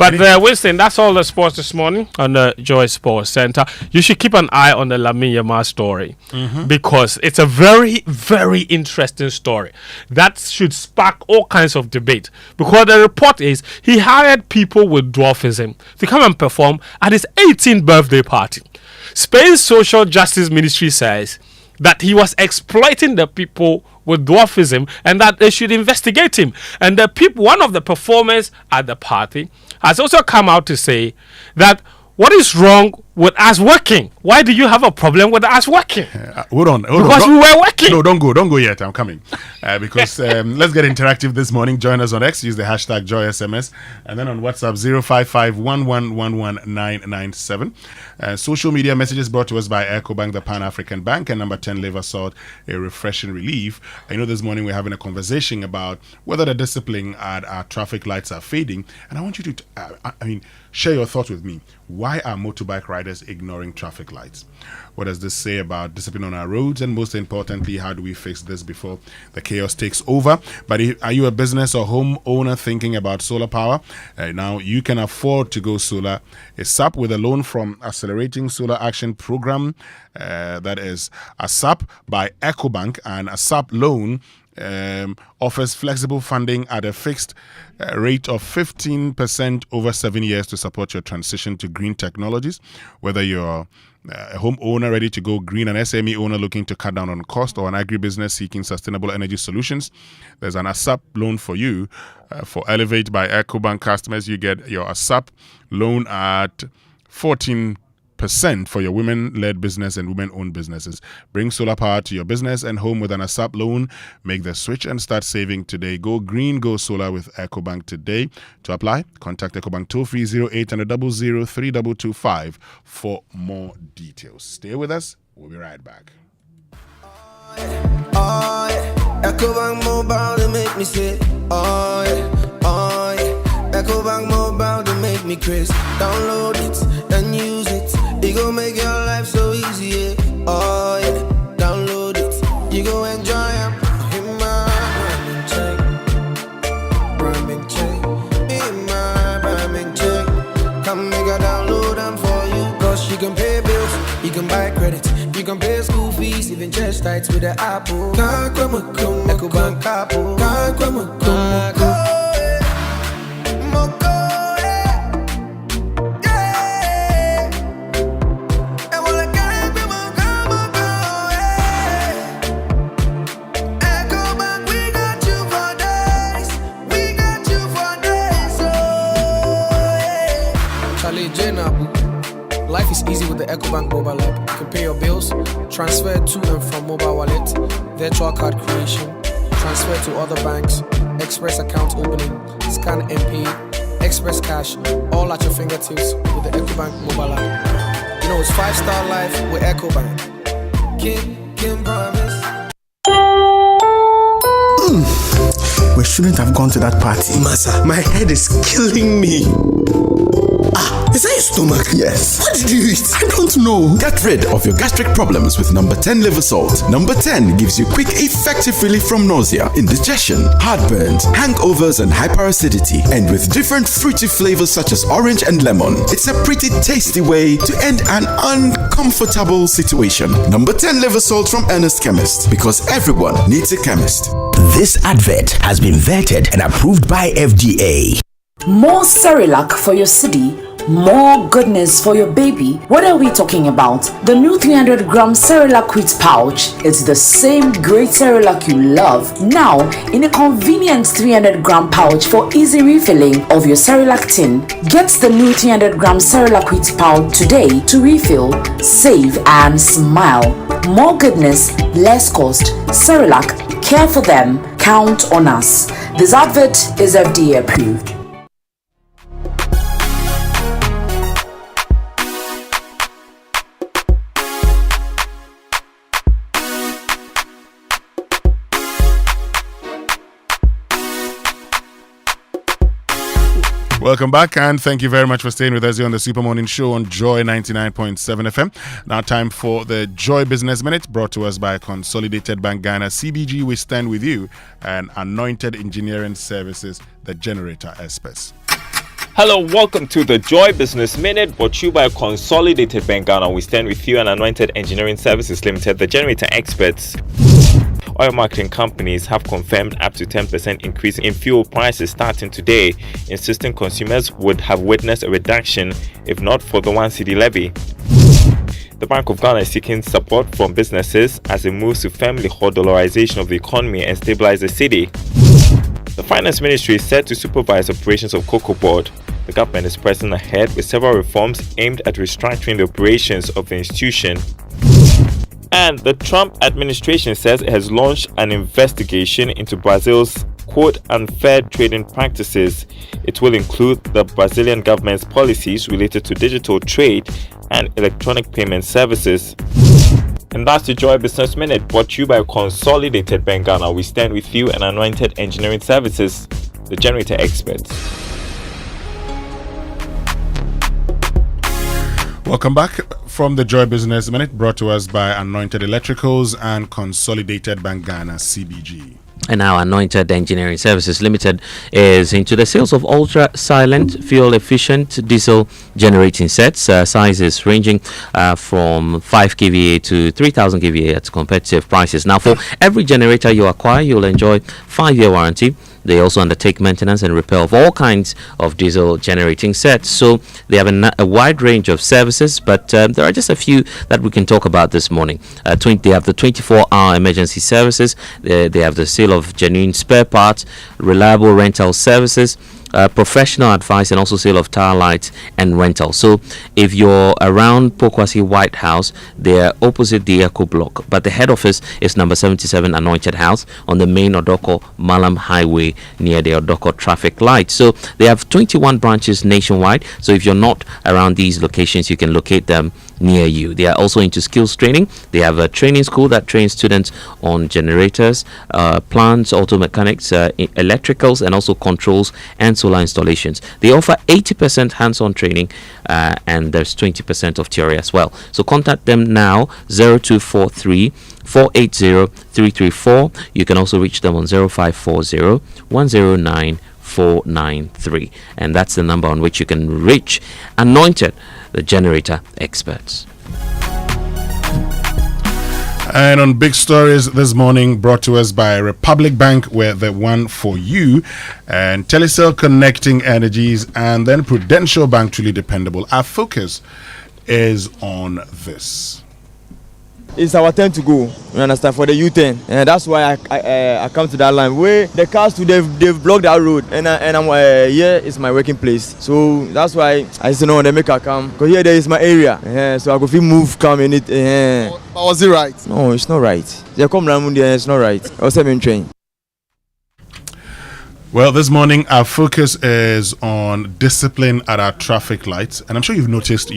But Winston, that's all the sports this morning on the Joy Sports Center. You should keep an eye on the Lamine Yamal story because it's a very, very interesting story that should spark all kinds of debate. Because the report is he hired people with dwarfism to come and perform at his 18th birthday party. Spain's Social Justice Ministry says that he was exploiting the people with dwarfism and that they should investigate him. And the people, one of the performers at the party has also come out to say that what is wrong with us working? Why do you have a problem with us working? Hold on. Because we were working. No, don't go yet. I'm coming. Because let's get interactive this morning. Join us on X. Use the hashtag JoySMS. And then on WhatsApp, 055-1111-997. Social media messages brought to us by EcoBank, the Pan-African Bank, and number 10 Liver Salt, a refreshing relief. I know this morning we're having a conversation about whether the discipline at our traffic lights are fading. And I want you to, share your thoughts with me. Why are motorbike riders ignoring traffic lights? What does this say about discipline on our roads? And most importantly, how do we fix this before the chaos takes over? But are you a business or home owner thinking about solar power? Now you can afford to go solar. ASAP with a loan from Accelerating Solar Action Program. That is ASAP by EcoBank, and ASAP loan offers flexible funding at a fixed rate of 15% over 7 years to support your transition to green technologies. Whether you're a home owner ready to go green, an SME owner looking to cut down on cost, or an agribusiness seeking sustainable energy solutions, there's an ASAP loan for you. For Elevate by EcoBank customers, you get your ASAP loan at 14% for your women-led business and women-owned businesses. Bring solar power to your business and home with an ASAP loan. Make the switch and start saving today. Go green, go solar with EcoBank today. To apply, contact EcoBank toll-free 0800-003-225 for more details. Stay with us. We'll be right back. EcoBank Mobile, they make me say, EcoBank Mobile, they make me crazy. Download it and use it. It gon' make your life so easy, yeah. Download it. You go enjoy it. Hit my Branding check. Hit my Branding check. Come make a download them for you. Cause you can pay bills, you can buy credit, you can pay school fees, even chest tights with the Apple. EcoBank Apple. Life is easy with the EcoBank mobile app. You can pay your bills, transfer to and from mobile wallet, virtual card creation, transfer to other banks, express account opening, scan and pay, express cash, all at your fingertips with the EcoBank mobile app. You know it's 5-star life with EcoBank. Can promise. We shouldn't have gone to that party. Massa, my head is killing me. Is that your stomach? Yes. What did you eat? I don't know. Get rid of your gastric problems with number 10 liver salt. Number 10 gives you quick, effective relief from nausea, indigestion, heartburns, hangovers, and hyperacidity. And with different fruity flavors such as orange and lemon, it's a pretty tasty way to end an uncomfortable situation. Number 10 liver salt from Ernest Chemist, because everyone needs a chemist. This advert has been vetted and approved by FDA. More Cerelac for your city, more goodness for your baby. What are we talking about? The new 300-gram Cerelac wheat pouch is the same great Cerelac you love, now in a convenient 300-gram pouch for easy refilling of your Cerelac tin. Get the new 300-gram Cerelac wheat pouch today to refill, save and smile. More goodness, less cost. Cerelac, care for them, count on us. This advert is FDA approved. Welcome back, and thank you very much for staying with us here on the Super Morning Show on Joy 99.7 FM. Now time for the Joy Business Minute, brought to us by Consolidated Bank Ghana, CBG. We stand with you, and Anointed Engineering Services, the generator experts. Hello, welcome to the Joy Business Minute, brought to you by Consolidated Bank Ghana. We stand with you and Anointed Engineering Services Limited, the generator experts. Oil marketing companies have confirmed up to 10% increase in fuel prices starting today, insisting consumers would have witnessed a reduction if not for the 1 cedi levy. The Bank of Ghana is seeking support from businesses as it moves to firmly hold dollarization of the economy and stabilize the city. The Finance Ministry is set to supervise operations of Cocoa Board. The government is pressing ahead with several reforms aimed at restructuring the operations of the institution. And the Trump administration says it has launched an investigation into Brazil's quote unfair trading practices. It will include the Brazilian government's policies related to digital trade and electronic payment services. And that's the Joy Business Minute, brought to you by Consolidated Bank Ghana. We stand with you and Anointed Engineering Services, the generator experts. Welcome back from the Joy Business Minute, brought to us by Anointed Electricals and Consolidated Bank Ghana, CBG. And now Anointed Engineering Services Limited is into the sales of ultra-silent, fuel-efficient diesel generating sets. Sizes ranging from 5 kVA to 3000 kVA at competitive prices. Now, for every generator you acquire, you'll enjoy 5-year warranty. They also undertake maintenance and repair of all kinds of diesel generating sets. So they have a wide range of services, but there are just a few that we can talk about this morning. They have the 24-hour emergency services. They have the sale of genuine spare parts, reliable rental services, professional advice, and also sale of tire lights and rental. So if you're around Pokwasi White House, they're opposite the Echo Block, but the head office is number 77 Anointed House on the main Odoko Malam Highway near the Odoko traffic light. So they have 21 branches nationwide. So if you're not around these locations, you can locate them near you. They are also into skills training. They have a training school that trains students on generators, plants, auto mechanics, electricals, and also controls and solar installations. They offer 80% hands-on training and there's 20% of theory as well. So contact them now, 0243 480 334. You can also reach them on 0540 109 493, and that's the number on which you can reach Anointed, the generator experts. And on big stories this morning, brought to us by Republic Bank, we're the one for you, and Telecel Connecting Energies, and then Prudential Bank, truly dependable. Our focus is on this. It's our turn to go, you understand, for the U-turn, and that's why I come to that line where the cars they've blocked that road, and I'm here is my working place, so that's why I say no, they make a come, because here there is my area, so I go feel move come in it. But was it right? No, it's not right. They come around there, it's not right. I was having train. Well, this morning our focus is on discipline at our traffic lights, and I'm sure you've noticed,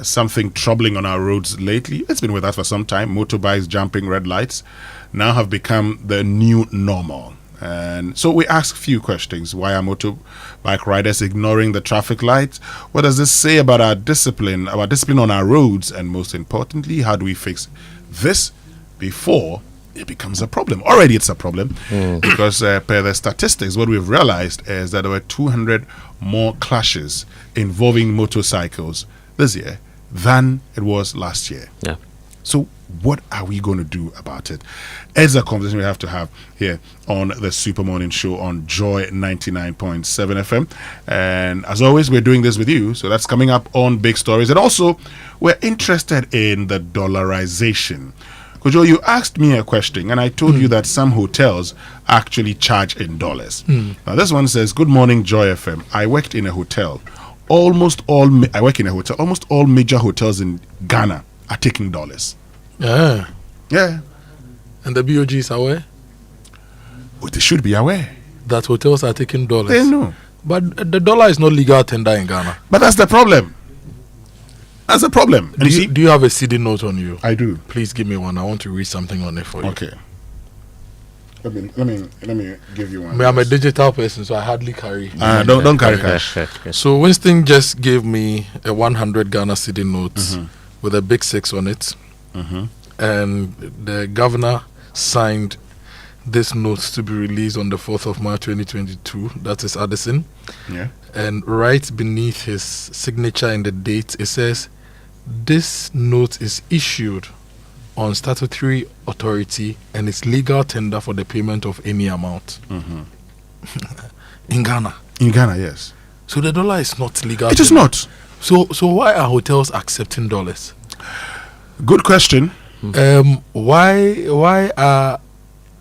something troubling on our roads lately. It's been with us for some time. Motorbikes jumping red lights now have become the new normal, and so we ask a few questions. Why are motorbike riders ignoring the traffic lights? What does this say about our discipline on our roads, and most importantly, how do we fix this before it becomes a problem? Already it's a problem because per the statistics, what we've realized is that there were 200 more clashes involving motorcycles this year than it was last year. Yeah. So what are we going to do about it? It's a conversation we have to have here on the Super Morning Show on Joy 99.7 FM. And as always, we're doing this with you. So that's coming up on Big Stories. And also, we're interested in the dollarization. Kojo, you asked me a question, and I told you that some hotels actually charge in dollars. Now, this one says, "Good morning, Joy FM. I work in a hotel. Almost all major hotels in Ghana are taking dollars." Yeah. Yeah. And the BOGs are aware? Well, they should be aware that hotels are taking dollars. They know. But the dollar is not legal tender in Ghana. But that's the problem. That's a problem. Do you have a CD note on you? I do. Please give me one. I want to read something on it for you. Okay. Let me give you one. I'm a digital person, so I hardly carry. Don't carry cash. So Winston just gave me a 100 Ghana CD note with a big 6 on it, and the governor signed this note to be released on the 4th of March 2022. That is Addison. Yeah. And right beneath his signature and the date, it says, this note is issued on statutory authority and it's legal tender for the payment of any amount. In Ghana. In Ghana, yes. So the dollar is not legal. It is not. So why are hotels accepting dollars? Good question. Why are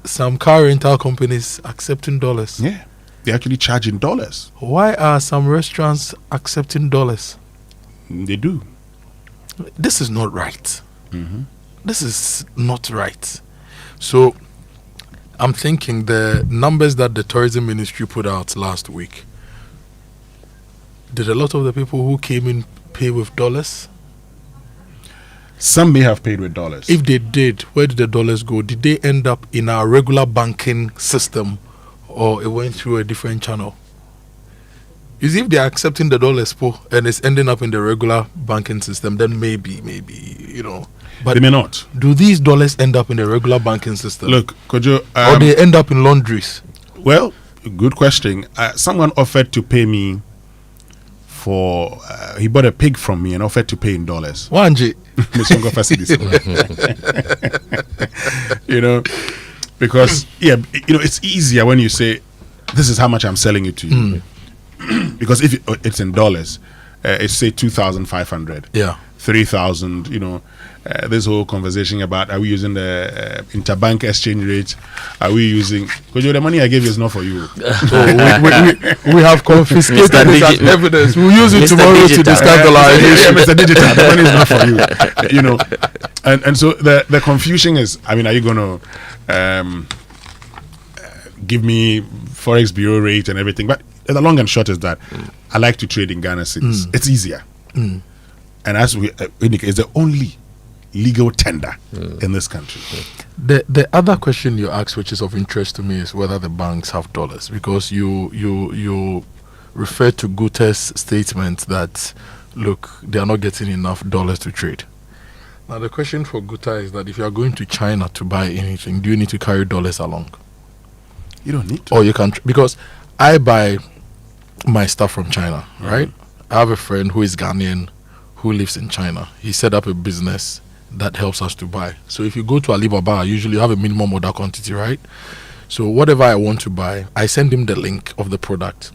some car rental companies accepting dollars? Yeah, they're actually charging dollars. Why are some restaurants accepting dollars? They do. This is not right. This is not right. So I'm thinking the numbers that the tourism ministry put out last week, did a lot of the people who came in pay with dollars? Some may have paid with dollars. If they did, where did the dollars go? Did they end up in our regular banking system, or it went through a different channel? Is if they're accepting the dollars and it's ending up in the regular banking system, then maybe, But they may not. Do these dollars end up in the regular banking system? Look, Kojo, or they end up in laundries? Well, good question. Someone offered to pay me for he bought a pig from me and offered to pay in dollars. Because it's easier when you say this is how much I'm selling it to you. Because if it's in dollars, it's say 2,500. Yeah. 3,000. This whole conversation about are we using the interbank exchange rate? Are we using? Because the money I gave you is not for you. So we have confiscated this as evidence. We'll use it tomorrow to discuss dollarization. Mr. Digital, the money is not for you. And so the confusion is, are you going to give me forex bureau rate and everything? But the long and short is that I like to trade in Ghana cedis. It's easier. And as we indicate, it's the only legal tender in this country. The other question you asked, which is of interest to me, is whether the banks have dollars, because you refer to Guta's statement that look, they are not getting enough dollars to trade. Now the question for Guta is that if you are going to China to buy anything, do you need to carry dollars along? You don't need to. Or you can because I buy my stuff from China, right? I have a friend who is Ghanaian who lives in China. He set up a business that helps us to buy. So if you go to Alibaba, usually you have a minimum order quantity, right? So whatever I want to buy, I send him the link of the product.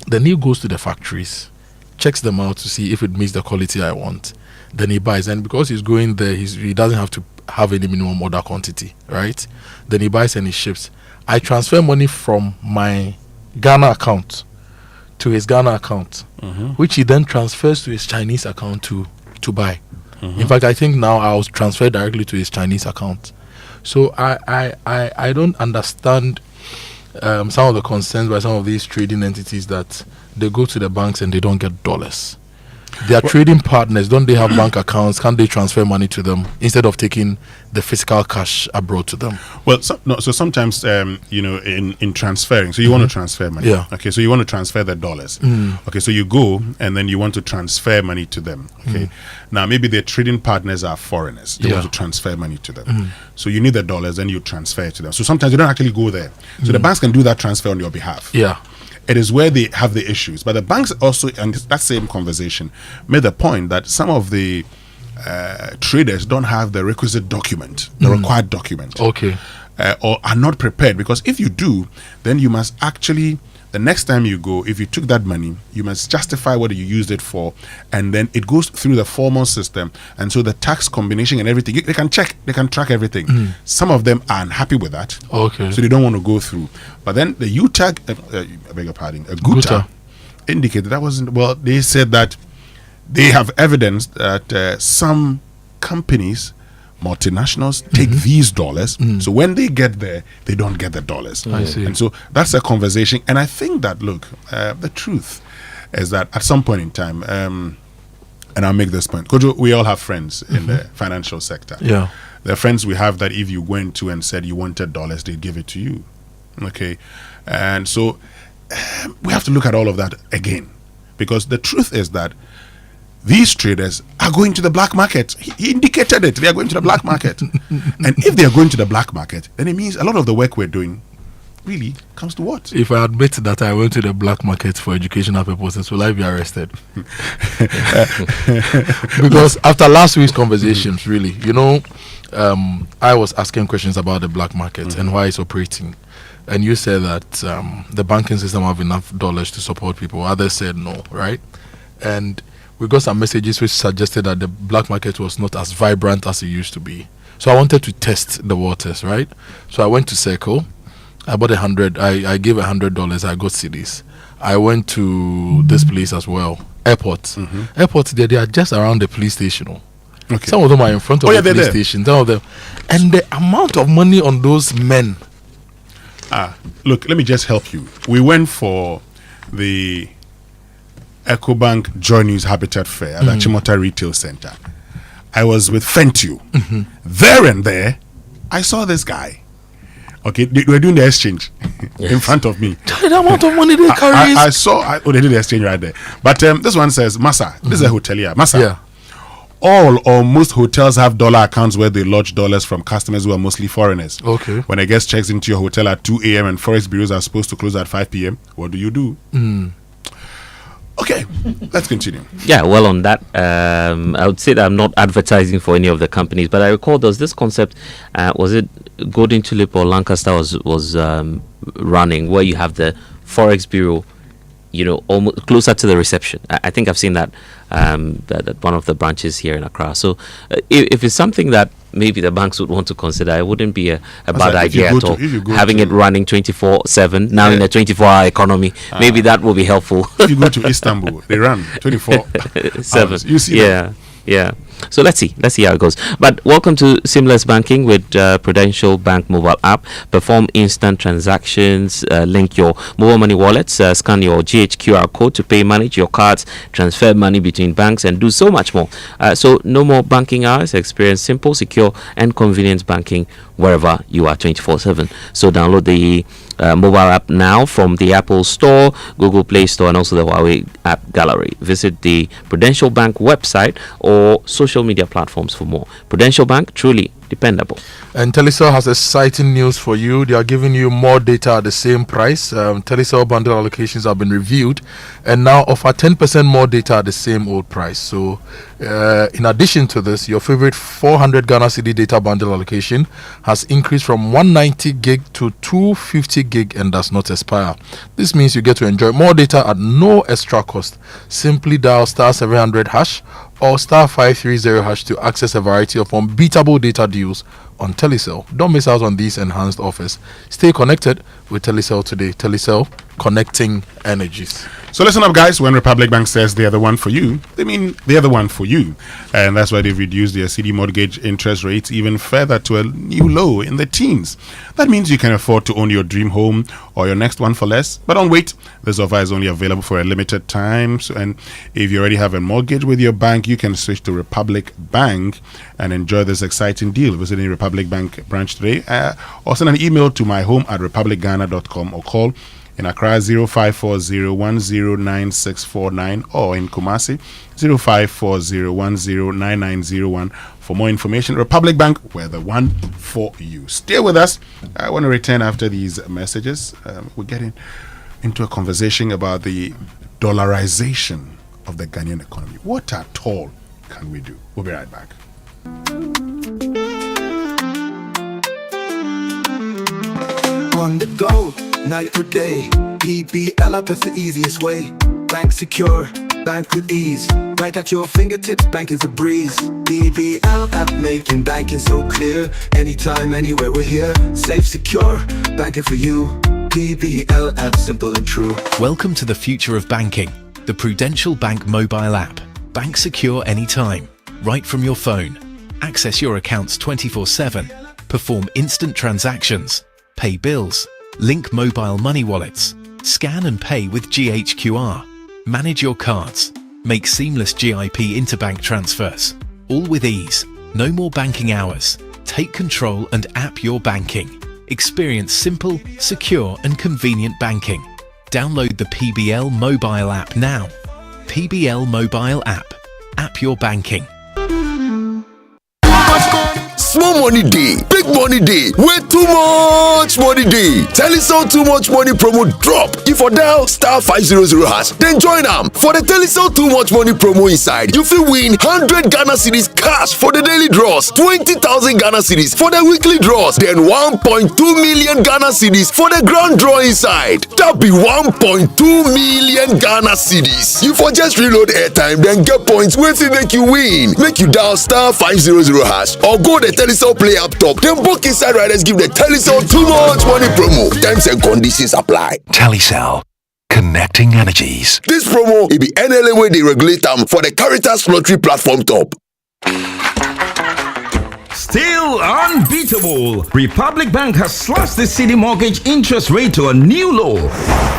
Then he goes to the factories, checks them out to see if it meets the quality I want. Then he buys, and because he's going there, he doesn't have to have any minimum order quantity, right? Then he buys and he ships. I transfer money from my Ghana account to his Ghana account, which he then transfers to his Chinese account to buy. In fact, I think now I'll transfer directly to his Chinese account. So I don't understand some of the concerns by some of these trading entities that they go to the banks and they don't get dollars. Their trading partners, don't they have bank accounts? Can't they transfer money to them instead of taking the physical cash abroad to them? Well, so sometimes, in transferring, so you want to transfer money. Yeah. Okay, so you want to transfer the dollars. Okay, so you go and then you want to transfer money to them. Okay, now maybe their trading partners are foreigners. They want to transfer money to them. So you need the dollars, then you transfer it to them. So sometimes you don't actually go there. So the banks can do that transfer on your behalf. Yeah. It is where they have the issues. But the banks also, and that same conversation, made the point that some of the traders don't have the requisite document, the required document. Okay. Or are not prepared. Because if you do, then you must actually, the next time you go, if you took that money, you must justify what you used it for. And then it goes through the formal system. And so the tax combination and everything, they can check, they can track everything. Some of them are unhappy with that. Okay. So they don't want to go through. But then the UTAG, I beg your pardon, Guta indicated that wasn't, well, they said that they have evidence that some companies, multinationals, take these dollars. So when they get there, they don't get the dollars. I see. And so that's a conversation. And I think that, look, the truth is that at some point in time, and I'll make this point, Kojo, we all have friends in the financial sector. Yeah. There are friends we have that if you went to and said you wanted dollars, they'd give it to you. Okay. And so we have to look at all of that again. Because the truth is that these traders are going to the black market. He indicated it. They are going to the black market. And if they are going to the black market, then it means a lot of the work we're doing really comes to what? If I admit that I went to the black market for educational purposes, will I be arrested? Because after last week's conversations, really, I was asking questions about the black market and why it's operating. And you said that the banking system have enough dollars to support people. Others said no, right? And we got some messages which suggested that the black market was not as vibrant as it used to be. So I wanted to test the waters, right? So I went to Circle. I bought $100. I gave $100. I got CDs. I went to this place as well, airport. Airports, they are just around the police station. Okay. Some of them are in front of the police station. Some of them, and the amount of money on those men. Look, let me just help you. We went for the EcoBank Joy News Habitat Fair at the Chimota Retail Center. I was with Fentu. There and there, I saw this guy. Okay, they were doing the exchange in front of me. The amount of money they carry. I saw. They did the exchange right there. But this one says, Massa, this is a hotelier. Massa, all or most hotels have dollar accounts where they lodge dollars from customers who are mostly foreigners. Okay. When a guest checks into your hotel at 2 a.m. and forex bureaus are supposed to close at 5 p.m., what do you do? Okay, let's continue. Yeah, well, on that, I would say that I'm not advertising for any of the companies, but I recall there was this concept, was it Golden Tulip or Lancaster was running, where you have the Forex Bureau, almost closer to the reception. I think I've seen that at one of the branches here in Accra. So if it's something that maybe the banks would want to consider, it wouldn't be a bad idea at all. Having it running 24/7 now in a 24-hour economy, maybe that will be helpful. If you go to Istanbul, they run 24/7. You see that? Yeah. So let's see how it goes. But welcome to Seamless Banking with Prudential Bank mobile app. Perform instant transactions, link your mobile money wallets, scan your GHQR code to pay, manage your cards, transfer money between banks, and do so much more. So no more banking hours. Experience simple, secure, and convenient banking wherever you are 24/7. So download the mobile app now from the Apple Store, Google Play Store, and also the Huawei App Gallery. Visit the Prudential Bank website or social media platforms for more. Prudential Bank, truly dependable. And Telecel has exciting news for you. They are giving you more data at the same price. Telecel bundle allocations have been reviewed and now offer 10% more data at the same old price. So in addition to this, your favorite 400 Ghana Cedi data bundle allocation has increased from 190 gig to 250 gig and does not expire. This means you get to enjoy more data at no extra cost. Simply dial *700# or *530# to access a variety of unbeatable data deals on Telecel. Don't miss out on these enhanced offers. Stay connected with Telecel today. Telecel, connecting energies. So listen up, guys. When Republic Bank says they are the one for you, they mean they are the one for you. And that's why they've reduced their CD mortgage interest rates even further to a new low in the teens. That means you can afford to own your dream home or your next one for less. But don't wait. This offer is only available for a limited time. And if you already have a mortgage with your bank, you can switch to Republic Bank and enjoy this exciting deal. Visit any Republic Bank branch today or send an email to myhome@republicghana.com or call in Accra 0540109649 or in Kumasi 0540109901 for more information. Republic Bank, we're the one for you. Stay with us. I want to return after these messages. We're getting into a conversation about the dollarization of the Ghanaian economy. What at all can we do? We'll be right back. On the go, night or day, PBL up is the easiest way. Bank secure, bank with ease. Right at your fingertips, bank is a breeze. PBL app making banking so clear. Anytime, anywhere, we're here. Safe, secure, banking for you. PBL app, simple and true. Welcome to the future of banking. The Prudential Bank mobile app. Bank secure anytime, right from your phone. Access your accounts 24/7. Perform instant transactions. Pay bills. Link mobile money wallets. Scan and pay with GHQR. Manage your cards. Make seamless GIP interbank transfers. All with ease. No more banking hours. Take control and app your banking. Experience simple, secure and convenient banking. Download the PBL mobile app now. PBL mobile app. App your banking. Small money day, big money day, where too much money day. Telecel too much money promo drop. If you dial *500#, then join am. For the Telecel too much money promo inside, you fit win 100 Ghana cedis cash for the daily draws, 20,000 Ghana cedis for the weekly draws, then 1.2 million Ghana cedis for the grand draw inside. That be 1.2 million Ghana cedis. You for just reload airtime, then get points wey fit make you win. Make you dial *500# or go the Telecel Play app top. Then book inside riders give the Telecel too much money promo. Terms and conditions apply. Telecel. Connecting energies. This promo will be NLA where they regulate them for the Caritas Lottery platform top. Still unbeatable. Republic Bank has slashed the city mortgage interest rate to a new low.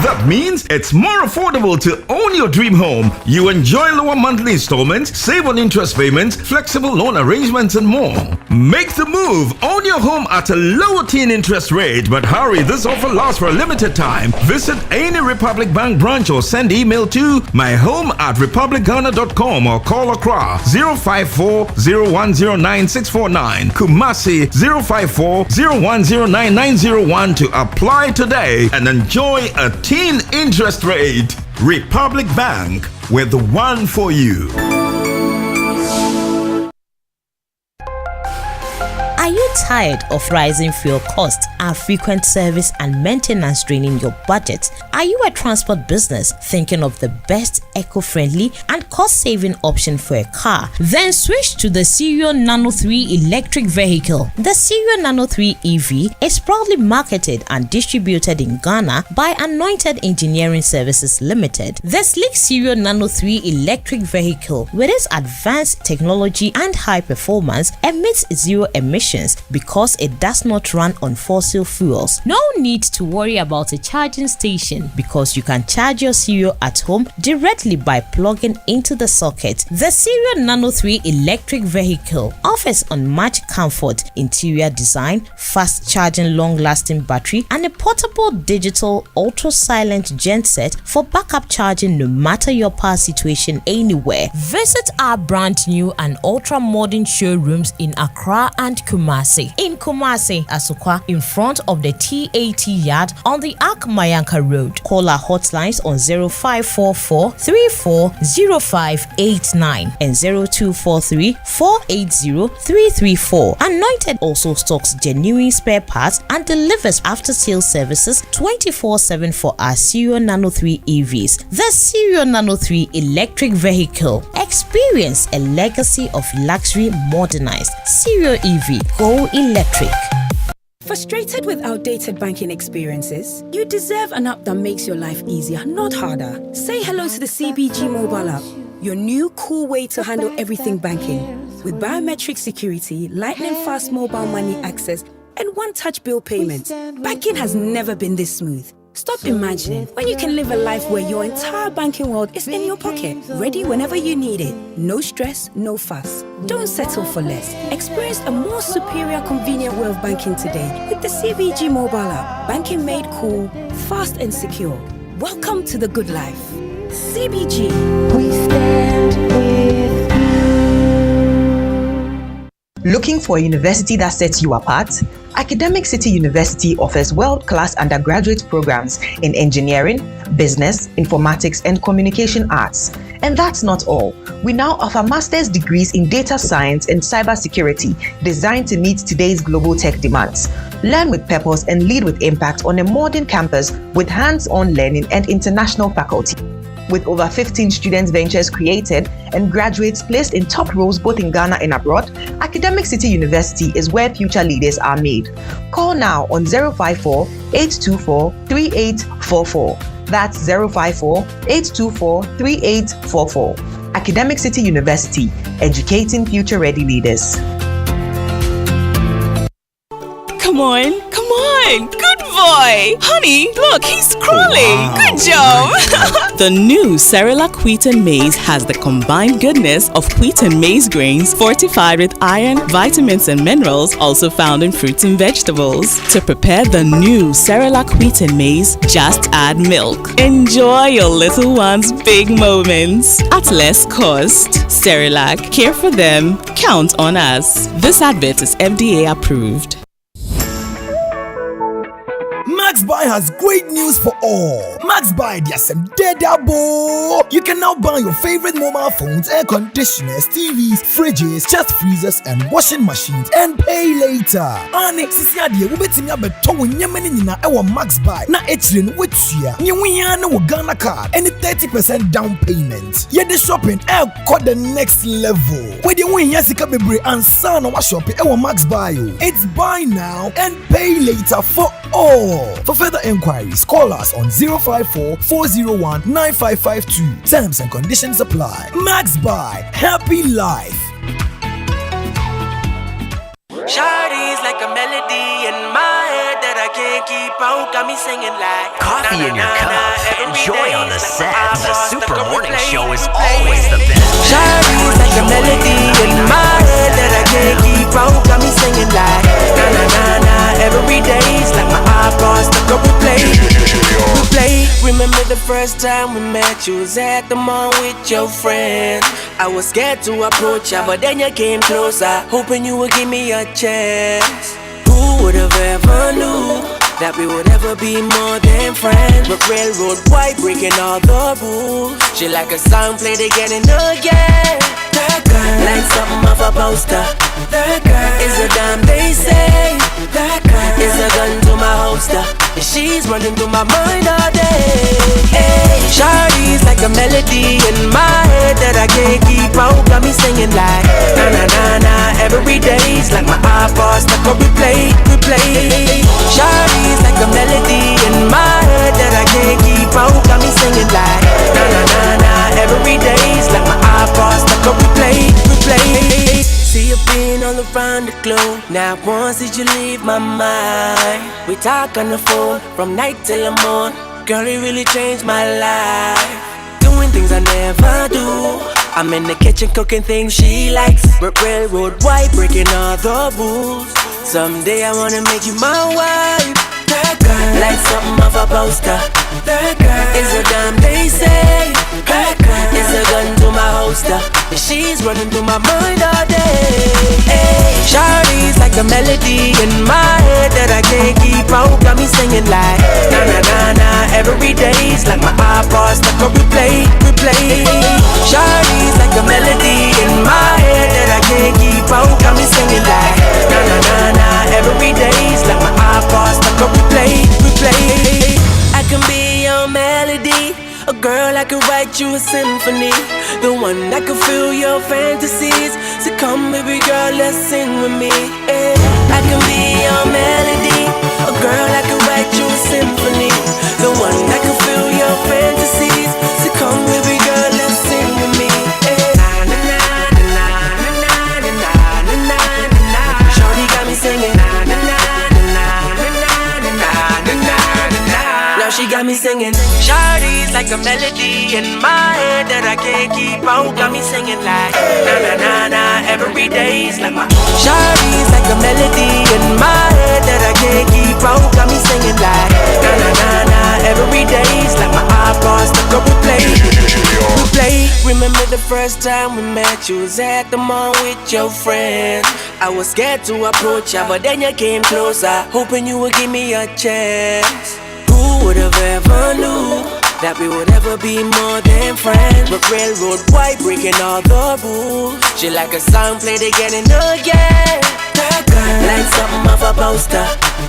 That means it's more affordable to own your dream home. You enjoy lower monthly installments, save on interest payments, flexible loan arrangements, and more. Make the move. Own your home at a lower teen interest rate. But hurry, this offer lasts for a limited time. Visit any Republic Bank branch or send email to myhome@republicghana.com or call Accra 054-0109-649. Kumasi 054-0109-901 to apply today and enjoy a teen interest rate. Republic Bank, we're the one for you. Are you tired of rising fuel costs and frequent service and maintenance draining your budget? Are you a transport business thinking of the best eco-friendly and cost-saving option for a car? Then switch to the Cerio Nano 3 electric vehicle. The Cerio Nano 3 EV is proudly marketed and distributed in Ghana by Anointed Engineering Services Limited. The sleek Cerio Nano 3 electric vehicle, with its advanced technology and high performance, emits zero emissions because it does not run on fossil fuels. No need to worry about a charging station because you can charge your Cerio at home directly by plugging into the socket. The Cerio Nano 3 electric vehicle offers unmatched comfort, interior design, fast charging, long-lasting battery, and a portable digital ultra-silent genset for backup charging no matter your power situation anywhere. Visit our brand new and ultra-modern showrooms in Accra and Kumasi. In Kumasi, Asukwa, in front of the TAT yard on the Ak Mayanka Road. Call our hotlines on 0544-340589 and 0243-480-334. Anointed also stocks genuine spare parts and delivers after-sales services 24/7 for our Cerio Nano 3 EVs. The Cerio Nano 3 electric vehicle. Experience a legacy of luxury modernized. Cerio EV. Go electric. Frustrated with outdated banking experiences? You deserve an app that makes your life easier, not harder. Say hello to the CBG mobile app, your new cool way to handle everything banking. With biometric security, lightning fast mobile money access, and one-touch bill payments, banking has never been this smooth. Stop imagining when you can live a life where your entire banking world is in your pocket, ready whenever you need it. No stress, no fuss. Don't settle for less. Experience a more superior, convenient way of banking today with the CBG mobile app. Banking made cool, fast and secure. Welcome to the good life. CBG. We stand with you. Looking for a university that sets you apart? Academic City University offers world-class undergraduate programs in engineering, business, informatics, and communication arts. And that's not all. We now offer master's degrees in data science and cybersecurity designed to meet today's global tech demands. Learn with purpose and lead with impact on a modern campus with hands-on learning and international faculty. With over 15 student ventures created and graduates placed in top roles both in Ghana and abroad, Academic City University is where future leaders are made. Call now on 054-824-3844. That's 054-824-3844. Academic City University, educating future-ready leaders. Come on, come on! Good boy. Honey, look, he's crawling. Good job. The new Cerelac Wheat and Maize has the combined goodness of wheat and maize grains fortified with iron, vitamins, and minerals also found in fruits and vegetables. To prepare the new Cerelac Wheat and Maize, just add milk. Enjoy your little one's big moments at less cost. Cerelac, care for them, count on us. This advert is FDA approved. MaxBuy has great news for all. MaxBuy, there's some dead abo. You can now buy your favorite mobile phones, air conditioners, TVs, fridges, chest freezers, and washing machines and pay later. Ane, sisi adie, wubeti nga beto wenyemeni nina ewa MaxBuy na echilin wetia. Nyewiyane wa Ghana card and 30% down payment. Yet the shopping got the next level. Where the win yasika bebre and sana wa shopping ewa MaxBuy. It's buy now and pay later for all. For further enquiries, call us on 054-401-9552. Terms and conditions apply. MaxBuy, happy life. Shawty's like a melody in my head that I can't keep out. Got me singing like coffee in your cup. Enjoy on the set. The Super Morning Show is always the best. Shawty's like a melody in my head that I can't keep out. Got me singing like na na na na. Every day's like my iPod stuck on replay. Remember the first time we met? You was at the mall with your friends. I was scared to approach ya, but then you came closer, hoping you would give me a chance. Who would have ever knew that we would ever be more than friends? But railroad white breaking all the rules. She like a song played again and again. That girl like something off a poster. That girl is a dime they say. That girl is a gun to my holster. And she's running through my mind all day. Hey, Shawty's like a melody in my head that I can't keep out. Got me singing like na na na na. Every day's like my iPod stuck on replay. Shawty's like a melody in my head that I can't keep out. Got me singing like na na na na. Every day's like my iPod stuck on replay. See you being all around the globe. Now once did you leave my mind? We talk on the phone from night till the morning. Girl, it really changed my life. Doing things I never do. I'm in the kitchen cooking things she likes. But railroad white breaking all the rules. Someday I wanna make you my wife. That girl like something off a poster. That girl is a dime they say. That girl is a gun to my holster. And she's running through my mind all day. Hey, Shawty's like a melody in my head that I can't keep out. Got me singing like na na na na. Every day's like my iPod stuck on replay. Shawty's like a melody in my head that I can't keep out. Got me singing like na na na na. Every day's like my iPod stuck on replay. I can be your melody, a girl I can write you a symphony, the one that can fill your fantasies. So come baby girl, let's sing with me. Hey, I can be your melody, a girl I can write you a symphony, the one that can fill your fantasies. So come baby girl, let's sing with me. Hey, na na na na na na na na na. Shawty got me singing na na na na na na na na. Now she got me singing. Shawty's like a melody in my head that I can't keep out. Got me singing like na na na na. Every day's like my. Shawty's like a melody in my head that I can't keep out. Got me singing like na na na na. Every day's like my iPod stuck on replay. Remember the first time we met? You was at the mall with your friends. I was scared to approach ya, but then you came closer, hoping you would give me a chance. Who would have ever knew that we would ever be more than friends? But railroad white breaking all the rules. She like a song played again and again. That girl like something off a poster.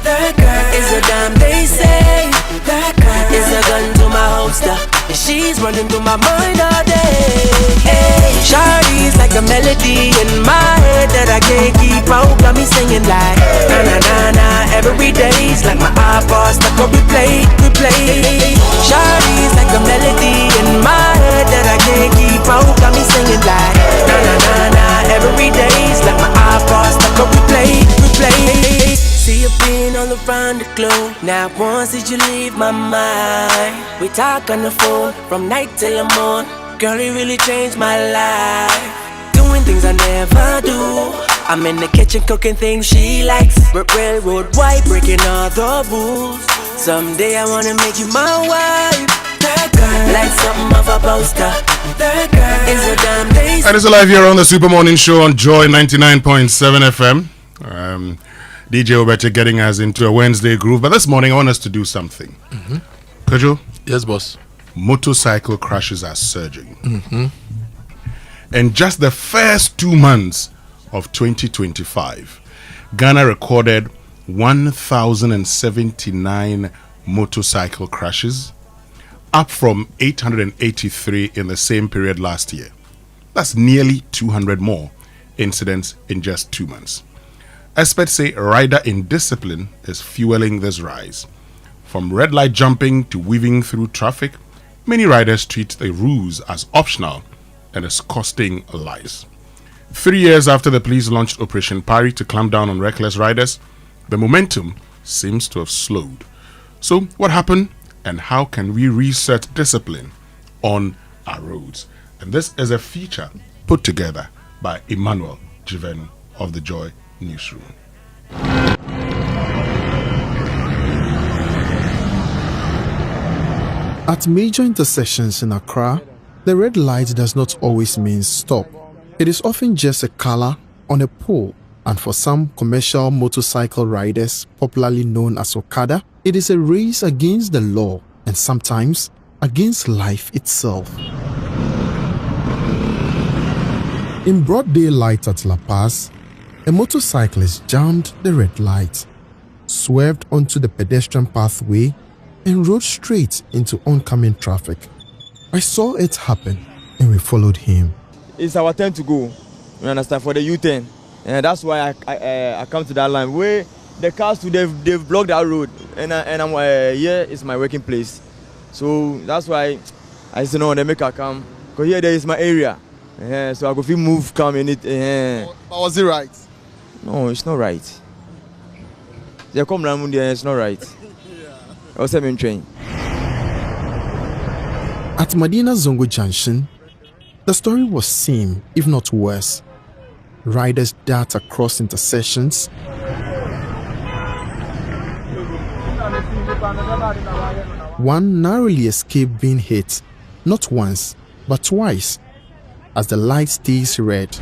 That girl is a dime they say. That girl is a gun to my holster. And she's running through my mind all day. Hey, Shawty's like a melody in my head that I can't keep out. Got me singing like na na na na. Every day's like my iPod stuck on replay. Shawty's like a melody in my head that I can't keep out. Got me singing like na na na na. Every day's like my iPod stuck on replay. See you being all around the globe. Now once did you leave my mind? We talk on the phone from night till the morning. Girl, it really changed my life. Doing things I never do. I'm in the kitchen cooking things she likes. Railroad white, breaking all the rules. Someday I wanna make you my wife. That girl, like something of a poster. That girl is a damn day. And it's alive here on the Super Morning Show on Joy 99.7 FM. DJ Obete getting us into a Wednesday groove. But this morning I want us to do something. Kojo? Yes, boss. Motorcycle crashes are surging. In just the first 2 months of 2025, Ghana recorded 1,079 motorcycle crashes, up from 883 in the same period last year. That's nearly 200 more incidents in just 2 months. Experts say rider indiscipline is fueling this rise. From red light jumping to weaving through traffic, many riders treat the rules as optional and is costing lives. 3 years after the police launched Operation Pari to clamp down on reckless riders, the momentum seems to have slowed. So what happened and how can we reset discipline on our roads? And this is a feature put together by Emmanuel Jivenu of the Joy Newsroom. At major intersections in Accra, the red light does not always mean stop. It is often just a color on a pole, and for some commercial motorcycle riders, popularly known as Okada, it is a race against the law and sometimes against life itself. In broad daylight at La Paz, a motorcyclist jammed the red light, swerved onto the pedestrian pathway, and rode straight into oncoming traffic. I saw it happen and we followed him. It's our turn to go, you understand, for the U-turn. And that's why I come to that line where the cars they've blocked that road, and I'm here is my working place. So that's why I said no, they make a come, because here there is my area. So I go feel move, come in it. But was it right? No, it's not right. They come around there, it's not right. I was having train. At Medina Zongo Junction, the story was same, if not worse. Riders dart across intersections, one narrowly escaped being hit, not once, but twice, as the light stays red.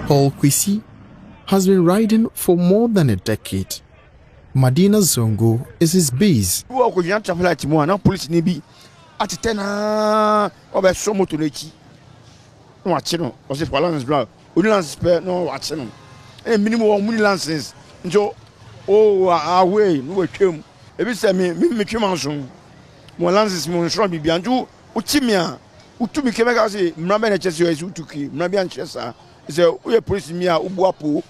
Paul Kwesi has been riding for more than a decade. Medina Zongo is his base. No, I channel. Was it balance brown? Only spare no watching. And minimum money lances. Joe, oh, away, no came. If you say me came on soon. More lances, more shrubby beyond you. Utimia, Utumi came out, say, Mraban Chessy is Utuki, Mrabian Chessa. Is a way police me out Ubuapo.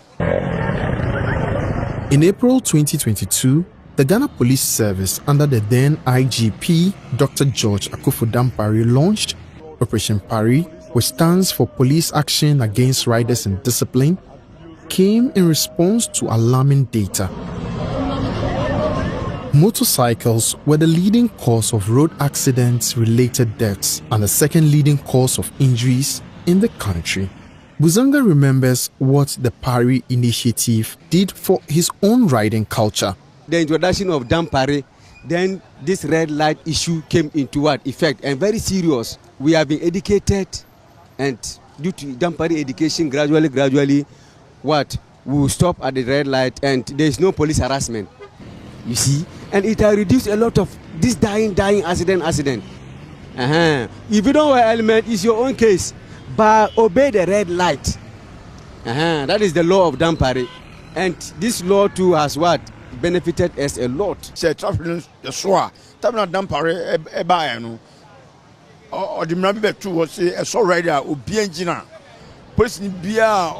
In April 2022, the Ghana Police Service, under the then IGP, Dr. George Akufo-Dampare, launched Operation Pari, which stands for Police Action Against Riders Indiscipline, came in response to alarming data. Motorcycles were the leading cause of road accidents-related deaths and the second leading cause of injuries in the country. Buzanga remembers what the Pari initiative did for his own riding culture. The introduction of Dampare, then this red light issue came into effect, and very serious. We have been educated, and due to Dampare education, gradually, we will stop at the red light, and there is no police harassment. You see, and it has reduced a lot of this dying accident. If you don't wear helmet, it's your own case, but obey the red light. That is the law of Dampare, and this law too has benefited us a lot. Say traffic the soa. Tabna Dampare no. Or the Mrabi too was a so rider obi engina. Person bia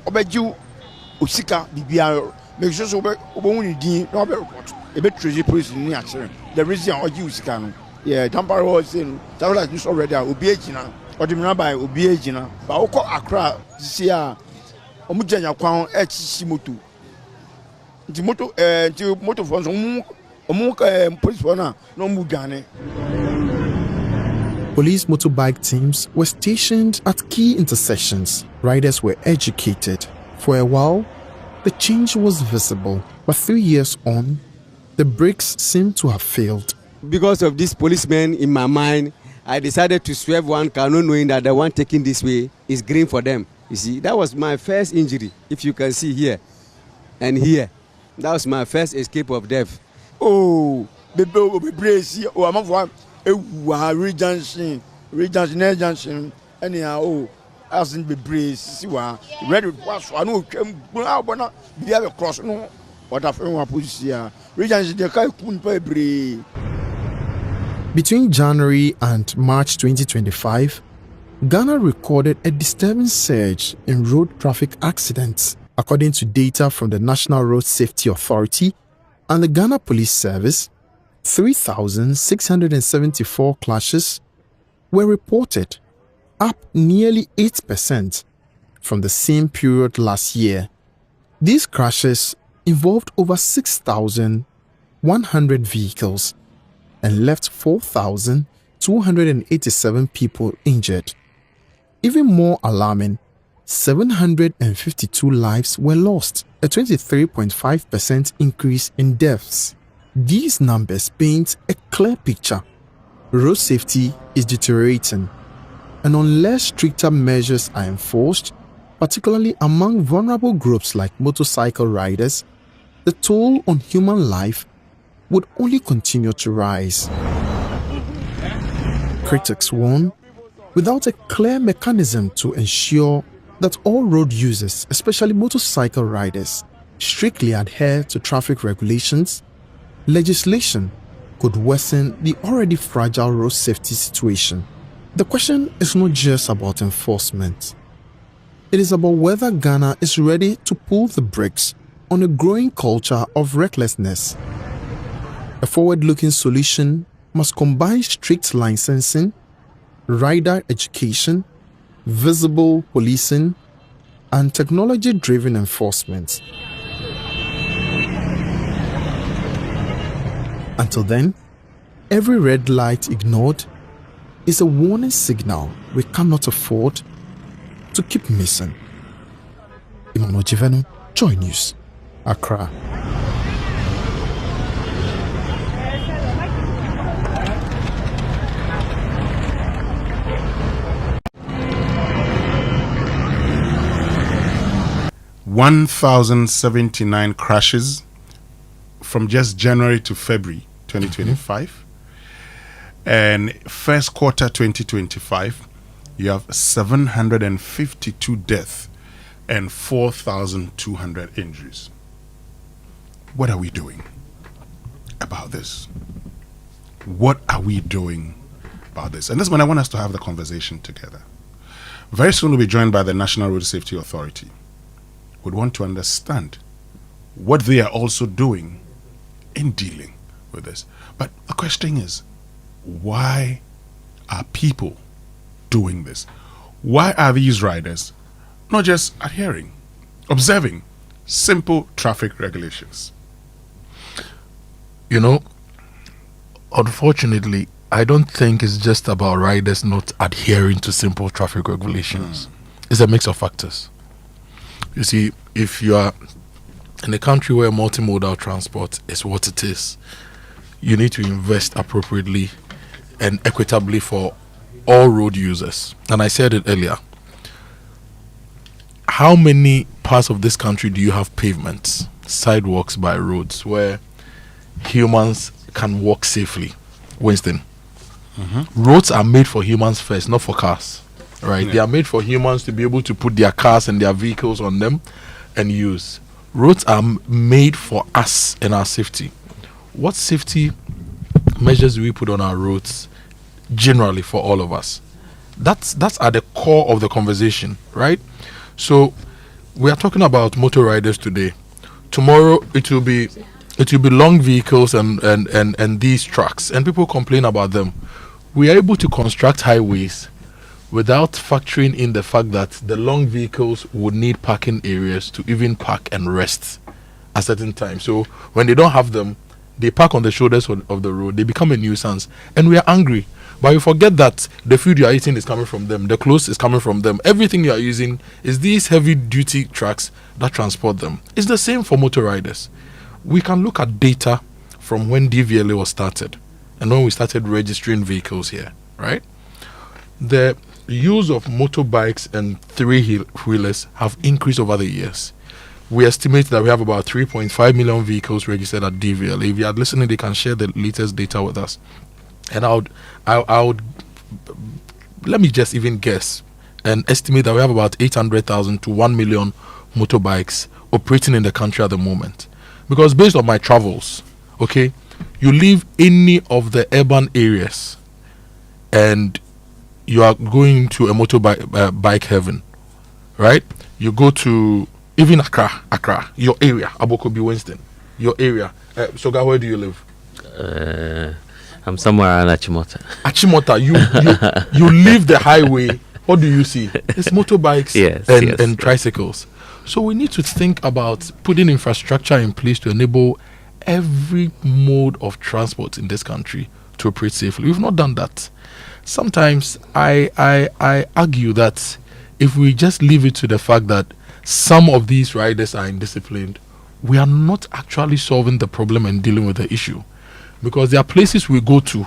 obeju usika bibia make sure so obonwu din no be report. E be treasure police ni achere. The reason oji usika no. Yeah, Dampare was saying that like this already obi engina. Or the Mrabi obi engina. Ba okọ Accra sia omujanya kwan echichi moto. nti moto for so police for na no mu dwane. Police motorbike teams were stationed at key intersections. Riders were educated. For a while, the change was visible, but 3 years on, the brakes seemed to have failed. Because of this policeman in my mind, I decided to swerve one car, not knowing that the one taking this way is green for them. You see, that was my first injury, if you can see here and here. That was my first escape of death. Oh, brace. Oh, I'm for regency, anyhow. Oh, as in the brace. See what? Ready was I know. Be a cross. No, what I've put here. Regency, the guy couldn't pay brace. Between January and March 2025, Ghana recorded a disturbing surge in road traffic accidents. According to data from the National Road Safety Authority and the Ghana Police Service, 3,674 clashes were reported, up nearly 8% from the same period last year. These crashes involved over 6,100 vehicles and left 4,287 people injured. Even more alarming, 752 lives were lost, a 23.5% increase in deaths. These numbers paint a clear picture. Road safety is deteriorating, and unless stricter measures are enforced, particularly among vulnerable groups like motorcycle riders, the toll on human life would only continue to rise. Critics warn, without a clear mechanism to ensure that all road users, especially motorcycle riders, strictly adhere to traffic regulations, legislation could worsen the already fragile road safety situation. The question is not just about enforcement. It is about whether Ghana is ready to pull the brakes on a growing culture of recklessness. A forward-looking solution must combine strict licensing, rider education, visible policing, and technology-driven enforcement. Until then, every red light ignored is a warning signal we cannot afford to keep missing. Emmanuel Jivenu, Joy News, Accra. $1,079 crashes from just January to February 2025. And first quarter 2025, you have 752 deaths and 4,200 injuries. What are we doing about this? What are we doing about this? And this is when I want us to have the conversation together. Very soon we'll be joined by the National Road Safety Authority. Would want to understand what they are also doing in dealing with this. But the question is, why are people doing this? Why are these riders not just adhering, observing simple traffic regulations? You know, unfortunately, I don't think it's just about riders not adhering to simple traffic regulations. It's a mix of factors. You see, if you are in a country where multimodal transport is what it is, you need to invest appropriately and equitably for all road users. And I said it earlier. How many parts of this country do you have pavements, sidewalks by roads where humans can walk safely? Winston, roads are made for humans first, not for cars. Right? Yeah. They are made for humans to be able to put their cars and their vehicles on them and use. Roads are made for us and our safety. What safety measures do we put on our roads generally for all of us? That's at the core of the conversation, right? So we are talking about motor riders today. Tomorrow it will be long vehicles and these trucks, and people complain about them. We are able to construct highways without factoring in the fact that the long vehicles would need parking areas to even park and rest at certain times. So when they don't have them, they park on the shoulders of the road. They become a nuisance, and we are angry. But you forget that the food you are eating is coming from them, the clothes is coming from them. Everything you are using is these heavy duty trucks that transport them. It's the same for motor riders. We can look at data from when DVLA was started and when we started registering vehicles here, right? The use of motorbikes and three-wheelers have increased over the years. We estimate that we have about 3.5 million vehicles registered at DVLA. If you are listening, they can share the latest data with us. And I would let me just even guess and estimate that we have about 800,000 to 1 million motorbikes operating in the country at the moment. Because based on my travels, okay, you leave any of the urban areas and you are going to a motorbike bike heaven, right? You go to even Accra, your area, Abokobi, Winston, your area. Sogah, where do you live? I'm somewhere around Achimota. Achimota, you leave the highway. What do you see? It's motorbikes and tricycles. So we need to think about putting infrastructure in place to enable every mode of transport in this country to operate safely. We've not done that. Sometimes I argue that if we just leave it to the fact that some of these riders are indisciplined, we are not actually solving the problem and dealing with the issue. Because there are places we go to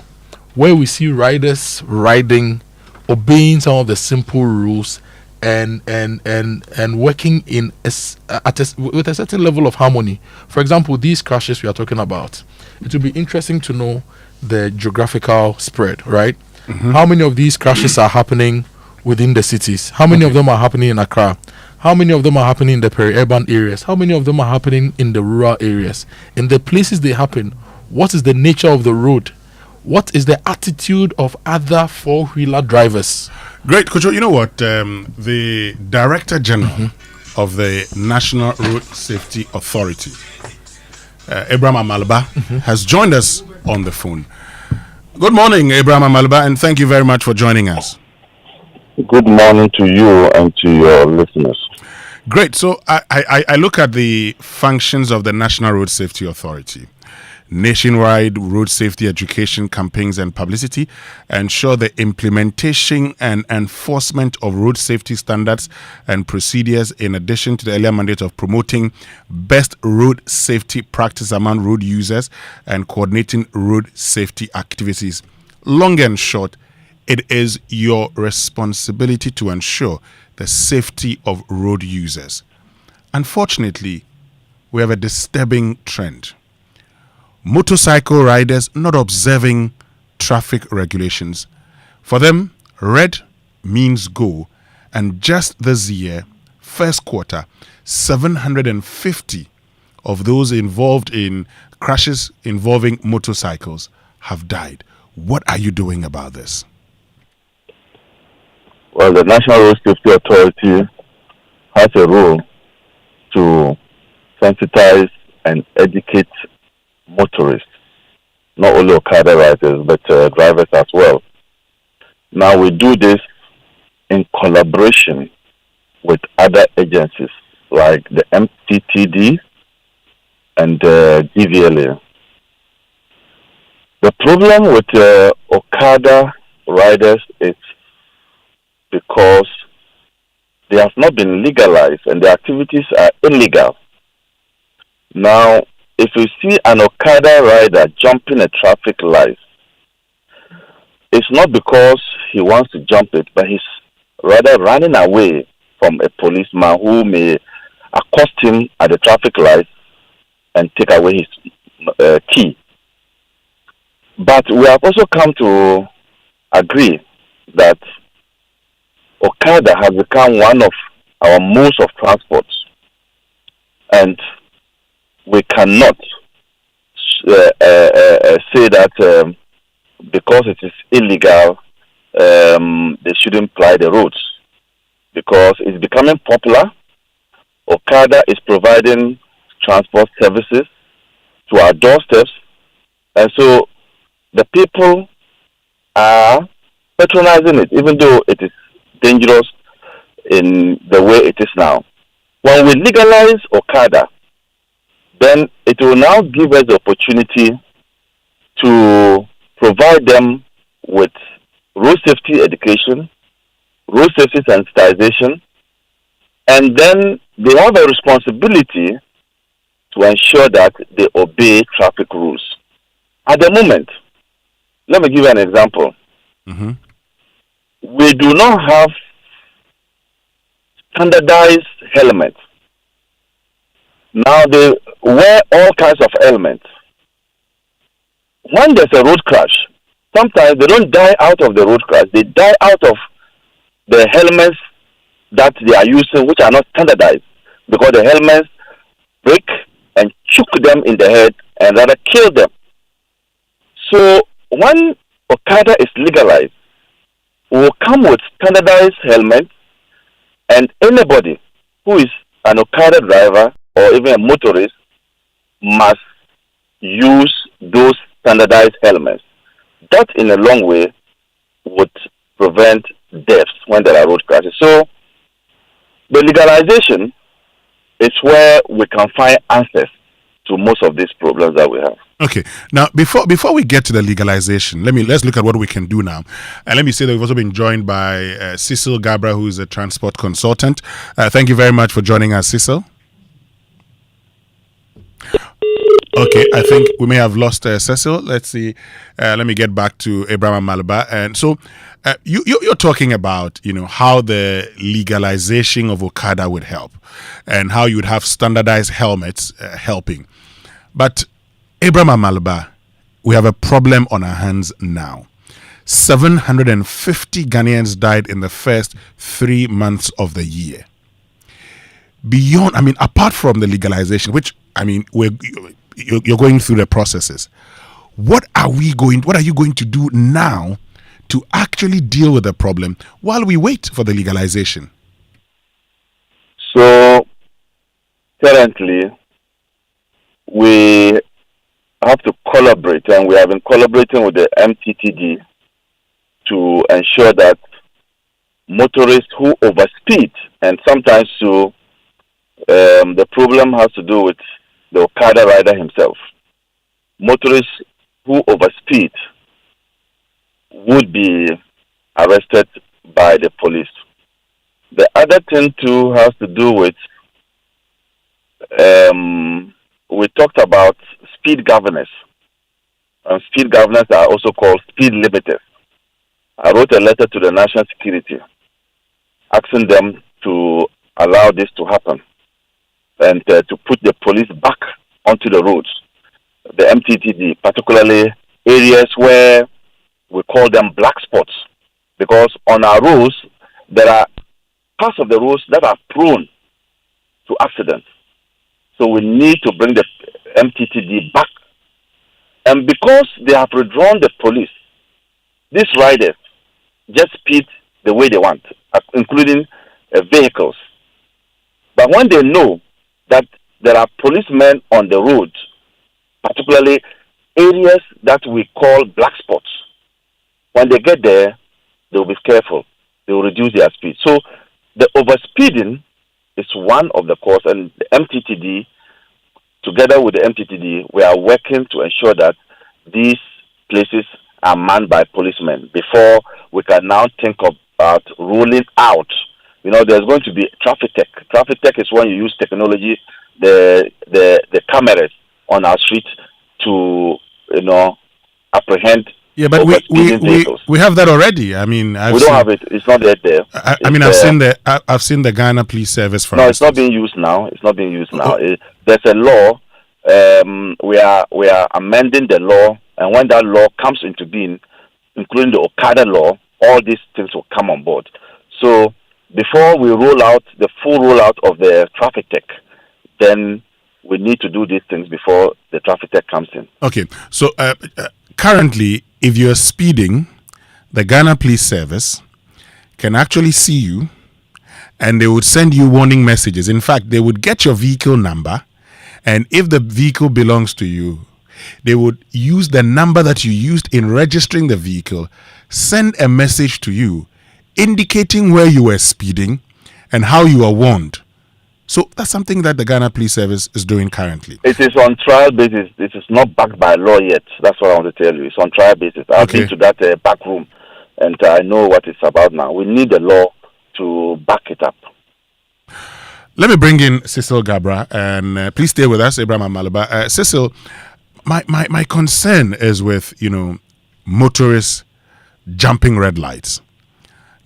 where we see riders riding, obeying some of the simple rules, and working in with a certain level of harmony. For example, these crashes we are talking about, it will be interesting to know the geographical spread, right? How many of these crashes are happening within the cities? How many of them are happening in Accra? How many of them are happening in the peri-urban areas? How many of them are happening in the rural areas? In the places they happen, what is the nature of the road? What is the attitude of other four-wheeler drivers? Great, Kojo. You know what? The Director General of the National Road Safety Authority, Abraham Amalba, has joined us on the phone. Good morning, Abraham Amalba, and thank you very much for joining us. Good morning to you and to your listeners. Great. So I look at the functions of the National Road Safety Authority. Nationwide road safety education campaigns and publicity, ensure the implementation and enforcement of road safety standards and procedures, in addition to the earlier mandate of promoting best road safety practice among road users and coordinating road safety activities. Long and short, it is your responsibility to ensure the safety of road users. Unfortunately, we have a disturbing trend. Motorcycle riders not observing traffic regulations. For them, red means go, and just this year, first quarter, 750 of those involved in crashes involving motorcycles have died. What are you doing about this? Well, the National Road Safety Authority has a role to sensitize and educate motorists, not only Okada riders, but drivers as well. Now we do this in collaboration with other agencies like the MTTD and DVLA. The problem with Okada riders is because they have not been legalized and the activities are illegal. Now, if you see an Okada rider jumping a traffic light, it's not because he wants to jump it, but he's rather running away from a policeman who may accost him at the traffic light and take away his key. But we have also come to agree that Okada has become one of our modes of transport, and we cannot say that because it is illegal, they shouldn't ply the roads, because it's becoming popular. Okada is providing transport services to our doorsteps, and so the people are patronizing it, even though it is dangerous in the way it is now. When we legalize Okada, then it will now give us the opportunity to provide them with road safety education, road safety sensitization, and then they have a responsibility to ensure that they obey traffic rules. At the moment, let me give you an example. We do not have standardized helmets. Now they wear all kinds of helmets. When there's a road crash, sometimes they don't die out of the road crash. They die out of the helmets that they are using, which are not standardized, because the helmets break and choke them in the head and rather kill them. So when Okada is legalized, we will come with standardized helmets, and anybody who is an Okada driver or even a motorist must use those standardized helmets. That in a long way would prevent deaths when there are road crashes. So the legalization is where we can find answers to most of these problems that we have. Okay. Now, before we get to the legalization, let's look at what we can do now. And let me say that we've also been joined by Cecil Gabra, who is a transport consultant. Thank you very much for joining us, Cecil. Okay, I think we may have lost Cecil. Let's see. Let me get back to Abraham Malaba. And so you're talking about, how the legalization of Okada would help and how you would have standardized helmets helping. But Abraham Malaba, we have a problem on our hands now. 750 Ghanaians died in the first 3 months of the year. Apart from the legalization, which, you're going through the processes. What are you going to do now to actually deal with the problem while we wait for the legalization? So currently we have to collaborate, and we have been collaborating with the MTTD to ensure that motorists who overspeed, and sometimes the problem has to do with the Okada rider himself. Motorists who overspeed would be arrested by the police. The other thing too has to do with, we talked about speed governors. And speed governors are also called speed limiters. I wrote a letter to the National Security asking them to allow this to happen and to put the police back onto the roads. The MTTD, particularly areas where we call them black spots, because on our roads there are parts of the roads that are prone to accidents. So we need to bring the MTTD back. And because they have withdrawn the police, these riders just speed the way they want, including vehicles. But when they know that there are policemen on the road, particularly areas that we call black spots, when they get there, they will be careful. They will reduce their speed. So the overspeeding is one of the causes, and the MTTD, together with the MTTD, we are working to ensure that these places are manned by policemen before we can now think about rolling out. There's going to be traffic tech. Traffic tech is when you use technology, the cameras on our street to apprehend. Yeah, but we have that already. We don't have it. It's not yet there. I've seen the Ghana Police Service. It's not being used now. There's a law. We are amending the law, and when that law comes into being, including the Okada law, all these things will come on board. So before we roll out the full rollout of the traffic tech, then we need to do these things before the traffic tech comes in. Okay, so currently, if you're speeding, the Ghana Police Service can actually see you, and they would send you warning messages. In fact, they would get your vehicle number, and if the vehicle belongs to you, they would use the number that you used in registering the vehicle, send a message to you indicating where you were speeding and how you were warned. So that's something that the Ghana Police Service is doing currently. It is on trial basis. It is not backed by law yet. That's what I want to tell you. It's on trial basis. I've been to that back room, and I know what it's about now. We need the law to back it up. Let me bring in Cecil Gabra, and please stay with us, Abraham Malaba. Cecil, my concern is with, motorists jumping red lights.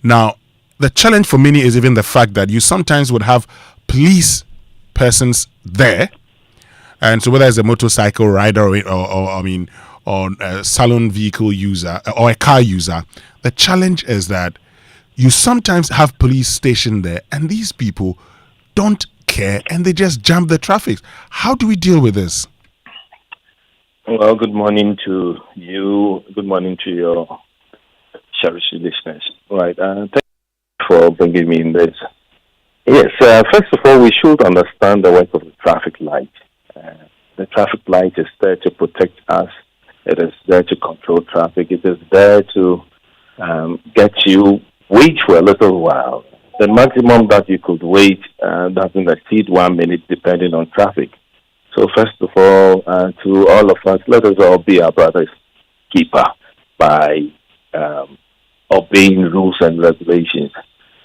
Now, the challenge for many is even the fact that you sometimes would have police persons there, and so whether it's a motorcycle rider or a salon vehicle user or a car user, the challenge is that you sometimes have police stationed there, and these people don't care and they just jump the traffic. How do we deal with this? Well, good morning to you. Good morning to your cherished listeners. Right. Thank you for bringing me in this. Yes. First of all, we should understand the work of the traffic light. The traffic light is there to protect us. It is there to control traffic. It is there to get you wait for a little while. The maximum that you could wait doesn't exceed 1 minute, depending on traffic. So first of all, to all of us, let us all be our brother's keeper by obeying rules and regulations.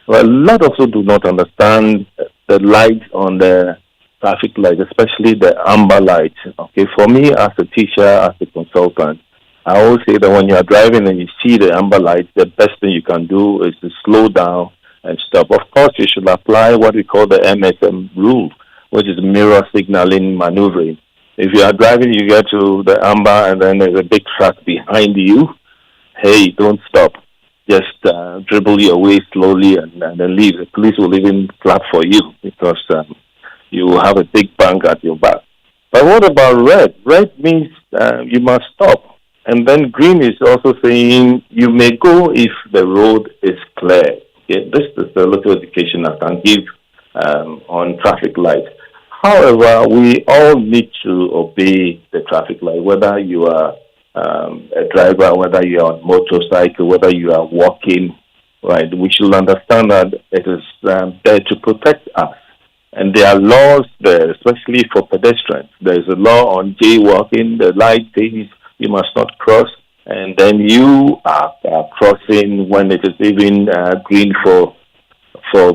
Well, a lot of us do not understand the light on the traffic light, especially the amber light. Okay, for me as a teacher, as a consultant, I always say that when you are driving and you see the amber light, the best thing you can do is to slow down and stop. Of course, you should apply what we call the MSM rule, which is mirror signaling maneuvering. If you are driving, you get to the amber and then there's a big truck behind you. Hey, don't stop. Just dribble your way slowly and then leave. The police will even clap for you because you will have a big bang at your back. But what about red? Red means you must stop. And then green is also saying you may go if the road is clear. Okay? This is the little education I can give on traffic lights. However, we all need to obey the traffic light, whether you are a driver, whether you are on a motorcycle, whether you are walking, right? We should understand that it is there to protect us. And there are laws there, especially for pedestrians. There is a law on jaywalking. The light says you must not cross, and then you are crossing when it is even green for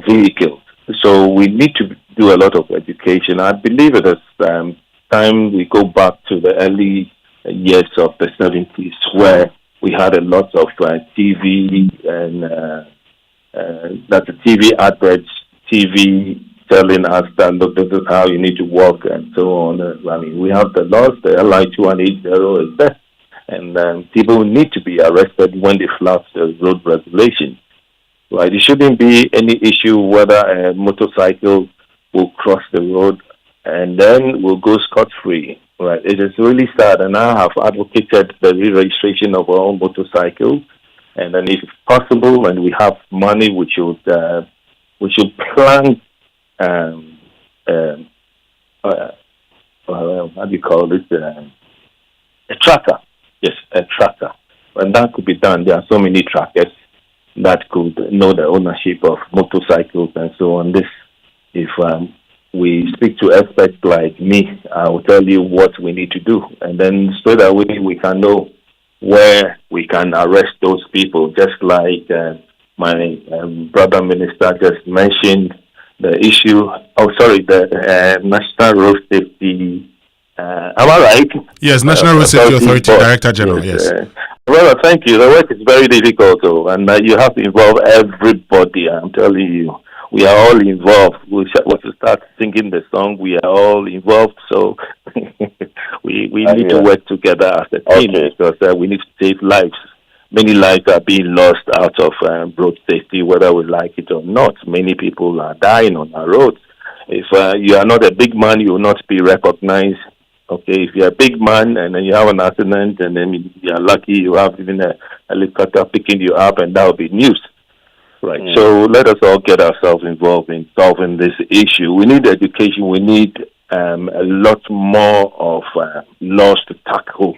vehicles. So we need to do a lot of education. I believe it is time we go back to the early years of the 70s where we had a lot of TV and that the TV adverts, TV telling us that, look, this is how you need to walk and so on. I mean, we have the laws, the LI 2180 is there, and people need to be arrested when they flout the road regulations. Right? There shouldn't be any issue whether a motorcycle will cross the road and then will go scot-free. Right? It is really sad, and I have advocated the re-registration of our own motorcycles. And then, if possible, and we have money, we should plan. How do you call it? A tracker. Yes, a tracker. And that could be done. There are so many trackers that could know the ownership of motorcycles and so on. This, if we speak to experts like me, I will tell you what we need to do. And then so that we can know where we can arrest those people, just like my brother minister just mentioned the issue. The National Road Safety. Am I right? Yes, National Road Safety Authority Director General. Yes. Well, thank you. The work is very difficult, though, and you have to involve everybody. I'm telling you, we are all involved. We should start singing the song. We are all involved, so we need to work together as a team because we need to save lives. Many lives are being lost out of road safety, whether we like it or not. Many people are dying on our roads. If you are not a big man, you will not be recognized. Okay, if you're a big man and then you have an accident and then you're lucky you have even a helicopter picking you up, and that will be news. Right. So let us all get ourselves involved in solving this issue. We need education. We need a lot more of laws to tackle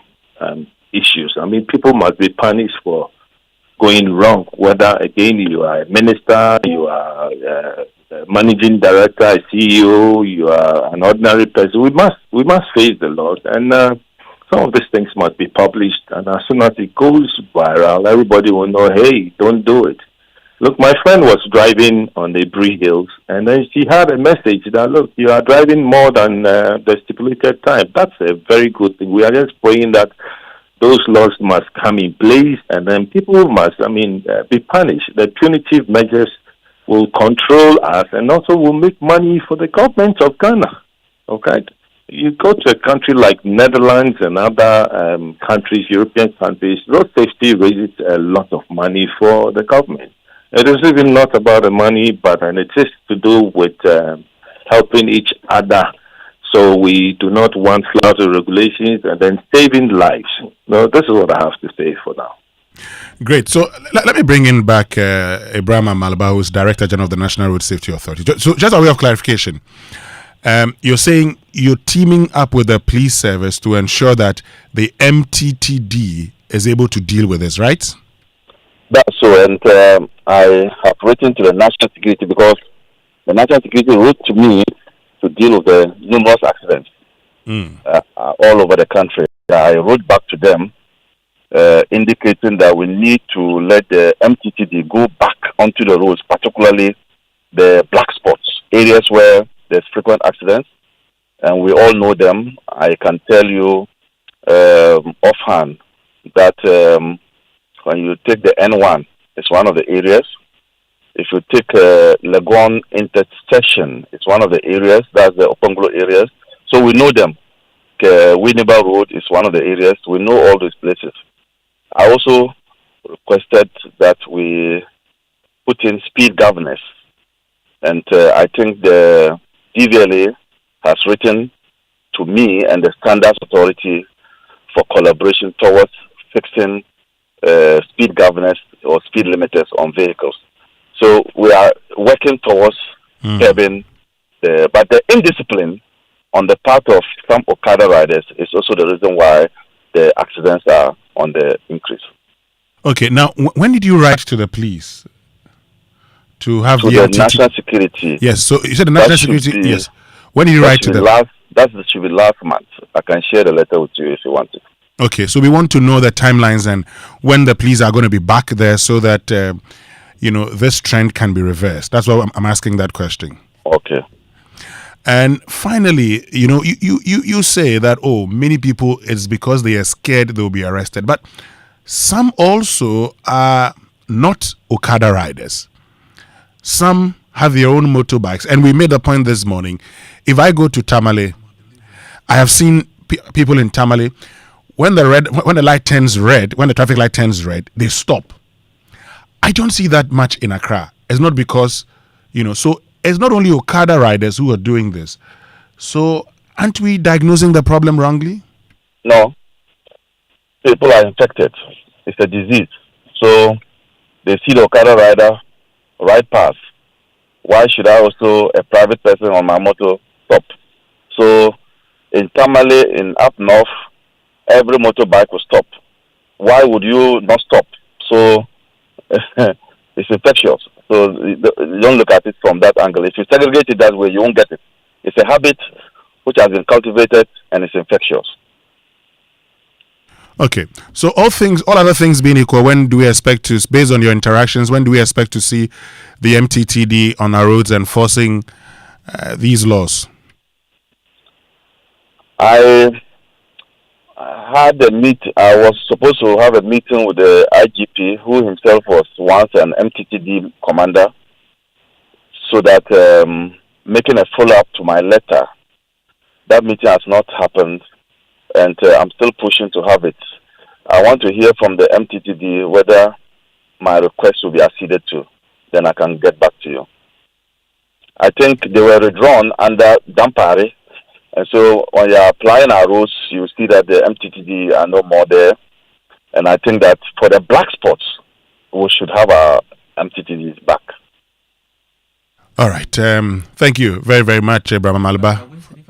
issues. I mean, people must be punished for going wrong, whether, again, you are a minister, you are managing director, a CEO, you are an ordinary person. We must face the laws, and some of these things must be published. And as soon as it goes viral, everybody will know, hey, don't do it. Look, my friend was driving on the Bree Hills, and then she had a message that, look, you are driving more than the stipulated time. That's a very good thing. We are just praying that those laws must come in place, and then people must, be punished. The punitive measures will control us and also will make money for the government of Ghana. Okay? You go to a country like Netherlands and other countries, European countries, road safety raises a lot of money for the government. It is even not about the money, but it is to do with helping each other. So we do not want flouty regulations and then saving lives. No, this is what I have to say for now. Great. So let me bring in back Abraham Malaba, who is Director General of the National Road Safety Authority. So just a way of clarification, you're saying you're teaming up with the police service to ensure that the MTTD is able to deal with this, right? That's so, and I have written to the National Security because the National Security wrote to me to deal with the numerous accidents all over the country. I wrote back to them indicating that we need to let the MTTD go back onto the roads, particularly the black spots, areas where there's frequent accidents, and we all know them. I can tell you offhand that when you take the N1, it's one of the areas. If you take Legon intersection, it's one of the areas. That's the Oponglo areas. So we know them. Winneba Road is one of the areas. We know all those places. I also requested that we put in speed governance. And I think the DVLA has written to me and the Standards Authority for collaboration towards fixing speed governance or speed limiters on vehicles. So we are working towards curbing but the indiscipline on the part of some Okada riders is also the reason why the accidents are on the increase. Okay, now when did you write to the police to have to the National Security? Yes, so you said the National Security. Yes. When did you write to them? That should be last month. I can share the letter with you if you want it. Okay, so we want to know the timelines and when the police are going to be back there so that this trend can be reversed. That's why I'm asking that question. Okay. And finally, you say that many people, it's because they are scared they'll be arrested, but some also are not Okada riders. Some have their own motorbikes, and we made a point this morning. If I go to Tamale, I have seen people in Tamale. When the light turns red, when the traffic light turns red, they stop. I don't see that much in Accra. It's not because, so it's not only Okada riders who are doing this. So aren't we diagnosing the problem wrongly? No. People are infected. It's a disease. So they see the Okada rider right past. Why should I also, a private person on my motor, stop? So in Tamale, in up north, every motorbike will stop. Why would you not stop? So it's infectious. So you don't look at it from that angle. If you segregate it that way, you won't get it. It's a habit which has been cultivated and it's infectious. Okay. So all other things being equal, when do we expect to, based on your interactions, when do we expect to see the MTTD on our roads enforcing these laws? I was supposed to have a meeting with the IGP, who himself was once an MTTD commander, so that making a follow-up to my letter. That meeting has not happened, and I'm still pushing to have it. I want to hear from the MTTD whether my request will be acceded to. Then I can get back to you. I think they were withdrawn under Dampare. And so when you're applying our roads, you see that the MTTD are no more there. And I think that for the black spots, we should have our MTTDs back. All right. Thank you very, very much, Abraham Malaba.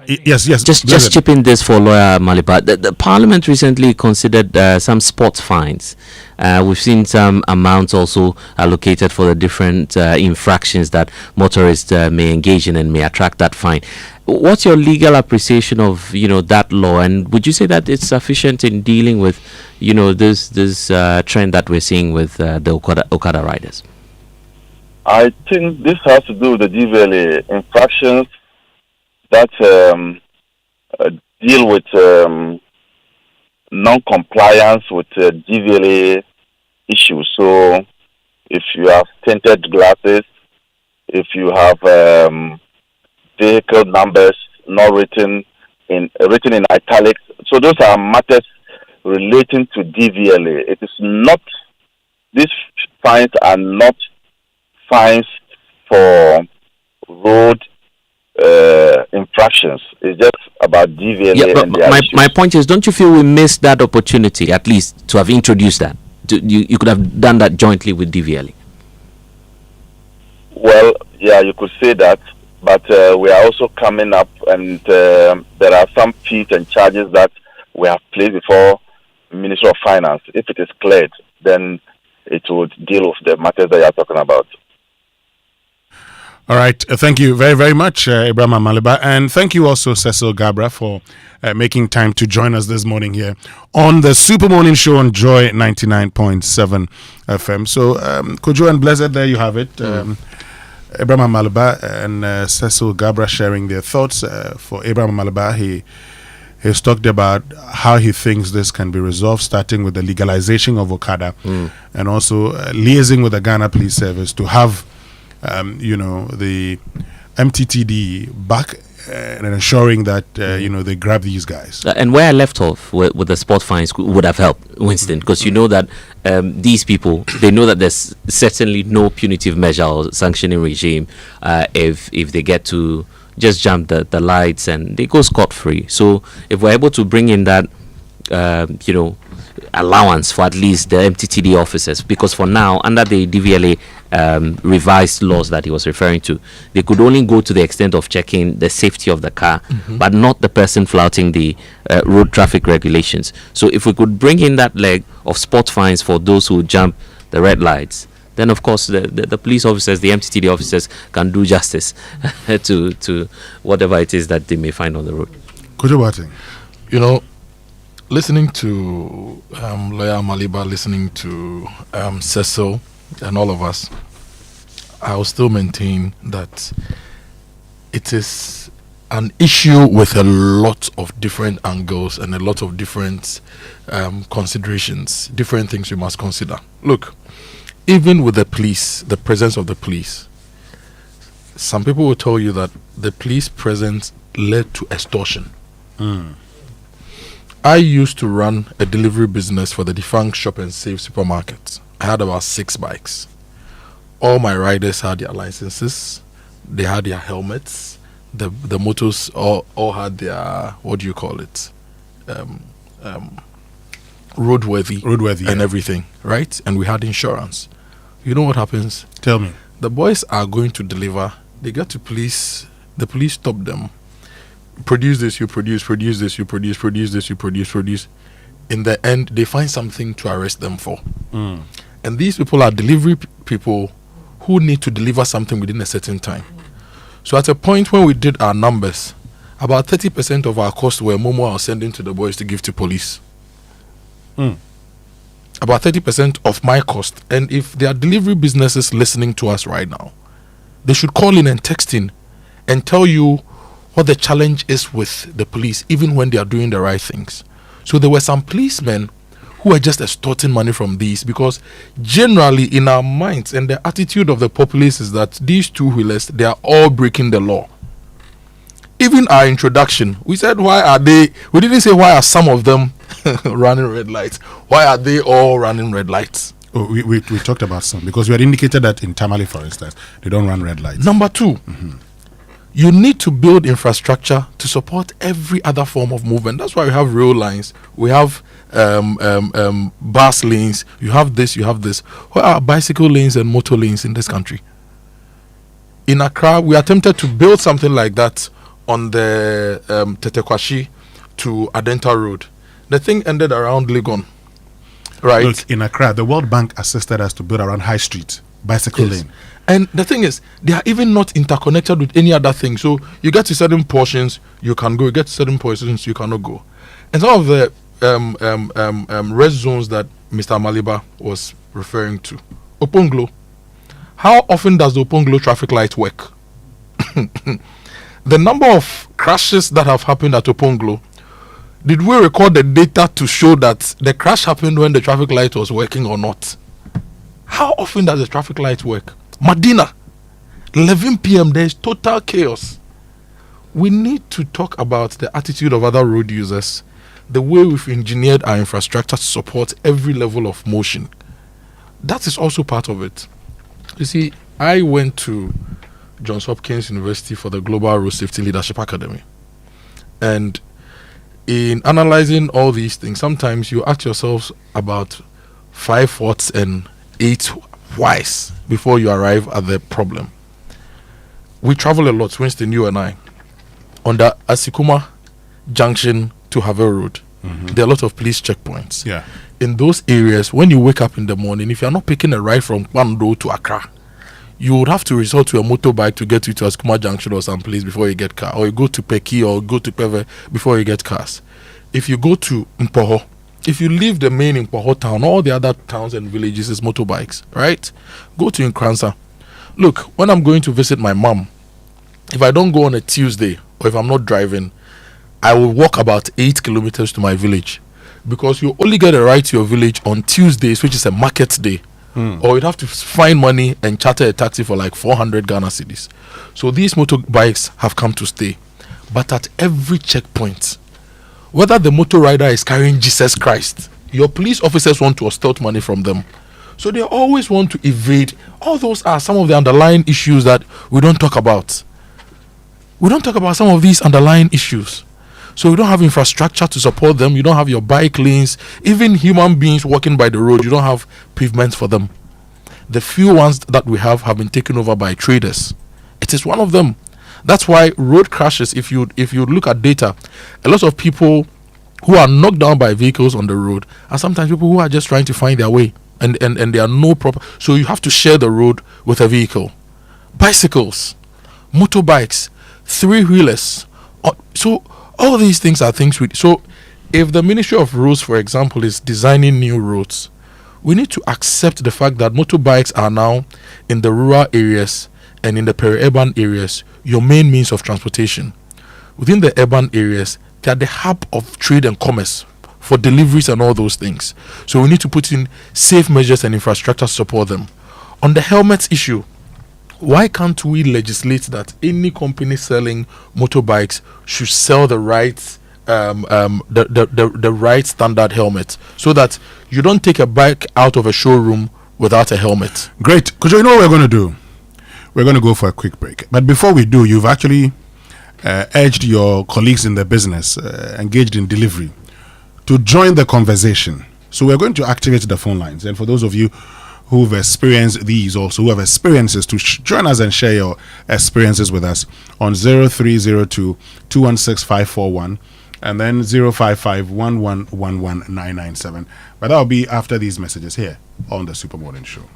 Yes. Just chip in this for Lawyer Maliba. The Parliament recently considered some sports fines. We've seen some amounts also allocated for the different infractions that motorists may engage in and may attract that fine. What's your legal appreciation of that law, and would you say that it's sufficient in dealing with this trend that we're seeing with the Okada riders? I think this has to do with the DVLA infractions that deal with non-compliance with DVLA issues. So, if you have tinted glasses, if you have vehicle numbers not written in italics, so those are matters relating to DVLA. It is not; these fines are not fines for road infractions. It's just about DVLA. Yeah, but and their my point is, don't you feel we missed that opportunity at least to have introduced that? You could have done that jointly with DVLA. Well, yeah, you could say that, but we are also coming up, and there are some fees and charges that we have placed before Ministry of Finance. If it is cleared, then it would deal with the matters that you are talking about. All right. Thank you very, very much, Abraham Maliba. And thank you also, Cecil Gabra, for making time to join us this morning here on the Super Morning Show on Joy 99.7 FM. So, Kojo and Blessed, there you have it. Abraham Maliba and Cecil Gabra sharing their thoughts. For Abraham Maliba, he's talked about how he thinks this can be resolved, starting with the legalization of Okada and also liaising with the Ghana Police Service to have the MTTD back and ensuring that they grab these guys. And where I left off with the sport fines would have helped, Winston, because you know that these people, they know that there's certainly no punitive measure or sanctioning regime if they get to just jump the lights and they go scot-free. So if we're able to bring in that allowance for at least the MTTD officers, because for now, under the DVLA revised laws that he was referring to, they could only go to the extent of checking the safety of the car, but not the person flouting the road traffic regulations. So if we could bring in that leg of sport fines for those who jump the red lights, then of course the police officers, the MTTD officers can do justice to whatever it is that they may find on the road. Kojo Boateng. Listening to Lawyer Maliba, listening to Cecil and all of us, I will still maintain that it is an issue with a lot of different angles and a lot of different considerations, different things you must consider. Look, even with the police, the presence of the police, some people will tell you that the police presence led to extortion. I used to run a delivery business for the defunct Shop and Save supermarket. I had about 6 bikes. All my riders had their licenses. They had their helmets. The motors all had their, what do you call it? Roadworthy and everything, right? And we had insurance. You know what happens? Tell me. The boys are going to deliver. They get to police. The police stop them. Produce this, you produce this, you produce this, you produce. In the end, they find something to arrest them for. And these people are delivery people who need to deliver something within a certain time. So at a point when we did our numbers, about 30% of our costs were Momo are sending to the boys to give to police. About 30% of my cost. And if there are delivery businesses listening to us right now, they should call in and text in and tell you what the challenge is with the police, even when they are doing the right things. So there were some policemen who are just extorting money from these, because generally in our minds and the attitude of the populace is that these two-wheelers, they are all breaking the law. Even our introduction, we said, why are they, we didn't say why are some of them running red lights. Why are they all running red lights? Oh, we talked about some, because we had indicated that in Tamale, for instance, they don't run red lights. Number 2, you need to build infrastructure to support every other form of movement. That's why we have rail lines, we have bus lanes, you have this. Where are bicycle lanes and motor lanes in this country? In Accra, we attempted to build something like that on the Tetekwashi to Adenta Road. The thing ended around Legon, right? Look, in Accra, the World Bank assisted us to build around High Street, bicycle lane. And the thing is, they are even not interconnected with any other thing. So you get to certain portions, you can go. You get to certain portions, you cannot go. And some of the red zones that Mr. Maliba was referring to, Oponglo. How often does the Oponglo traffic light work? The number of crashes that have happened at Oponglo, did we record the data to show that the crash happened when the traffic light was working or not? How often does the traffic light work? Medina, 11 p.m. there is total chaos. We need to talk about the attitude of other road users, the way we've engineered our infrastructure to support every level of motion. That is also part of it. You see, I went to Johns Hopkins University for the Global Road Safety Leadership Academy. And in analyzing all these things, sometimes you ask yourselves about 5 whats and 8 whys before you arrive at the problem. We travel a lot, Winston, you and I, on the Asikuma Junction to Havel Road. There are a lot of police checkpoints. Yeah. In those areas, when you wake up in the morning, if you're not picking a ride from Kwando to Accra, you would have to resort to a motorbike to get you to Asikuma Junction or someplace before you get car, or you go to Peki or go to Peve before you get cars. If you go to Mpoho, if you leave the main Mpoho town, all the other towns and villages is motorbikes, right? Go to Nkransa. Look, when I'm going to visit my mom, if I don't go on a Tuesday or if I'm not driving, I will walk about 8 kilometers to my village, because you only get a ride to your village on Tuesdays, which is a market day. Or you'd have to find money and charter a taxi for like 400 Ghana cedis. So these motorbikes have come to stay. But at every checkpoint, whether the motor rider is carrying Jesus Christ, your police officers want to extort money from them. So they always want to evade. All those are some of the underlying issues that we don't talk about. We don't talk about some of these underlying issues. So we don't have infrastructure to support them. You don't have your bike lanes. Even human beings walking by the road, you don't have pavements for them. The few ones that we have been taken over by traders. It is one of them. That's why road crashes, if you look at data, a lot of people who are knocked down by vehicles on the road are sometimes people who are just trying to find their way. And there are no proper... So you have to share the road with a vehicle. Bicycles, motorbikes, three-wheelers. So all these things are things so if the Ministry of Roads, for example, is designing new roads, we need to accept the fact that motorbikes are now in the rural areas and in the peri-urban areas your main means of transportation. Within the urban areas, they are the hub of trade and commerce for deliveries and all those things. So we need to put in safe measures and infrastructure to support them. On the helmets issue, why can't we legislate that any company selling motorbikes should sell the right the right standard helmet, so that you don't take a bike out of a showroom without a helmet? Great. Kojo, you know what we're going to do? We're going to go for a quick break. But before we do, you've actually urged your colleagues in the business engaged in delivery to join the conversation. So we're going to activate the phone lines. And for those of you who've experienced these, also who have experiences, to join us and share your experiences with us on 0302 216 541 and then 055 1111997. But that'll be after these messages here on the Super Morning Show.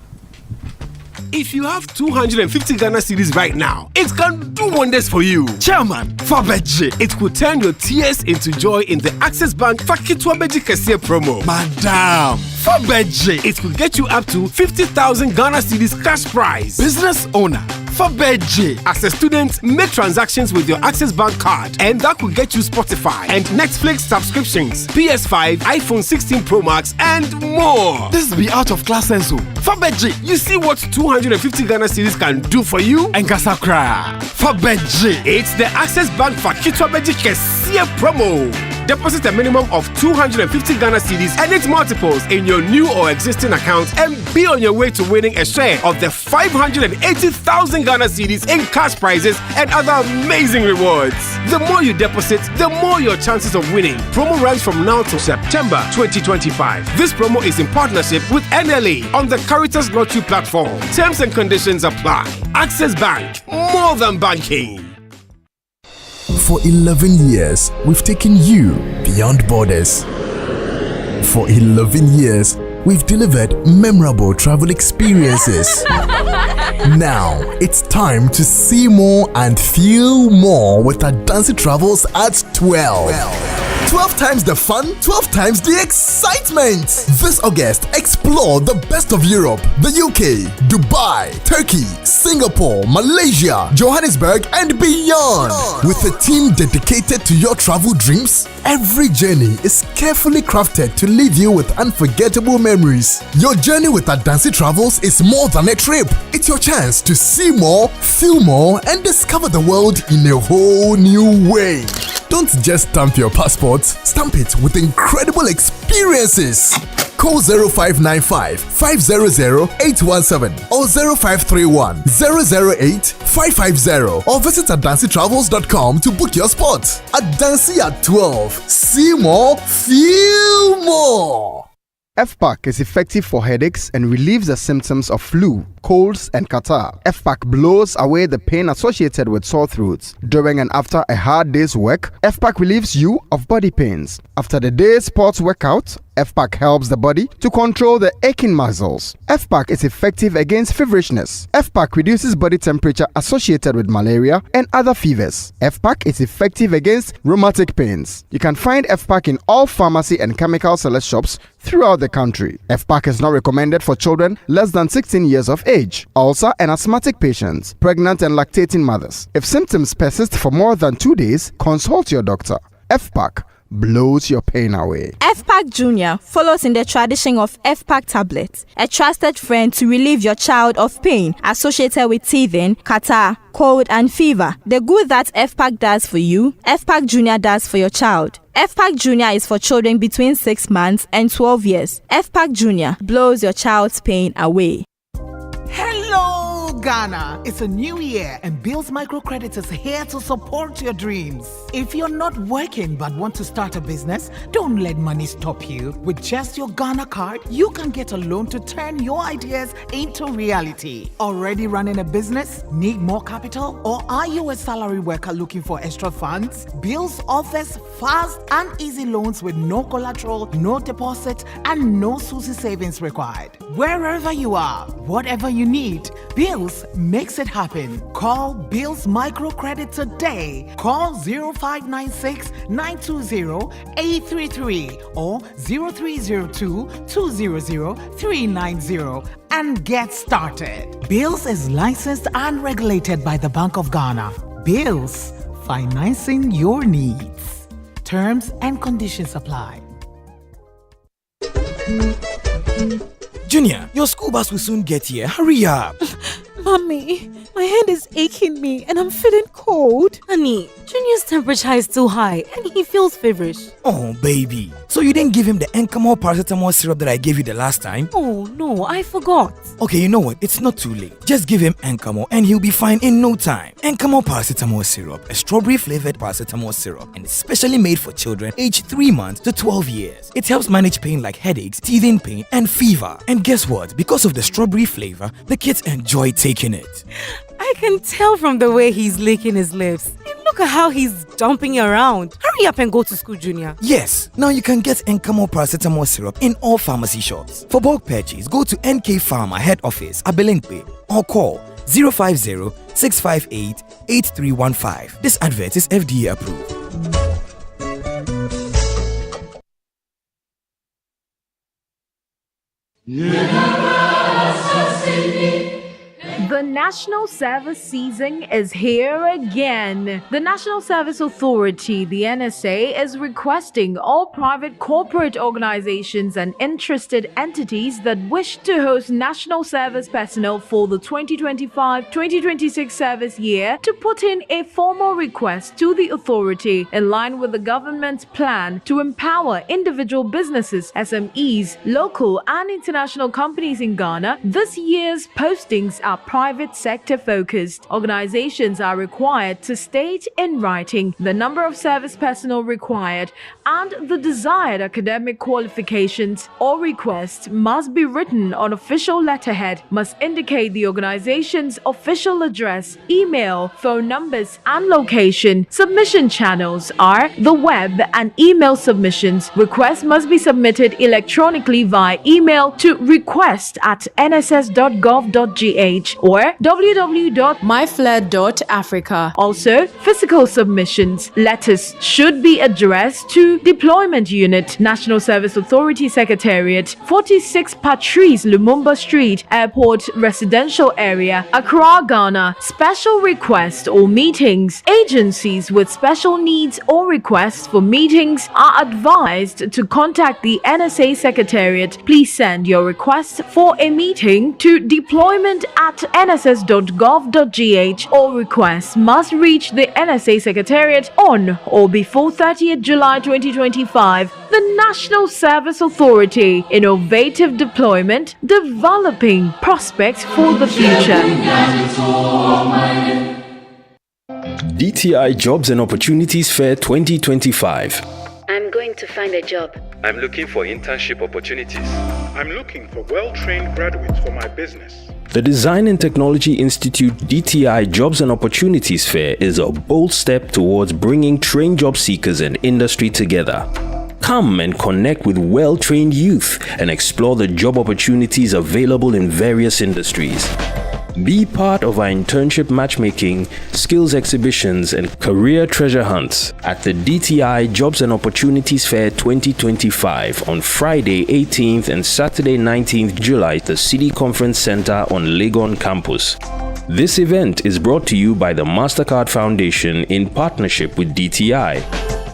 If you have 250 Ghana cedis right now, it can do wonders for you. Chairman, Fabeji, it could turn your tears into joy in the Access Bank Fakitwa Beji Kesiye promo. Madam, Fabeji, it could get you up to 50,000 Ghana cedis cash prize. Business owner, Fabeji, as a student, make transactions with your Access Bank card, and that could get you Spotify and Netflix subscriptions, PS5, iPhone 16 Pro Max, and more. This be out of class Enzo. Fabeji, you see what 250 Ghana cedis can do for you? And Kasakra. Fabeji, it's the Access Bank Fakitwa Beji Kesiye promo. Deposit a minimum of 250 Ghana cedis and its multiples in your new or existing account, and be on your way to winning a share of the 580,000 Ghana cedis in cash prizes and other amazing rewards. The more you deposit, the more your chances of winning. Promo runs from now to September 2025. This promo is in partnership with NLA on the Caritas Lottery platform. Terms and conditions apply. Access Bank, more than banking. For 11 years, we've taken you beyond borders. For 11 years, we've delivered memorable travel experiences. Now, it's time to see more and feel more with Adansi Travels at 12. 12 times the fun, 12 times the excitement. This August, explore the best of Europe, the UK, Dubai, Turkey, Singapore, Malaysia, Johannesburg, and beyond. With a team dedicated to your travel dreams, every journey is carefully crafted to leave you with unforgettable memories. Your journey with Adansi Travels is more than a trip. It's your chance to see more, feel more, and discover the world in a whole new way. Don't just stamp your passport, stamp it with incredible experiences. Call 0595 500 817 or 0531 008 550 or visit AdansiTravels.com to book your spot. Adansi at 12. See more, feel more. FPAC is effective for headaches and relieves the symptoms of flu, colds, and catarrh. FPAC blows away the pain associated with sore throats. During and after a hard day's work, FPAC relieves you of body pains. After the day's sports workout, FPAC helps the body to control the aching muscles. FPAC is effective against feverishness. FPAC reduces body temperature associated with malaria and other fevers. FPAC is effective against rheumatic pains. You can find FPAC in all pharmacy and chemical select shops throughout the country. FPAC is not recommended for children less than 16 years of age, ulcer and asthmatic patients, pregnant and lactating mothers. If symptoms persist for more than 2 days, consult your doctor. FPAC blows your pain away. FPAC Junior follows in the tradition of FPAC tablets, a trusted friend to relieve your child of pain associated with teething, catarrh, cold and fever. The good that FPAC does for you, FPAC Junior does for your child. FPAC Junior is for children between 6 months and 12 years. FPAC Junior blows your child's pain away. Hello, Ghana. It's a new year and Bills Microcredit is here to support your dreams. If you're not working but want to start a business, don't let money stop you. With just your Ghana card, you can get a loan to turn your ideas into reality. Already running a business? Need more capital? Or are you a salary worker looking for extra funds? Bills offers fast and easy loans with no collateral, no deposit, and no SUSI savings required. Wherever you are, whatever you need, Bills makes it happen. Call Bills Microcredit today. Call 0596 920 833 or 0302 200 390 and get started. Bills is licensed and regulated by the Bank of Ghana. Bills, financing your needs. Terms and conditions apply. Junior, your school bus will soon get here. Hurry up. Mommy, my hand is aching me and I'm feeling cold. Honey, Junior's temperature is too high and he feels feverish. Oh, baby. So you didn't give him the Encamol paracetamol syrup that I gave you the last time? Oh, no, I forgot. Okay, you know what? It's not too late. Just give him Encamol and he'll be fine in no time. Encamol paracetamol syrup, a strawberry-flavored paracetamol syrup, and it's specially made for children aged 3 months to 12 years. It helps manage pain like headaches, teething pain, and fever. And guess what? Because of the strawberry flavor, the kids enjoy taking it. I can tell from the way he's licking his lips. And look at how he's jumping around. Hurry up and go to school, Junior. Yes, now you can get Encamol paracetamol syrup in all pharmacy shops. For bulk purchase, go to NK Pharma head office, Abelinkpe, or call 050-658-8315. This advert is FDA approved. The National Service season is here again. The National Service Authority, the NSA, is requesting all private corporate organizations and interested entities that wish to host national service personnel for the 2025-2026 service year to put in a formal request to the authority in line with the government's plan to empower individual businesses, SMEs, local and international companies in Ghana. This year's postings are private private sector focused. Organizations are required to state in writing the number of service personnel required and the desired academic qualifications. All requests must be written on official letterhead, must indicate the organization's official address, email, phone numbers, and location. Submission channels are the web and email submissions. Requests must be submitted electronically via email to request@nss.gov.gh or www.myflair.africa. Also, physical submissions. Letters should be addressed to Deployment Unit, National Service Authority Secretariat, 46 Patrice Lumumba Street, Airport Residential Area, Accra, Ghana. Special requests or meetings. Agencies with special needs or requests for meetings are advised to contact the NSA Secretariat. Please send your request for a meeting to deployment@nss.gov.gh. All requests must reach the NSA Secretariat on or before 30th July 2025. The National Service Authority. Innovative deployment, developing prospects for the future. DTI Jobs and Opportunities Fair 2025. I'm going to find a job. I'm looking for internship opportunities. I'm looking for well-trained graduates for my business. The Design and Technology Institute DTI Jobs and Opportunities Fair is a bold step towards bringing trained job seekers and industry together. Come and connect with well-trained youth and explore the job opportunities available in various industries. Be part of our internship matchmaking, skills exhibitions, and career treasure hunts at the DTI Jobs and Opportunities Fair 2025 on Friday 18th and Saturday 19th July at the City Conference Center on Legon campus. This event is brought to you by the MasterCard Foundation in partnership with DTI.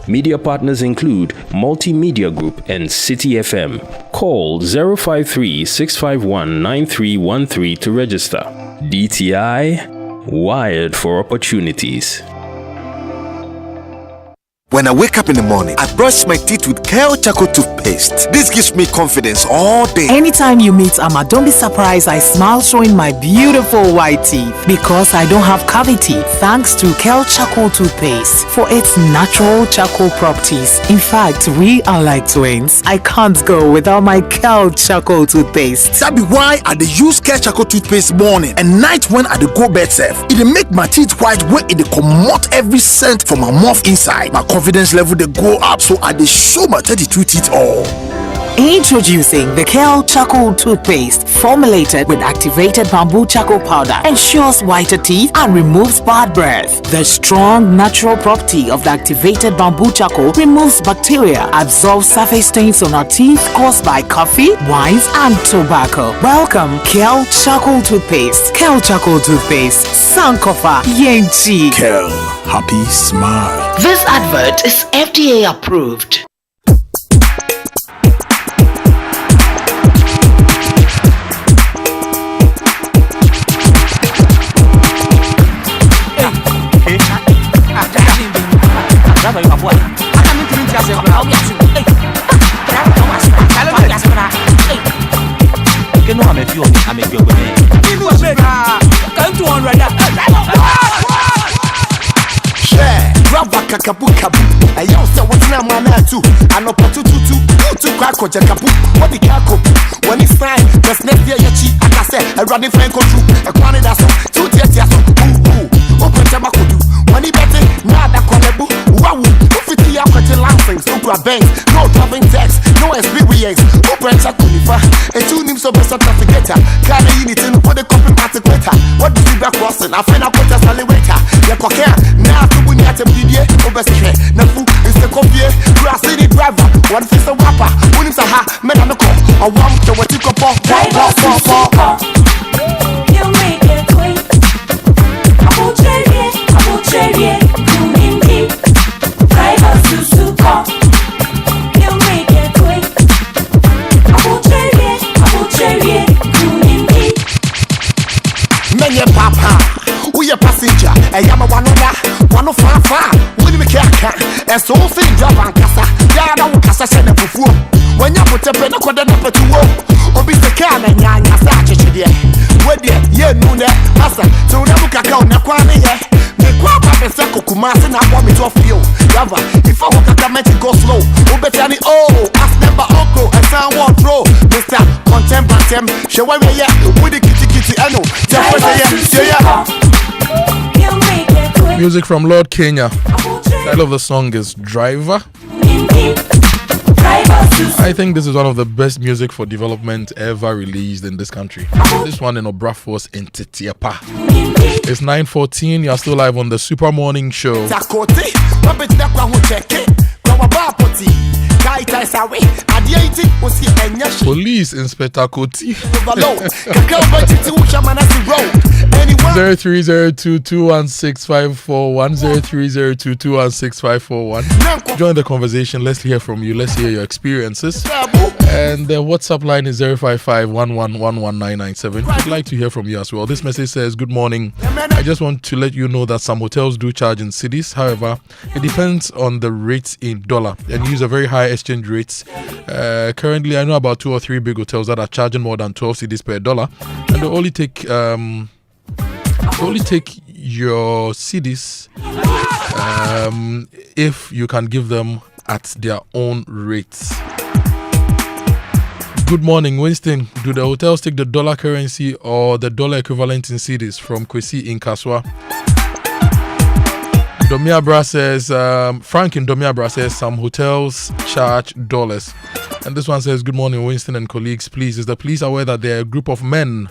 Media partners include Multimedia Group and City FM. Call 053-651-9313 to register. DTI, wired for opportunities. When I wake up in the morning, I brush my teeth with Kale Charcoal toothpaste. This gives me confidence all day. Anytime you meet Amma, don't be surprised I smile showing my beautiful white teeth because I don't have cavity thanks to Kale Charcoal toothpaste for its natural charcoal properties. In fact, we are like twins. I can't go without my Kale Charcoal toothpaste. That be why I dey use Kale Charcoal toothpaste morning and night when I dey go bed safe. It dey make my teeth white when it dey comot every scent from my mouth inside. My confidence level they go up, so I dey show my 32 teeth all. Introducing the Kale Charcoal toothpaste, formulated with activated bamboo charcoal powder, ensures whiter teeth and removes bad breath. The strong natural property of the activated bamboo charcoal removes bacteria, absorbs surface stains on our teeth caused by coffee, wines, and tobacco. Welcome, Kale Charcoal toothpaste. Kale Charcoal toothpaste, Sankofa Yenchi. Kale, happy smile. This advert is FDA approved. Kakabu, I also what's now man too. I know patu to crack or jakapu. What the kako? When it's fine, just next year yachi. I can say a running friend go through. A quantity that's 2 years. Open tobacco do. When he betting, now that konebu. Wow, 50 hour license, no banks, no driving tax, no experience. Open chakunifa. And 2 names of best certificate. Can I unit in put the copy matic waiter? What do you back crossing? I find out what a salivata. The cocker, now to win at a video. Obesity, Nafu is the coffee, grass city driver, one face a wapper, when it's a ha, men on the call, a wamp to what you can pop. You make it quick. I will trade it, Kumindi, driver Susuka. You make it quick. I will trade it, Kumindi. Menye papa, we a passenger, and Yama one far. And so see driver and casa, Yada will casa send a before. When you put a pen, I couldn't have to walk. Or be the can and Yang Sachi. Where there, yeah, no, master. So never cacao, Nakwane, yeah. Me quite a second, Kumasi, and I want me to feel. Yava, if I walk a magic go slow, Ubetani, oh, ask never uncle, and sound won't throw. Mr. Contemplatem, show me, yeah, with the kitty, I know. Music from Lord Kenya. The title of the song is Driver. I think this is one of the best music for development ever released in this country. This one in Obrafos in Titiapa. It's 9:14. You're still live on the Super Morning Show. Police Inspector Koti 0302216541 0302216541. Join the conversation. Let's hear from you. Let's hear your experiences. And the WhatsApp line is 05511119997. I'd like to hear from you as well. This message says, good morning. I just want to let you know that some hotels do charge in cedis. However, it depends on the rates in dollar and use a very high exchange rates. Currently, I know about 2 or 3 big hotels that are charging more than 12 cedis per dollar, and they only take your cedis if you can give them at their own rates. Good morning, Winston. Do the hotels take the dollar currency or the dollar equivalent in cedis? From Kwesi in Kaswa. Domiabra says, Frank in Domiabra says some hotels charge dollars. And this one says, good morning, Winston and colleagues. Please, is the police aware that there are a group of men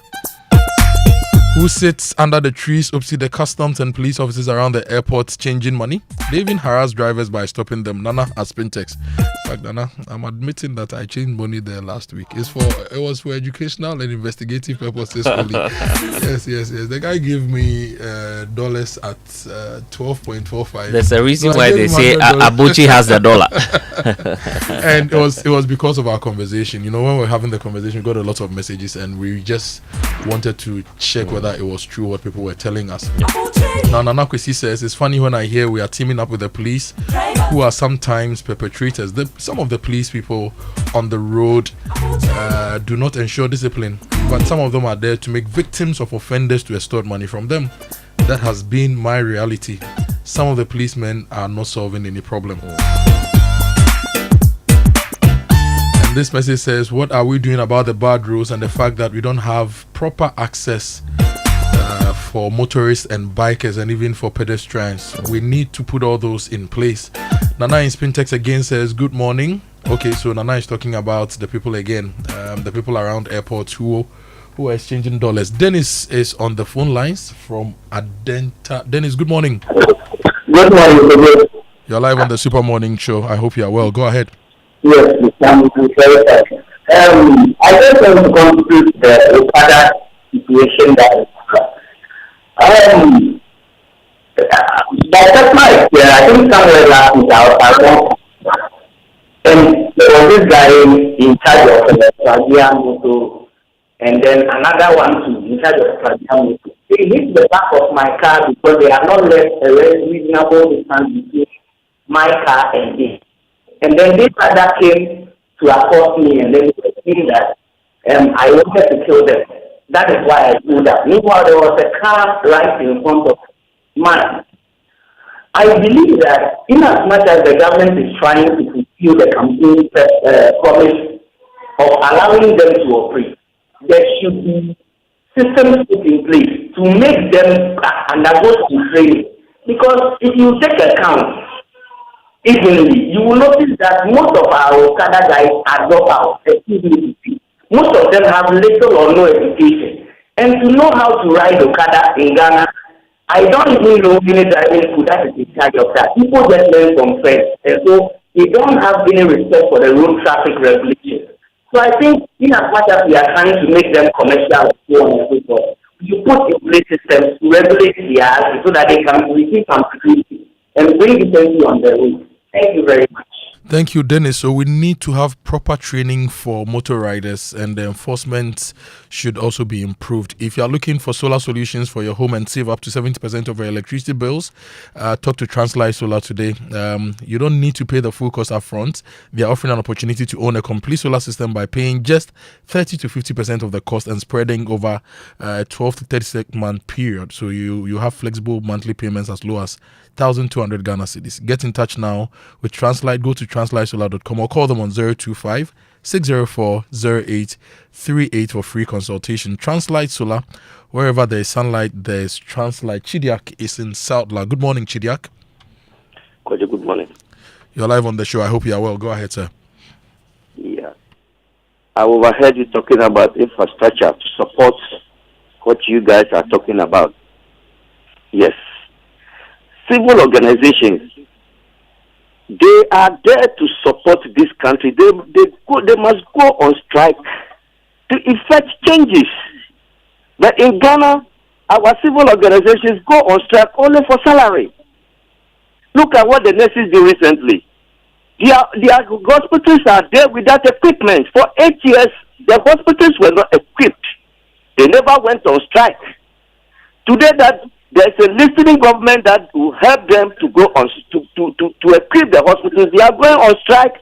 who sits under the trees, the customs and police officers around the airport changing money? They even harass drivers by stopping them. Nana has Spintex. In fact, Nana, I'm admitting that I changed money there last week. It was for educational and investigative purposes only. Yes. The guy gave me dollars at 12.45. There's a reason why they say Abuchi has the dollar. And it was because of our conversation. You know, when we were having the conversation, we got a lot of messages, and we just wanted to check whether it was true what people were telling us. Now, Nana Kwesi says, it's funny when I hear we are teaming up with the police, who are sometimes perpetrators. Some of the police people on the road do not ensure discipline, but some of them are there to make victims of offenders to extort money from them. That has been my reality. Some of the policemen are not solving any problem. And this message says, what are we doing about the bad roads and the fact that we don't have proper access for motorists and bikers and even for pedestrians? We need to put all those in place. Nana in Spintex again says, good morning. Okay, so Nana is talking about the people again, the people around airports who are exchanging dollars. Dennis is on the phone lines from Adenta. Dennis, good morning. Good morning. You're live on the Super Morning Show. I hope you are well. Go ahead. Yes, I just want to contribute to the Okada situation that that's my experience. I think somewhere last week I was and there was this guy in charge of the Sogah motor, and then another one too in charge of Sogah motor. They hit the back of my car because they are not left a very reasonable distance between my car and him. And then this other came to accost me, and then they were saying that I wanted to kill them. That is why I do that. Meanwhile, there was a car right in front of mine. I believe that in as much as the government is trying to fulfill the campaign promise of allowing them to operate, there should be systems put in place to make them undergo some training. Because if you take account, evenly, you will notice that most of our Okada guys are dropouts. Most of them have little or no education. And to know how to ride Okada in Ghana, I don't even know any driving school that is in charge of that. People just learn from friends. And so they don't have any respect for the road traffic regulations. So I think in as much as we are trying to make them commercial and so on and so forth, you put in place systems to regulate the so that they can receive some security and bring decency on the road. Thank you very much. Thank you, Dennis. So we need to have proper training for motor riders, and the enforcement should also be improved. If you are looking for solar solutions for your home and save up to 70% of your electricity bills, talk to Translight Solar today. You don't need to pay the full cost up front. They are offering an opportunity to own a complete solar system by paying just 30 to 50% of the cost and spreading over a 12 to 36 month period. So you have flexible monthly payments as low as 1,200 Ghana cedis. Get in touch now with Translight. Go to translightsolar.com or call them on 025 604 0838 for free consultation. Translight Solar, wherever there is sunlight, there is Translight. Chidiak is in Southla. Good morning, Chidiak. Kojo, good morning. You're live on the show. I hope you are well. Go ahead, sir. Yeah. I overheard you talking about infrastructure to support what you guys are talking about. Yes. Civil organizations, they are there to support this country. They must go on strike to effect changes. But in Ghana, our civil organizations go on strike only for salary. Look at what the nurses do recently. Their hospitals are there without equipment. For 8 years, the hospitals were not equipped. They never went on strike. Today, that there's a listening government that will help them to go on to equip the hospitals. They are going on strike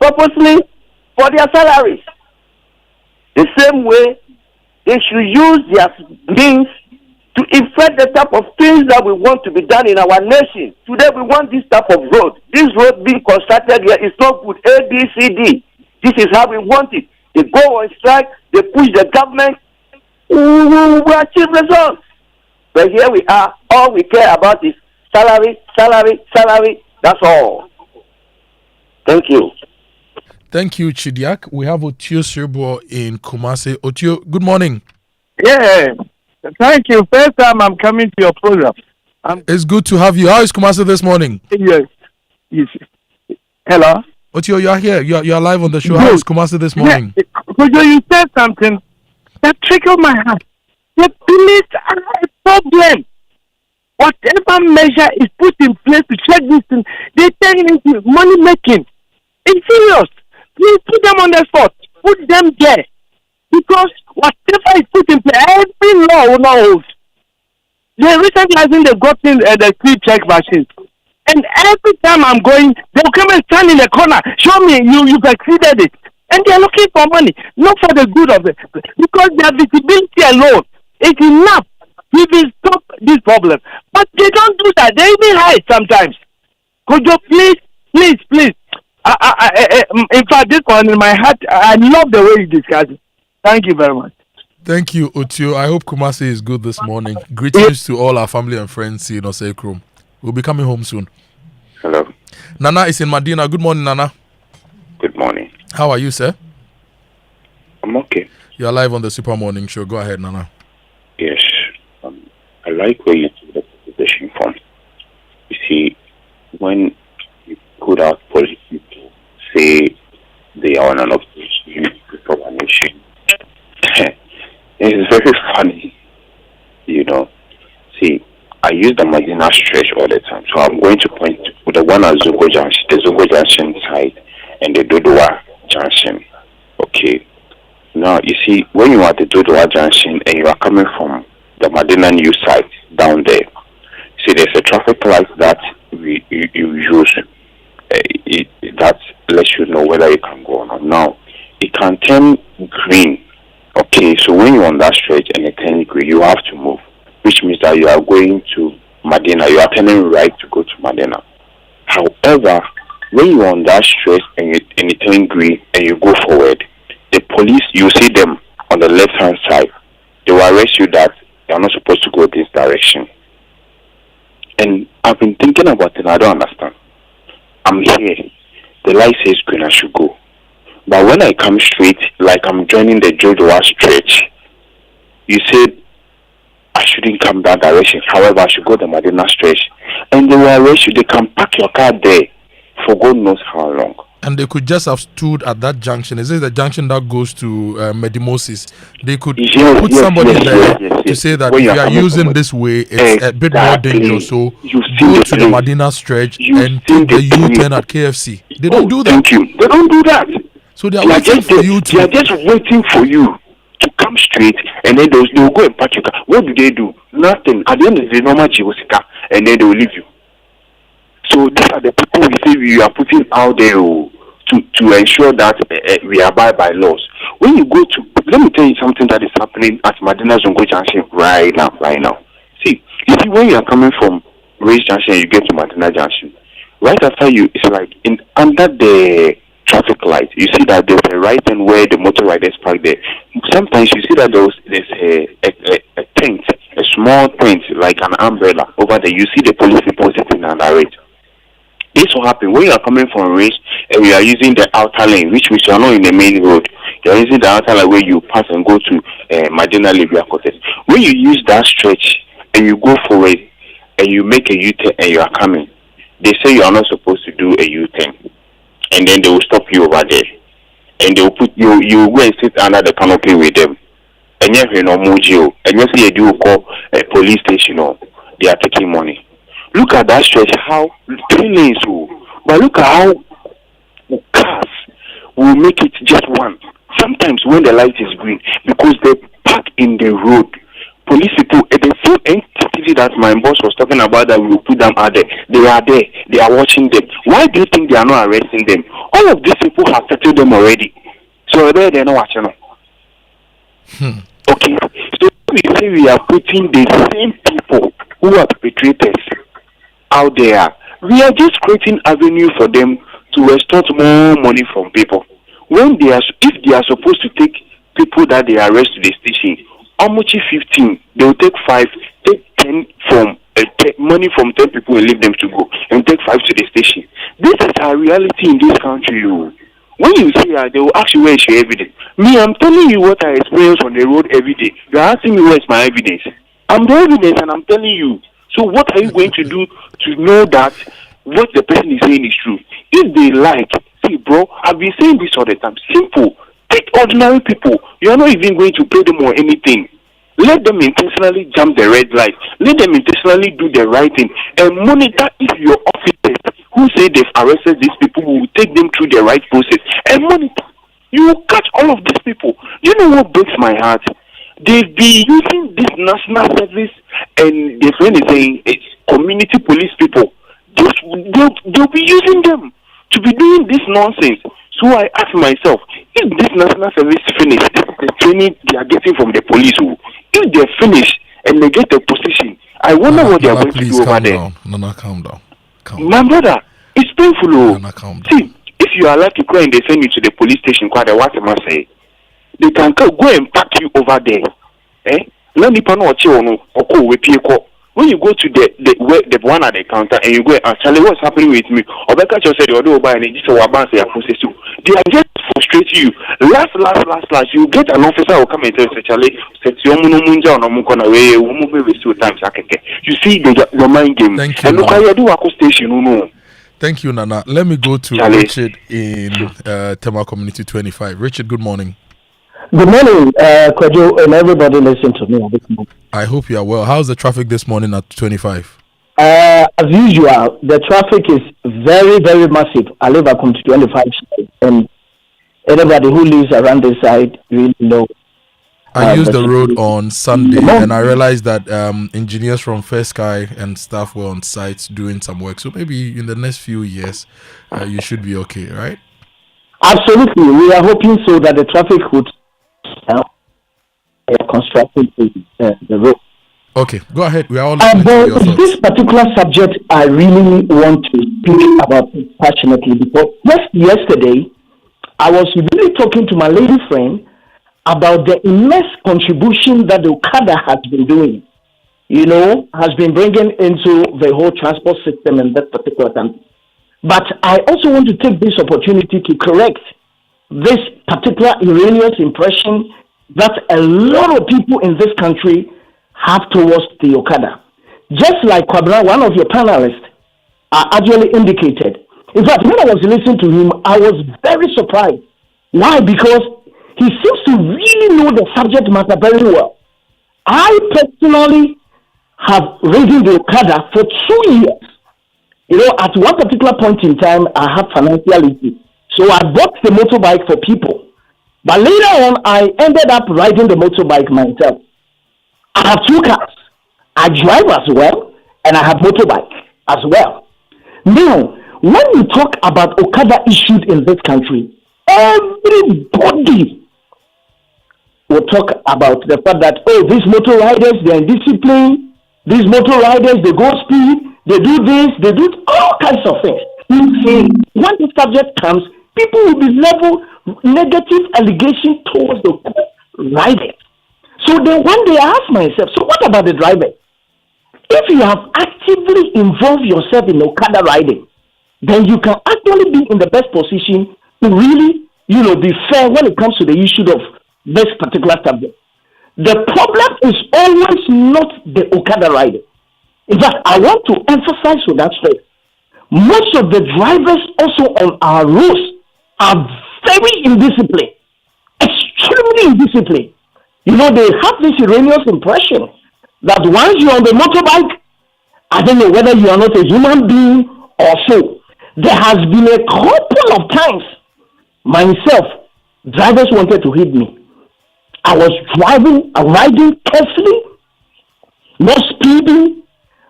purposely for their salaries. The same way, they should use their means to effect the type of things that we want to be done in our nation. Today, we want this type of road. This road being constructed here is not good. A, B, C, D. This is how we want it. They go on strike. They push the government. We achieve results. But here we are, all we care about is salary, salary, salary. That's all. Thank you. Thank you, Chidiak. We have Otio Sirbo in Kumasi. Otio, good morning. Yeah, thank you. First time I'm coming to your program. It's good to have you. How is Kumasi this morning? Yes. Hello? Otio, you are here. You are live on the show. Good. How is Kumasi this morning? Kojo, you said something that triggered my heart. The police are a problem. Whatever measure is put in place to check this thing, they turn it into money making. It's serious. Please put them on the spot. Put them there. Because whatever is put in place, every law will not hold. They recently, I think they've gotten the free check machines. And every time I'm going, they'll come and stand in the corner. Show me you've exceeded it. And they're looking for money, not for the good of it. Because their visibility alone is enough to even stop this problem. But they don't do that. They even hide sometimes. Could you please? In fact, this one in my heart, I love the way you discuss it. Thank you very much. Thank you, Otio. I hope Kumasi is good this morning. Greetings to all our family and friends in Osekrom. We'll be coming home soon. Hello. Nana is in Medina. Good morning, Nana. Good morning. How are you, sir? I'm okay. You're live on the Super Morning Show. Go ahead, Nana. Yes. I like where you took the position from. You see, when you put out policy to say they are on an operation for our nation, it's very funny. See, I use the Medina stretch all the time. So I'm going to point to the one at Sogah Junction, the Sogah Junction side, and the Dodowa Junction. Okay. Now, you see, when you are at the Dodowa Junction and you are coming from the Medina New site down there, see, there's a traffic light that you use that lets you know whether you can go or not. Now, it can turn green. Okay, so when you're on that stretch and it turns green, you have to move, which means that you are going to Medina. You are turning right to go to Medina. However, when you're on that stretch and it turns green and you go forward, the police, you see them on the left-hand side. They will arrest you that you are not supposed to go this direction. And I've been thinking about it, I don't understand. I'm here. The light says green, I should go. But when I come straight, like I'm joining the Jojoa stretch, you said I shouldn't come that direction. However, I should go the Medina stretch. And they will arrest you. They can park your car there for God knows how long. And they could just have stood at that junction. Is it the junction that goes to Medimosis? They could put somebody there to say that if you are using this way, it's a bit more dangerous. So go to the Madina stretch and take the U-turn at KFC. They don't do that. Thank you. They don't do that. So they are waiting for you to. They are just waiting for you to come straight, and then they'll go and park your car. What do? Nothing. At the end of the normal Jiwosika, and then they will leave you. So these are the people we say we are putting out there to ensure that we abide by laws. When you go to, let me tell you something that is happening at Madina Zongo Junction right now. See, when you are coming from Race Junction, you get to Madina Junction. Right after you, it's like under the traffic light, you see that there's a right hand where the motor riders park there. Sometimes you see that there's a tent, a small tent like an umbrella over there. You see the police people sitting under it. This will happen when you are coming from race and you are using the outer lane, which means you are not in the main road. You are using the outer lane where you pass and go to Madina Levy Akoto. When you use that stretch and you go forward and you make a U-turn and you are coming, they say you are not supposed to do a U-turn, and then they will stop you over there, and they will put you go and sit under the canopy with them. And you know, Mujio, and you see you call a police station, they are taking money. Look at that stretch, how 3 lanes, but look at how cars will make it just one. Sometimes when the light is green, because they park in the road. Police people, the full entity that my boss was talking about that we will put them out there, they are there, they are watching them. Why do you think they are not arresting them? All of these people have settled them already. So they're not watching them. Okay, so we say we are putting the same people who are perpetrators out there. We are just creating avenue for them to extort more money from people. If they are supposed to take people that they arrest to the station, how much is 15? They will take 5, take 10 from money from 10 people and leave them to go, and take 5 to the station. This is our reality in this country. When you see they will ask you where is your evidence. Me, I'm telling you what I experience on the road every day. You are asking me where is my evidence. I'm the evidence and I'm telling you. So what are you going to do to know that what the person is saying is true? If they like, see bro, I've been saying this all the time. Simple. Take ordinary people. You are not even going to pay them or anything. Let them intentionally jump the red light. Let them intentionally do the right thing. And monitor if your officers who say they've arrested these people will take them through the right process. And monitor. You will catch all of these people. You know what breaks my heart? They've been using this national service and their friend is saying it's community police people. They'll be using them to be doing this nonsense. So I ask myself, if this national service finish, this is the training they are getting from the police, if they finish and they get a position, I wonder what they are going to do over there. Calm down. My brother, it's painful. See, if you are allowed to go and they send you to the police station, what am I say? They can go and pack you over there. When you go to the one at the counter and you go and tell what's happening with me, or Becca just said, they are just frustrating you. Last, you get an officer who come and tell you see the mind game. Thank you. And look how you do Ako Station. Thank you, Nana. Let me go to Richard in Tema Community 25. Richard, good morning. Good morning, Kojo, and everybody listen to me this morning. I hope you are well. How's the traffic this morning at 25? As usual, the traffic is very, very massive. I live at 25, and anybody who lives around this side really know. I used the road on Sunday, and I realized that engineers from First Sky and staff were on site doing some work. So maybe in the next few years, you should be okay, right? Absolutely. We are hoping so that the traffic would constructing the road. Okay, go ahead. We are all about this particular subject. I really want to speak about it passionately because just yesterday I was really talking to my lady friend about the immense contribution that the Okada has been doing. Has been bringing into the whole transport system in that particular country. But I also want to take this opportunity to correct this particular erroneous impression that a lot of people in this country have towards the Okada. Just like Kwabra, one of your panelists, actually indicated, In fact, when I was listening to him, I was very surprised. Why? Because he seems to really know the subject matter very well. I personally have ridden the Okada for 2 years. You know, at one particular point in time, I had financial issues. So I bought the motorbike for people. But later on, I ended up riding the motorbike myself. I have 2 cars. I drive as well, and I have motorbike as well. Now, when we talk about Okada issued in this country, everybody will talk about the fact that, oh, these motor riders, they're indisciplined. These motor riders, they go speed. They do this. They do all kinds of things. You see, when the subject comes, people will be level negative allegation towards the riders. So then one day I ask myself, so what about the driver? If you have actively involved yourself in Okada riding, then you can actually be in the best position to really, be fair when it comes to the issue of this particular subject. The problem is always not the Okada rider. In fact, I want to emphasize with that straight. Most of the drivers also on our roads are very indisciplined, extremely indisciplined. They have this erroneous impression that once you're on the motorbike, I don't know whether you are not a human being or so. There has been a couple of times, myself, drivers wanted to hit me. I was riding carefully, not speeding,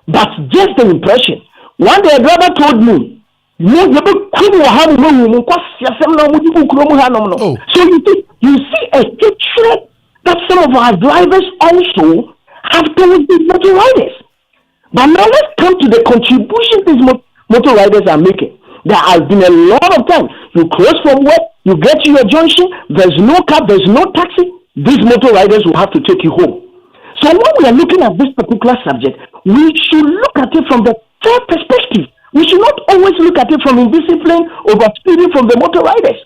but just the impression. One day a driver told me, so you see a hatred that some of our drivers also have towards these motor riders. But now let's come to the contribution these motor riders are making. There has been a lot of time. You cross from work, you get to your junction, there's no cab, there's no taxi. These motor riders will have to take you home. So when we are looking at this particular subject, we should look at it from the fair perspective. We should not always look at it from indiscipline, overspeeding from the motor riders.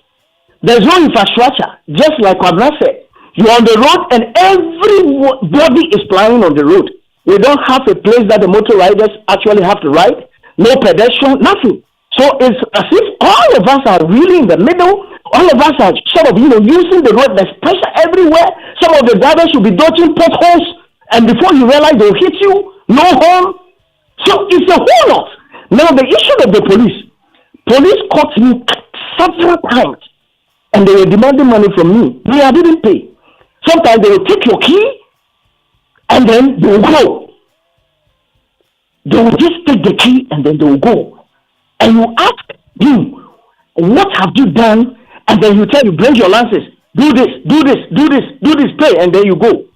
There's no infrastructure, just like Kwabna said. You're on the road and everybody is flying on the road. We don't have a place that the motor riders actually have to ride. No pedestrian, nothing. So it's as if all of us are really in the middle. All of us are sort of, using the road. There's pressure everywhere. Some of the drivers should be dodging potholes. And before you realize, they'll hit you. No horn. So it's a whole lot. Now, the issue of the police caught me several times. And they were demanding money from me. I didn't pay. Sometimes they will take your key. And then they will go. They will just take the key and then they will go. And you ask him, what have you done? And then you tell you, bring your lances. Do this, pay, and then you go.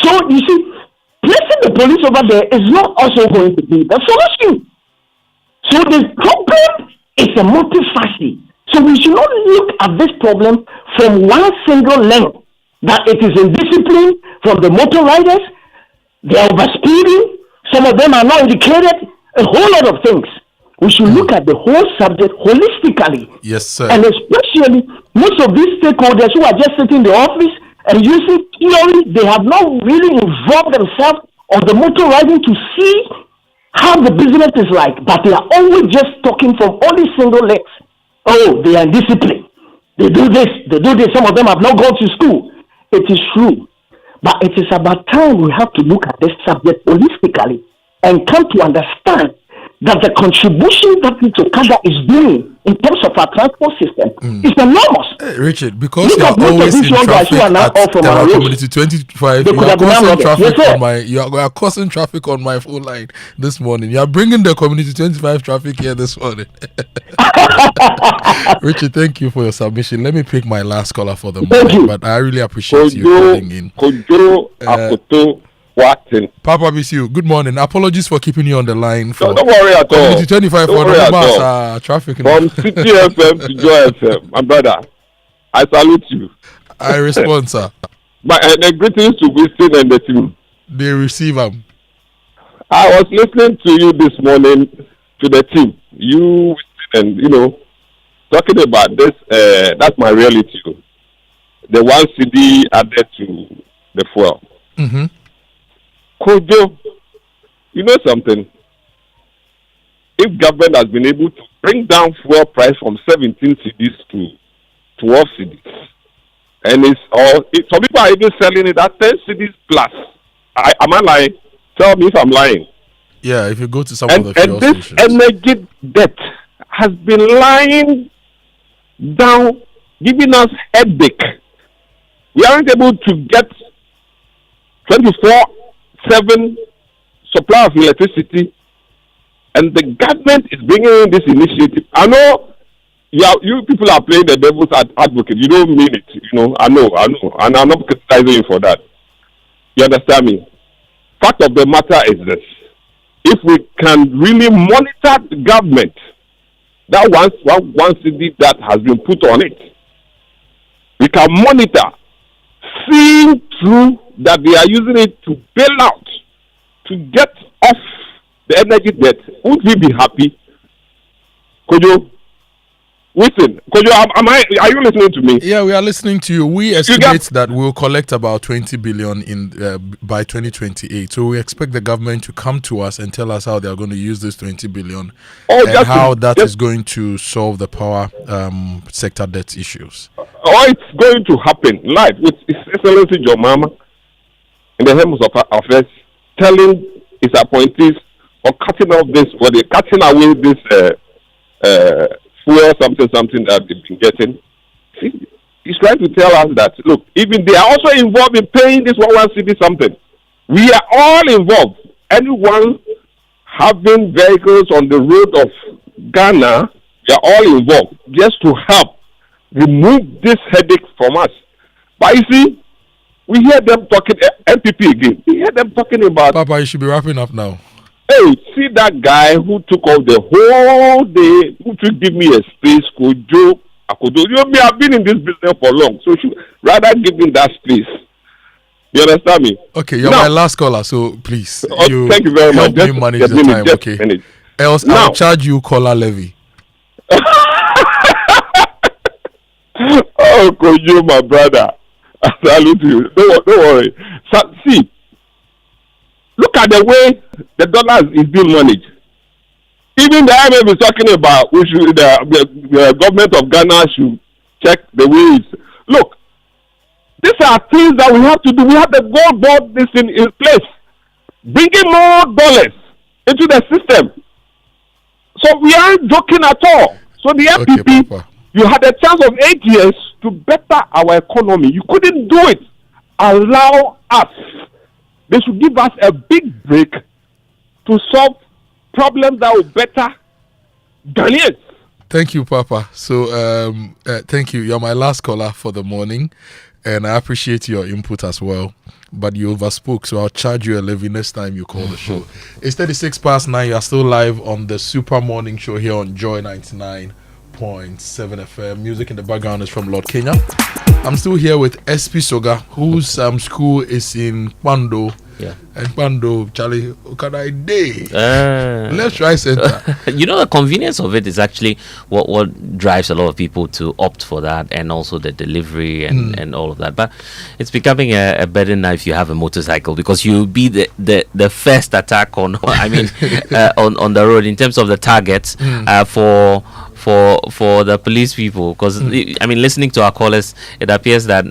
So you see, placing the police over there is not also going to be the solution. So the problem is a multifaceted. So we should not look at this problem from one single length, that it is indiscipline from the motor riders, they are overspeeding, some of them are not indicated, a whole lot of things. We should look at the whole subject holistically. Yes, sir. And especially most of these stakeholders who are just sitting in the office and using theory, they have not really involved themselves on the motor riding to see how the business is like, but they are always just talking from only single legs. Oh, they are indisciplined. They do this. Some of them have not gone to school. It is true. But it is about time we have to look at this subject holistically and come to understand that the contribution that Okada is doing in terms of our transport system is enormous. Hey, Richard, because you are always in traffic at Community 25, you are causing traffic on my phone line this morning. You are bringing the Community 25 traffic here this morning. Richard, thank you for your submission. Let me pick my last caller for the morning, but I really appreciate you calling in. Kojo, Akoto, Boateng. Papa miss you. Good morning. Apologies for keeping you on the line. Don't worry at all. Community 25 for the traffic. From City FM to Joy FM, my brother, I salute you. I respond, sir. The greetings to Winston and the team. They receive them. I was listening to you this morning, to the team. You, and talking about this, that's my reality. The 1 CD added to the fuel. Mm-hmm. Kojo, you know something? If government has been able to bring down fuel price from 17 cedis to 12 cedis. And some people are even selling it at 10 cedis plus. Am I lying? Tell me if I'm lying. Yeah, if you go to some of the fuel stations. And this energy debt has been lying down, giving us headache. We aren't able to get 24/7 supply of electricity, and the government is bringing in this initiative. I know you people are playing the devil's advocate. You don't mean it, I know, and I'm not criticizing you for that. You understand me? Fact of the matter is this: if we can really monitor the government, that one city that has been put on it, we can monitor, seeing through that they are using it to bail out, to get off the energy debt. Would we be happy? Kojo, listen. Kojo, are you listening to me? Yeah, we are listening to you. We estimate that we'll collect about 20 billion by 2028. So we expect the government to come to us and tell us how they are going to use this 20 billion and how that is going to solve the power sector debt issues. It's going to happen live with His Excellency John Mama in the Helms of Affairs, telling his appointees or cutting off this, or they're cutting away this fuel something that they've been getting. See, he's trying to tell us that, look, even they are also involved in paying this 1 cedi something. We are all involved. Anyone having vehicles on the road of Ghana, we are all involved just to help remove this headache from us. But you see, we hear them talking, NPP again. We hear them talking about... Papa, you should be wrapping up now. Hey, see that guy who took off the whole day, who should give me a space, Kojo, Akoto. I've been in this business for long, so should rather give me that space. You understand me? Okay, you're my last caller, so please. Thank you very much. Help me manage the time, okay? Else, I'll charge you caller levy. Oh, Kojo, my brother. I salute you. Don't worry. So, see, look at the way the dollar is being managed. Even the IMF is talking about the government of Ghana should check the ways. Look, these are things that we have to do. We have the gold board this in place, bringing more dollars into the system. So we aren't joking at all. So the MPP, you had a chance of 8 years to better our economy. You couldn't do it. Allow us. They should give us a big break to solve problems that will better Ghanaians. Thank you, Papa. So, thank you. You're my last caller for the morning, and I appreciate your input as well. But you overspoke, so I'll charge you a levy next time you call the show. It's 9:36. You are still live on the Super Morning Show here on Joy 99.7 FM. Music in the background is from Lord Kenya. I'm still here with SP Sogah, whose school is in Pando. Yeah. And Pando, Charlie, can I day? Let's try center. The convenience of it is actually what drives a lot of people to opt for that, and also the delivery and all of that. But it's becoming a burden now if you have a motorcycle, because you'll be the first attack on on the road in terms of the targets for the police people. Because listening to our callers, it appears that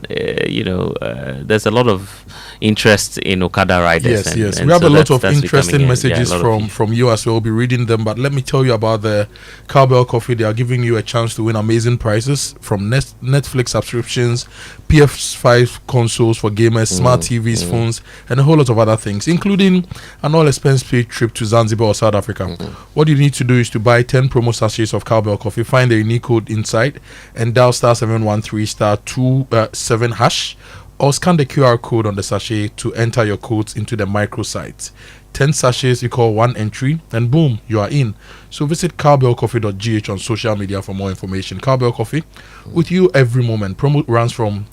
there's a lot of interest in Okada riders. Yes. We have a lot of interesting messages from you as well. We'll be reading them, but let me tell you about the Cowbell Coffee. They are giving you a chance to win amazing prizes from Netflix subscriptions, PS5 consoles for gamers, smart TVs, phones, and a whole lot of other things, including an all-expense paid trip to Zanzibar or South Africa. What you need to do is to buy 10 promo sachets of Cowbell Coffee, find the unique code inside, and dial *713*27# or scan the QR code on the sachet to enter your codes into the microsite. 10 sachets you call one entry, and boom, you are in. So visit cowbellcoffee.gh on social media for more information. Cowbell Coffee, with you every moment. Promo runs from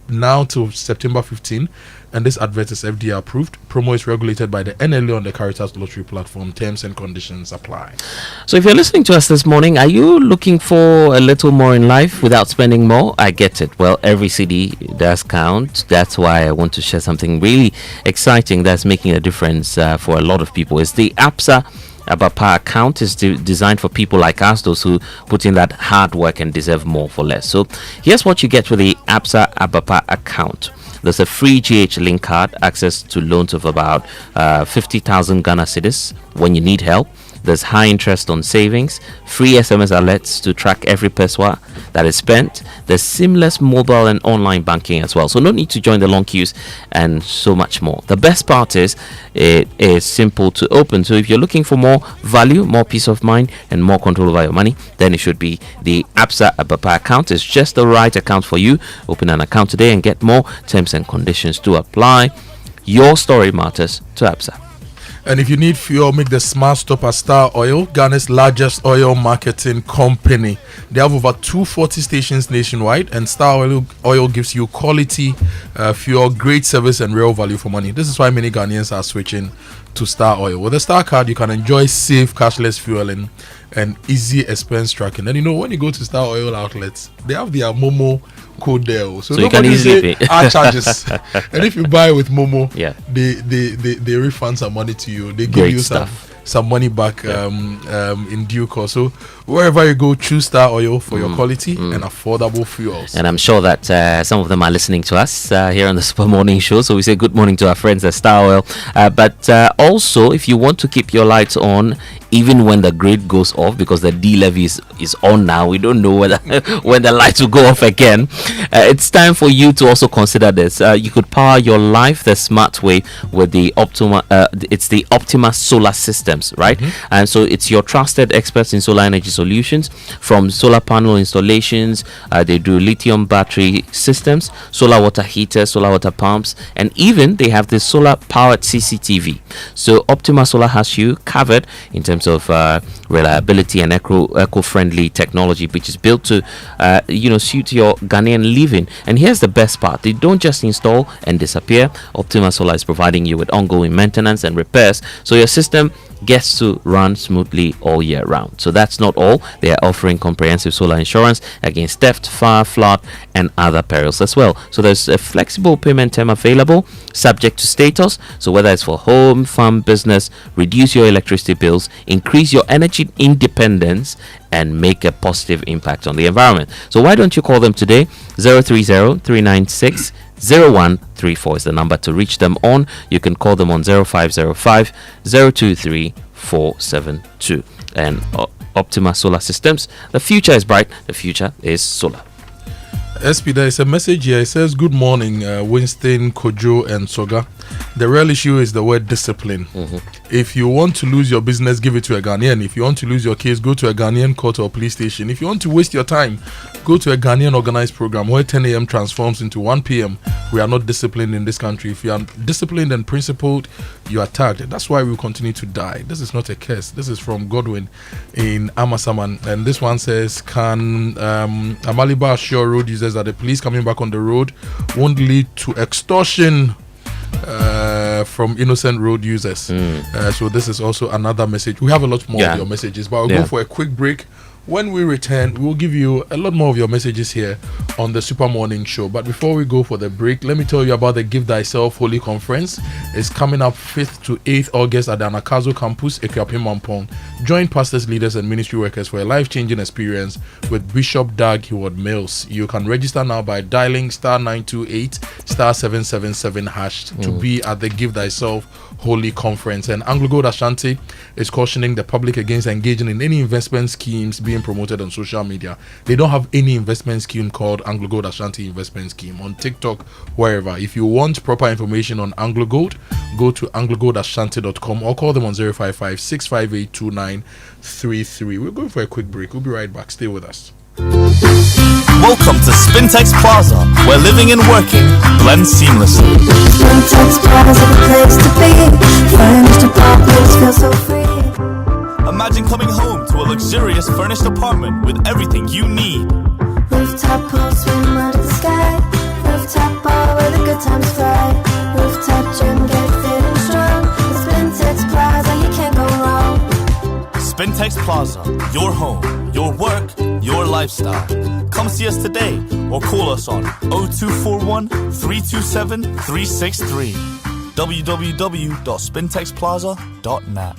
now till September 15, and this advert is FDA approved. Promo is regulated by the NLA on the Caritas Lottery platform. Terms and conditions apply. So if you're listening to us this morning, are you looking for a little more in life without spending more? I get it. Well, every CD does count. That's why I want to share something really exciting that's making a difference for a lot of people. It's the APSA Abapa account is designed for people like us, those who put in that hard work and deserve more for less. So here's what you get with the Absa Abapa account. There's a free GH link card, access to loans of about 50,000 Ghana cedis when you need help. There's high interest on savings, free SMS alerts to track every pesewa that is spent. There's seamless mobile and online banking as well. So no need to join the long queues and so much more. The best part is it is simple to open. So if you're looking for more value, more peace of mind, and more control over your money, then it should be the Absa Abapa account. It's just the right account for you. Open an account today and get more. Terms and conditions to apply. Your story matters to Absa. And if you need fuel, make the smart stop at Star Oil, Ghana's largest oil marketing company. They have over 240 stations nationwide, and Star Oil gives you quality fuel, great service, and real value for money. This is why many Ghanaians are switching to Star Oil. With the Star card, you can enjoy safe, cashless fueling and easy expense tracking. And you know, when you go to Star Oil outlets, they have their Momo code there, so you can easily pay our charges. And if you buy with Momo, yeah, they refund some money to you. They give Great you stuff. some money back in due course. So wherever you go, choose Star Oil for your quality and affordable fuels. And I'm sure that some of them are listening to us here on the Super Morning Show. So we say good morning to our friends at Star Oil. But also, if you want to keep your lights on even when the grid goes off, because the D levy is on now, we don't know whether when the lights will go off again. It's time for you to also consider this. You could power your life the smart way with the it's the Optima solar systems, right? And so it's your trusted experts in solar energy solutions, from solar panel installations. They do lithium battery systems, solar water heaters, solar water pumps, and even they have the solar powered CCTV. So Optima Solar has you covered in terms of reliability and eco-friendly technology, which is built to suit your Ghanaian living. And here's the best part: they don't just install and disappear. Optima Solar is providing you with ongoing maintenance and repairs, so your system gets to run smoothly all year round. So that's not all. They are offering comprehensive solar insurance against theft, fire, flood, and other perils as well. So there's a flexible payment term available, subject to status. So whether it's for home, farm, business, reduce your electricity bills, increase your energy independence, and make a positive impact on the environment. So why don't you call them today? 030-396 0134 is the number to reach them on. You can call them on 0505 023 472. And Optima Solar Systems, the future is bright, the future is solar. SP, there is a message here. It says, good morning, Winston, Kojo, and Sogah. The real issue is the word discipline. If you want to lose your business, give it to a Ghanaian. If you want to lose your case, go to a Ghanaian court or police station. If you want to waste your time, go to a Ghanaian organized program where 10 a.m. transforms into 1 p.m. We are not disciplined in this country. If you are disciplined and principled, you are tagged. That's why we continue to die. This is not a curse. This is from Godwin in Amasaman. And this one says, can Amaliba assure road users that the police coming back on the road won't lead to extortion from innocent road users? So this is also another message. We have a lot more of your messages, but I'll go for a quick break. When we return, we'll give you a lot more of your messages here on the Super Morning Show. But before we go for the break, let me tell you about the Give Thyself Holy Conference. It's coming up 5th to 8th August at the Anakazo campus, Ekuapim Mampong. Join pastors, leaders, and ministry workers for a life-changing experience with Bishop Doug Heward Mills. You can register now by dialing *928 *777# to be at the Give Thyself Holy Conference. And Anglo Gold Ashanti is cautioning the public against engaging in any investment schemes being promoted on social media. They don't have any investment scheme called Anglo Gold Ashanti Investment Scheme on TikTok, wherever. If you want proper information on Anglo Gold, go to anglogoldashanti.com or call them on 055 658 2933. We're going for a quick break. We'll be right back. Stay with us. Welcome to Spintex Plaza, where living and working blend seamlessly. Spintex Plaza, the place to be. Furnished apartments feel so free. Imagine coming home to a luxurious furnished apartment with everything you need. Rooftop pool, swim under the sky. Rooftop bar where the good times fly. Rooftop gym, get fit and strong. Spintex Plaza, you can't go wrong. Spintex Plaza, your home, your work, your lifestyle. Come see us today or call us on 0241 327 363. www.spintexplaza.net.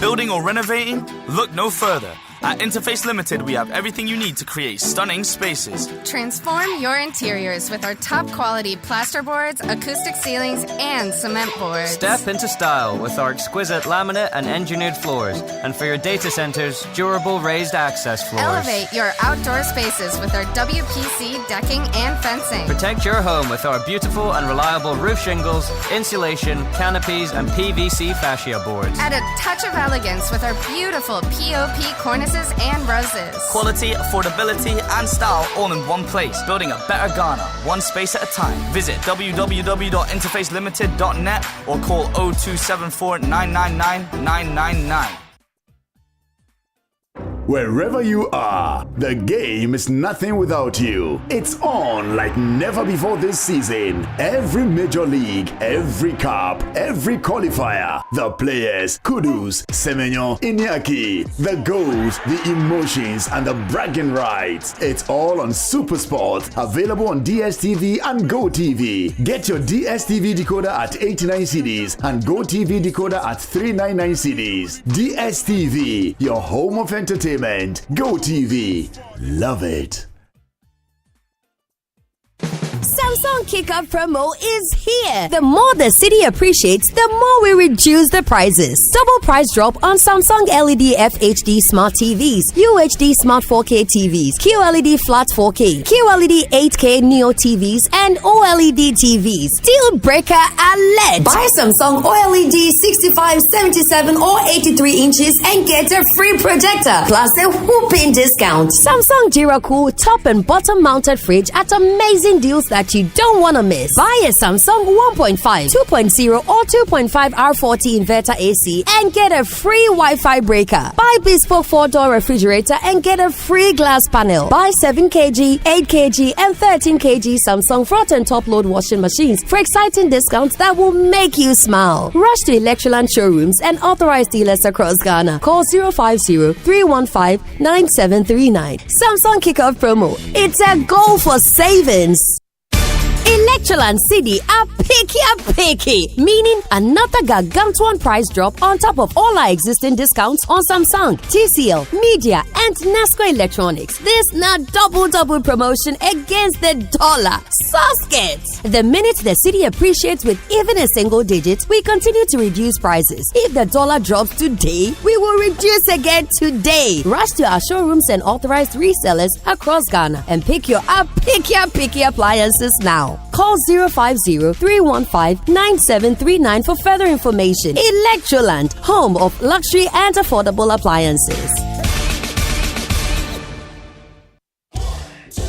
Building or renovating? Look no further. At Interface Limited, we have everything you need to create stunning spaces. Transform your interiors with our top-quality plasterboards, acoustic ceilings, and cement boards. Step into style with our exquisite laminate and engineered floors. And for your data centers, durable raised access floors. Elevate your outdoor spaces with our WPC decking and fencing. Protect your home with our beautiful and reliable roof shingles, insulation, canopies, and PVC fascia boards. Add a touch of elegance with our beautiful POP cornices and roses. Quality, affordability, and style all in one place. Building a better Ghana, one space at a time. Visit www.interfacelimited.net or call 0274 999 999. Wherever you are, the game is nothing without you. It's on like never before this season. Every major league, every cup, every qualifier, the players, kudos, Semenyo, Iñaki, the goals, the emotions, and the bragging rights. It's all on SuperSport, available on DSTV and GoTV. Get your DSTV decoder at 89 cedis and GoTV decoder at 399 cedis. DSTV, your home of entertainment. GoTV. Love it. Samsung Kickoff promo is here. The more the city appreciates, the more we reduce the prices. Double price drop on Samsung LED FHD Smart TVs, UHD Smart 4K TVs, QLED Flat 4K, QLED 8K Neo TVs, and OLED TVs. Deal breaker alert! Buy Samsung OLED 65, 77, or 83 inches and get a free projector plus a whooping discount. Samsung Duracool top and bottom mounted fridge at amazing deals that you don't want to miss. Buy a Samsung 1.5, 2.0 or 2.5 R40 inverter AC and get a free Wi-Fi breaker. Buy bespoke 4-door refrigerator and get a free glass panel. Buy 7 kg, 8 kg and 13 kg Samsung front and top load washing machines for exciting discounts that will make you smile. Rush to Electroland showrooms and authorized dealers across Ghana. Call 050-315-9739. Samsung Kickoff promo. It's a goal for savings. Electroland City are picky, meaning another gargantuan price drop on top of all our existing discounts on Samsung, TCL, Media, and Nasco Electronics. This not double promotion against the dollar. Soskets! The minute the city appreciates with even a single digit, we continue to reduce prices. If the dollar drops today, we will reduce again today. Rush to our showrooms and authorized resellers across Ghana and pick your picky appliances now. Call 050-315-9739 for further information. Electroland, home of luxury and affordable appliances.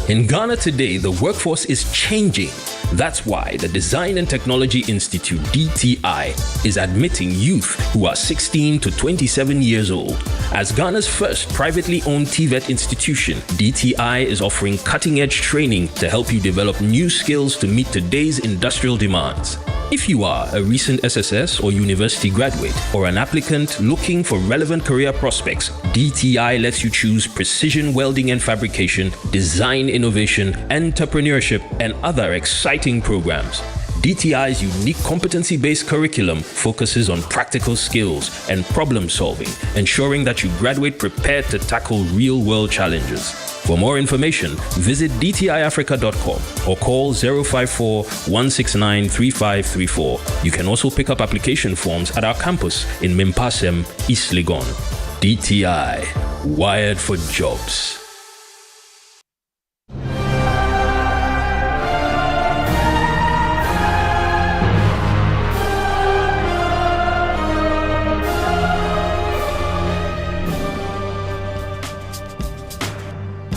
In Ghana today, the workforce is changing. That's why the Design and Technology Institute, DTI, is admitting youth who are 16 to 27 years old. As Ghana's first privately owned TVET institution, DTI is offering cutting-edge training to help you develop new skills to meet today's industrial demands. If you are a recent SSS or university graduate or an applicant looking for relevant career prospects, DTI lets you choose precision welding and fabrication, design innovation, entrepreneurship, and other exciting programs. DTI's unique competency-based curriculum focuses on practical skills and problem solving, ensuring that you graduate prepared to tackle real-world challenges. For more information, visit dtiafrica.com or call 054-169-3534. You can also pick up application forms at our campus in Mimpasem, East Legon. DTI, wired for jobs.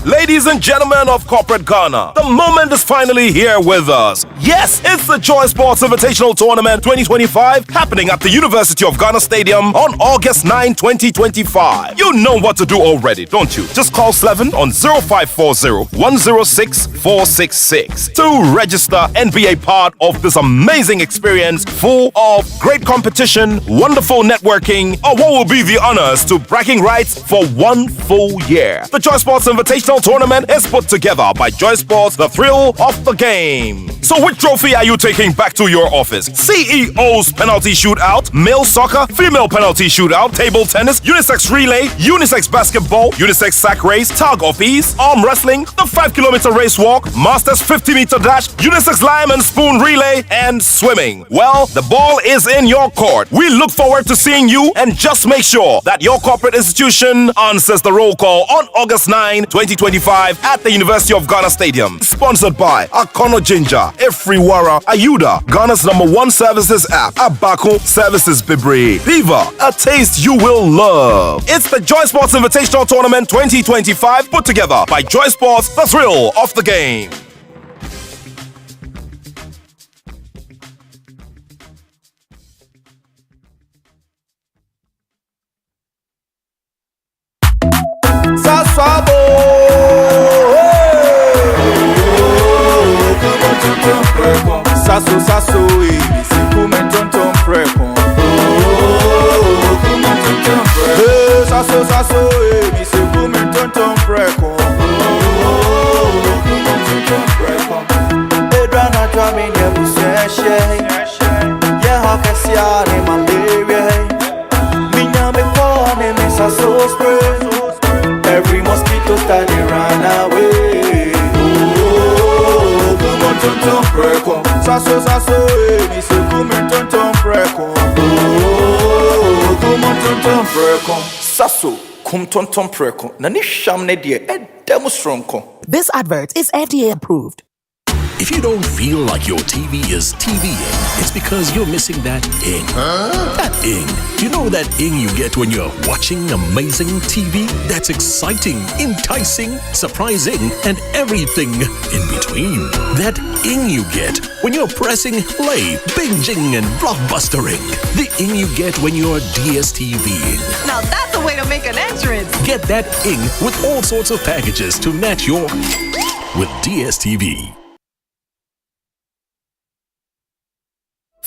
Ladies and gentlemen of corporate Ghana, the moment is finally here with us. Yes, it's the Joy Sports Invitational Tournament 2025 happening at the University of Ghana Stadium on August 9, 2025. You know what to do already, don't you? Just call Slevin on 0540-106-466 to register and be a part of this amazing experience full of great competition, wonderful networking, or what will be the honors to bragging rights for 1 full year. The Joy Sports Invitational Tournament is put together by Joy Sports, the thrill of the game. So which trophy are you taking back to your office? CEO's penalty shootout, male soccer, female penalty shootout, table tennis, unisex relay, unisex basketball, unisex sack race, tug of ease, arm wrestling, the 5-kilometer race walk, masters 50-meter dash, unisex lime and spoon relay, and swimming. Well, the ball is in your court. We look forward to seeing you, and just make sure that your corporate institution answers the roll call on August 9, 2025 at the University of Ghana Stadium. Sponsored by Akono Ginger, Efriwara, Ayuda, Ghana's #1 services app, Abaco Services Bibri, Viva, a taste you will love. It's the Joy Sports Invitational Tournament 2025 put together by Joy Sports, the thrill of the game. Sasso, sasso, si come tonton preko. Sasso, sasso, si come tonton preko. Edrana drami ne buseshe. Yeah, how can see out in my baby? Minya me pone me sasso spray. Every mosquito started run away. Tonton preko. Sasso, sasso, mi se come tonton preko. Come tonton preko. Sasso, come tonton preko. Nani sham ne die, demonstronko. This advert is FDA approved. If you don't feel like your TV is TVing, it's because you're missing that ing. That ing. You know that ing you get when you're watching amazing TV? That's exciting, enticing, surprising, and everything in between. That ing you get when you're pressing play, binging, and blockbustering. The ing you get when you're DSTVing. Now that's a way to make an entrance. Get that ing with all sorts of packages to match your with DSTV.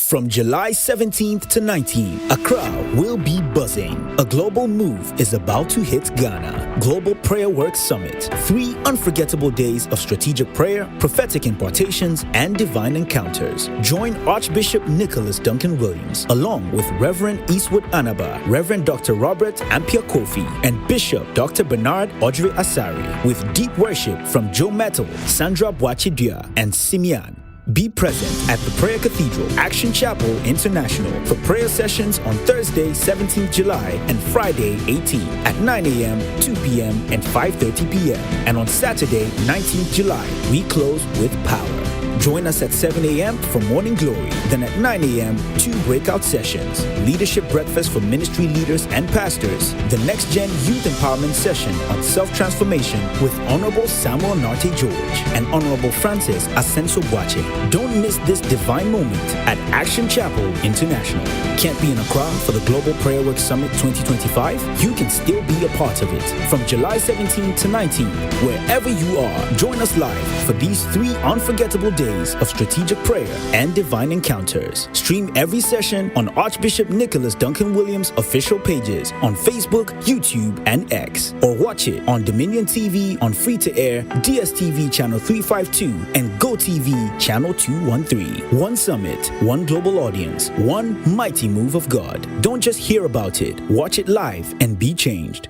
From July 17th to 19th, Accra will be buzzing. A global move is about to hit Ghana. Global Prayer Work Summit. 3 unforgettable days of strategic prayer, prophetic impartations, and divine encounters. Join Archbishop Nicholas Duncan Williams, along with Reverend Eastwood Anaba, Reverend Dr. Robert Ampia Kofi, and Bishop Dr. Bernard Audrey Asari, with deep worship from Joe Metal, Sandra Boachidua, and Simeon. Be present at the Prayer Cathedral, Action Chapel International for prayer sessions on Thursday, 17th July and Friday, 18th at 9 a.m., 2 p.m., and 5:30 p.m. And on Saturday, 19th July, we close with power. Join us at 7 a.m. for Morning Glory. Then at 9 a.m., 2 breakout sessions. Leadership breakfast for ministry leaders and pastors. The Next Gen Youth Empowerment session on self-transformation with Honorable Samuel Narte George and Honorable Francis Asenso Boache. Don't miss this divine moment at Action Chapel International. Can't be in Accra for the Global Prayer Work Summit 2025? You can still be a part of it. From July 17th to 19th, wherever you are, join us live for these 3 unforgettable days of strategic prayer and divine encounters. Stream every session on Archbishop Nicholas Duncan Williams' official pages on Facebook, YouTube, and X. Or watch it on Dominion TV on free-to-air, DSTV channel 352, and GoTV channel 213. One summit, one global audience, one mighty move of God. Don't just hear about it. Watch it live and be changed.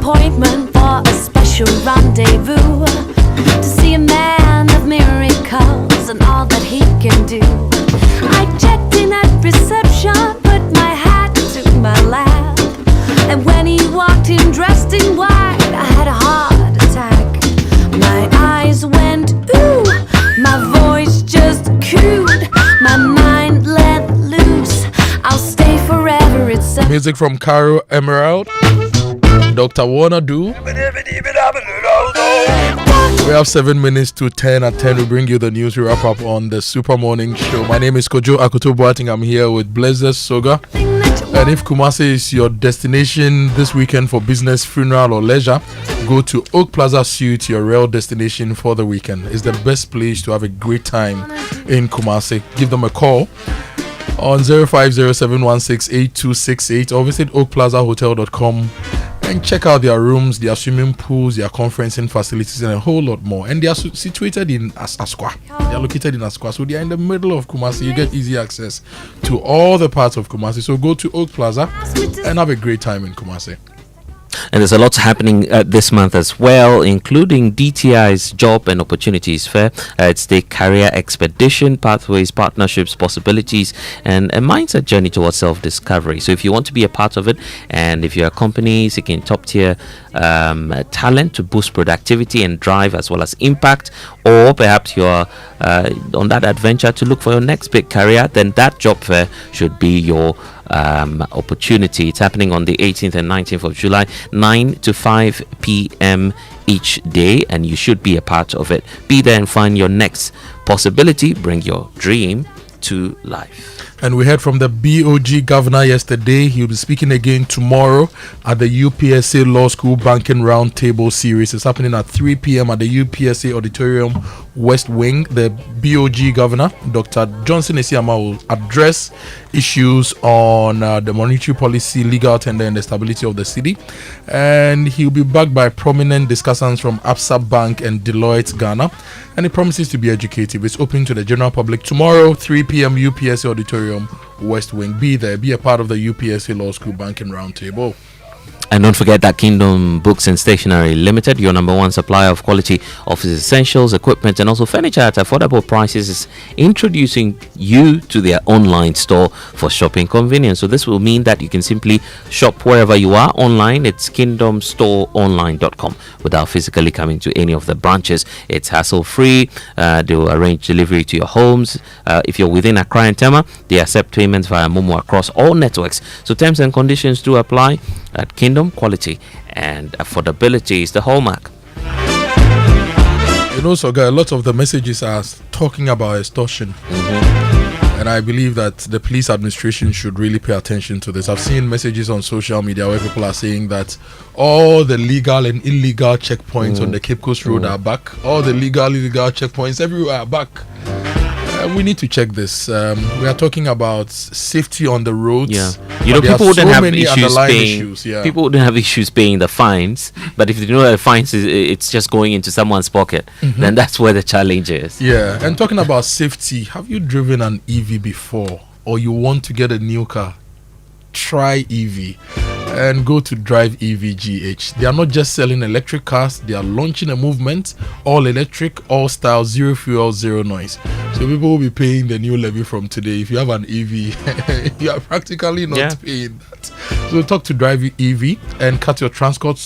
Appointment for a special rendezvous to see a man of miracles and all that he can do. I checked in at reception, put my hat to my lap, and when he walked in dressed in white, I had a heart attack. My eyes went ooh, my voice just cooed, my mind let loose. I'll stay forever. It's music from Caro Emerald. Dr. Warner Do. We have 7 minutes to 10. At 10, we bring you the news. We wrap up on the Super Morning Show. My name is Kojo Akoto Boateng. I'm here with Blessed Sogah. And if Kumasi is your destination this weekend for business, funeral, or leisure, go to Oak Plaza Suite, your real destination for the weekend. It's the best place to have a great time in Kumasi. Give them a call. on 0507168268 or visit oakplazahotel.com and check out their rooms, their swimming pools, their conferencing facilities, and a whole lot more. And they are situated in Asqua. They are located in Asqua, so they are in the middle of Kumasi. You get easy access to all the parts of Kumasi. So go to Oak Plaza and have a great time in Kumasi. And there's a lot happening this month as well, including DTI's Job and Opportunities Fair. It's the Career Expedition, Pathways, Partnerships, Possibilities, and a mindset journey towards self-discovery. So if you want to be a part of it, and if you're a company seeking top-tier talent to boost productivity and drive as well as impact, or perhaps you're on that adventure to look for your next big career, then that job fair should be your opportunity. It's happening on the 18th and 19th of July, 9 to 5 p.m. each day, and you should be a part of it. Be there and find your next possibility. Bring your dream to life. And we heard from the BOG governor yesterday. He'll be speaking again tomorrow at the UPSA Law School Banking Roundtable series. It's happening at 3 p.m. at the UPSA Auditorium West Wing. The BOG governor, Dr. Johnson Esiama, will address issues on the monetary policy, legal tender, and the stability of the city. And he'll be backed by prominent discussants from Absa Bank and Deloitte Ghana. And it promises to be educative. It's open to the general public tomorrow, 3 p.m. UPSA Auditorium West Wing. Be there. Be a part of the UPSA Law School Banking Roundtable. And don't forget that Kingdom Books and Stationery Limited, your number one supplier of quality office essentials, equipment, and also furniture at affordable prices, is introducing you to their online store for shopping convenience. So this will mean that you can simply shop wherever you are online. It's kingdomstoreonline.com without physically coming to any of the branches. It's hassle-free. They will arrange delivery to your homes. If you're within Accra and Tema, they accept payments via Momo across all networks. So terms and conditions do apply. At Kingdom, quality and affordability is the hallmark. You know, Sogah, a lot of the messages are talking about extortion. And I believe that the police administration should really pay attention to this. I've seen messages on social media where people are saying that all the legal and illegal checkpoints on the Cape Coast Road are back. All the legal, illegal checkpoints everywhere are back. We need to check this. We are talking about safety on the roads. Yeah, you know, people wouldn't have issues paying. Yeah. People wouldn't have issues paying the fines, but if they know that the fines it's just going into someone's pocket, then that's where the challenge is. Yeah, and talking about safety, have you driven an EV before, or you want to get a new car? Try EV and go to Drive EV GH. They are not just selling electric cars, they are launching a movement, all electric, all style, zero fuel, zero noise. So people will be paying the new levy from today. If you have an EV, you are practically not paying that. So talk to Drive EV and cut your transport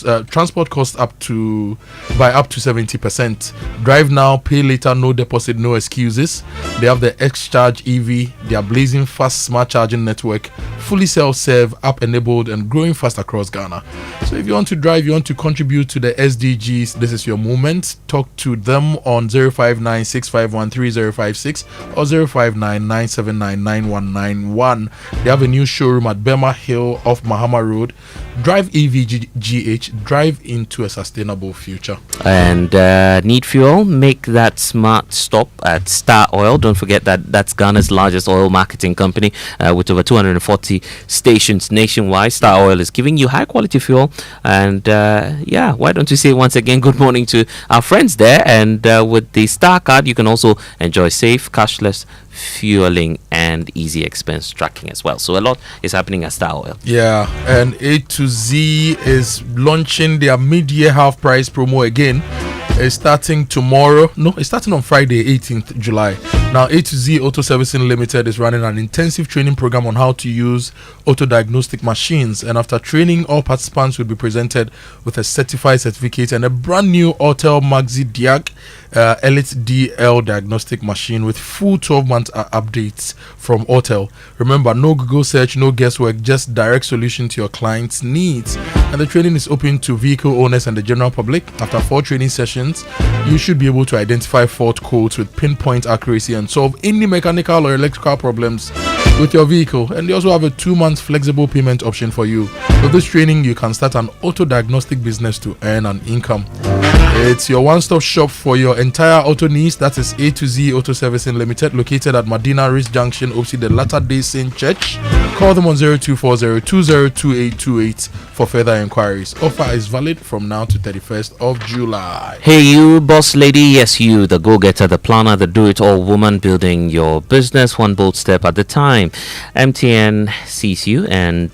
costs by up to 70%. Drive now, pay later, no deposit, no excuses. They have the X-Charge EV, they are blazing fast smart charging network, fully self-serve, app-enabled, and growing fast across Ghana. So if you want to drive, you want to contribute to the SDGs, this is your moment. Talk to them on 059-651-3056 or 059-979-9191. They have a new showroom at Bema Hill off Mahama Road. Drive EVGH, drive into a sustainable future. And need fuel? Make that smart stop at Star Oil. Don't forget that that's Ghana's largest oil marketing company with over 240 stations nationwide. Star Oil is giving you high quality fuel. And why don't you say once again good morning to our friends there? And with the Star card, you can also enjoy safe, cashless fueling and easy expense tracking as well. So a lot is happening at Star Oil. Yeah, and A to Z is launching their mid-year half price promo again. It's starting tomorrow. No, it's starting on Friday, 18th July. Now, A to Z Auto Servicing Limited is running an intensive training program on how to use auto diagnostic machines. And after training, all participants will be presented with a certified certificate and a brand new Autel Maxi Diag Elite DL diagnostic machine with full 12-month updates from Autel. Remember, no Google search, no guesswork, just direct solution to your client's needs. And the training is open to vehicle owners and the general public. After 4 training sessions, you should be able to identify fault codes with pinpoint accuracy and solve any mechanical or electrical problems with your vehicle, and they also have a 2-month flexible payment option for you. With this training, you can start an auto diagnostic business to earn an income. It's your one-stop shop for your entire auto needs. That is A to Z Auto Servicing Limited, located at Medina Ridge Junction, opposite the Latter Day Saint Church. Call them on 0240-202828 for further inquiries. Offer is valid from now to 31st of July. Hey you, boss lady, yes you, the go-getter, the planner, the do-it-all woman, building your business one bold step at a time. MTN sees you, and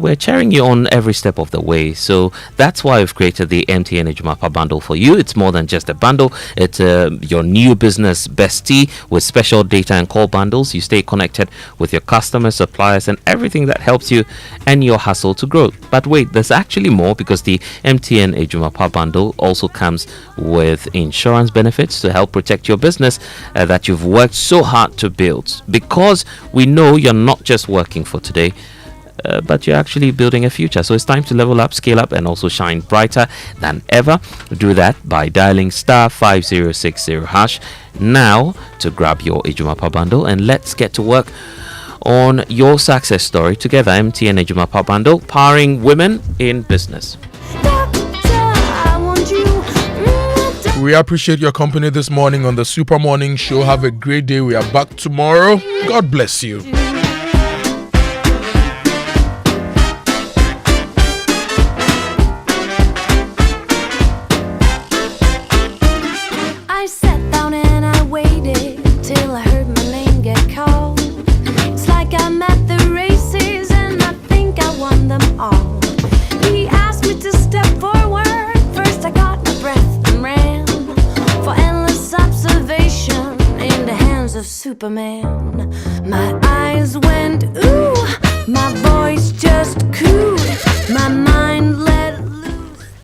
we're cheering you on every step of the way. So that's why we've created the MTN Ejumapa bundle for you. It's more than just a bundle. It's your new business bestie with special data and call bundles. You stay connected with your customers, suppliers, and everything that helps you and your hustle to grow. But wait, there's actually more, because the MTN Ejumapa bundle also comes with insurance benefits to help protect your business that you've worked so hard to build. Because we know you're not just working for today, but you're actually building a future. So it's time to level up, scale up, and also shine brighter than ever. Do that by dialing *5060# now to grab your Ejumapa bundle, and let's get to work on your success story together. MTN Ejumapa bundle, powering women in business. We appreciate your company this morning on the Super Morning Show. Have a great day. We are back tomorrow. God bless you. I sat down and I waited till I heard my name get called. It's like I'm at the races and I think I won them all. He asked me to step forward. First I got my breath and ran for endless observation in the hands of Superman. My eyes went ooh, my voice just cooed, my mind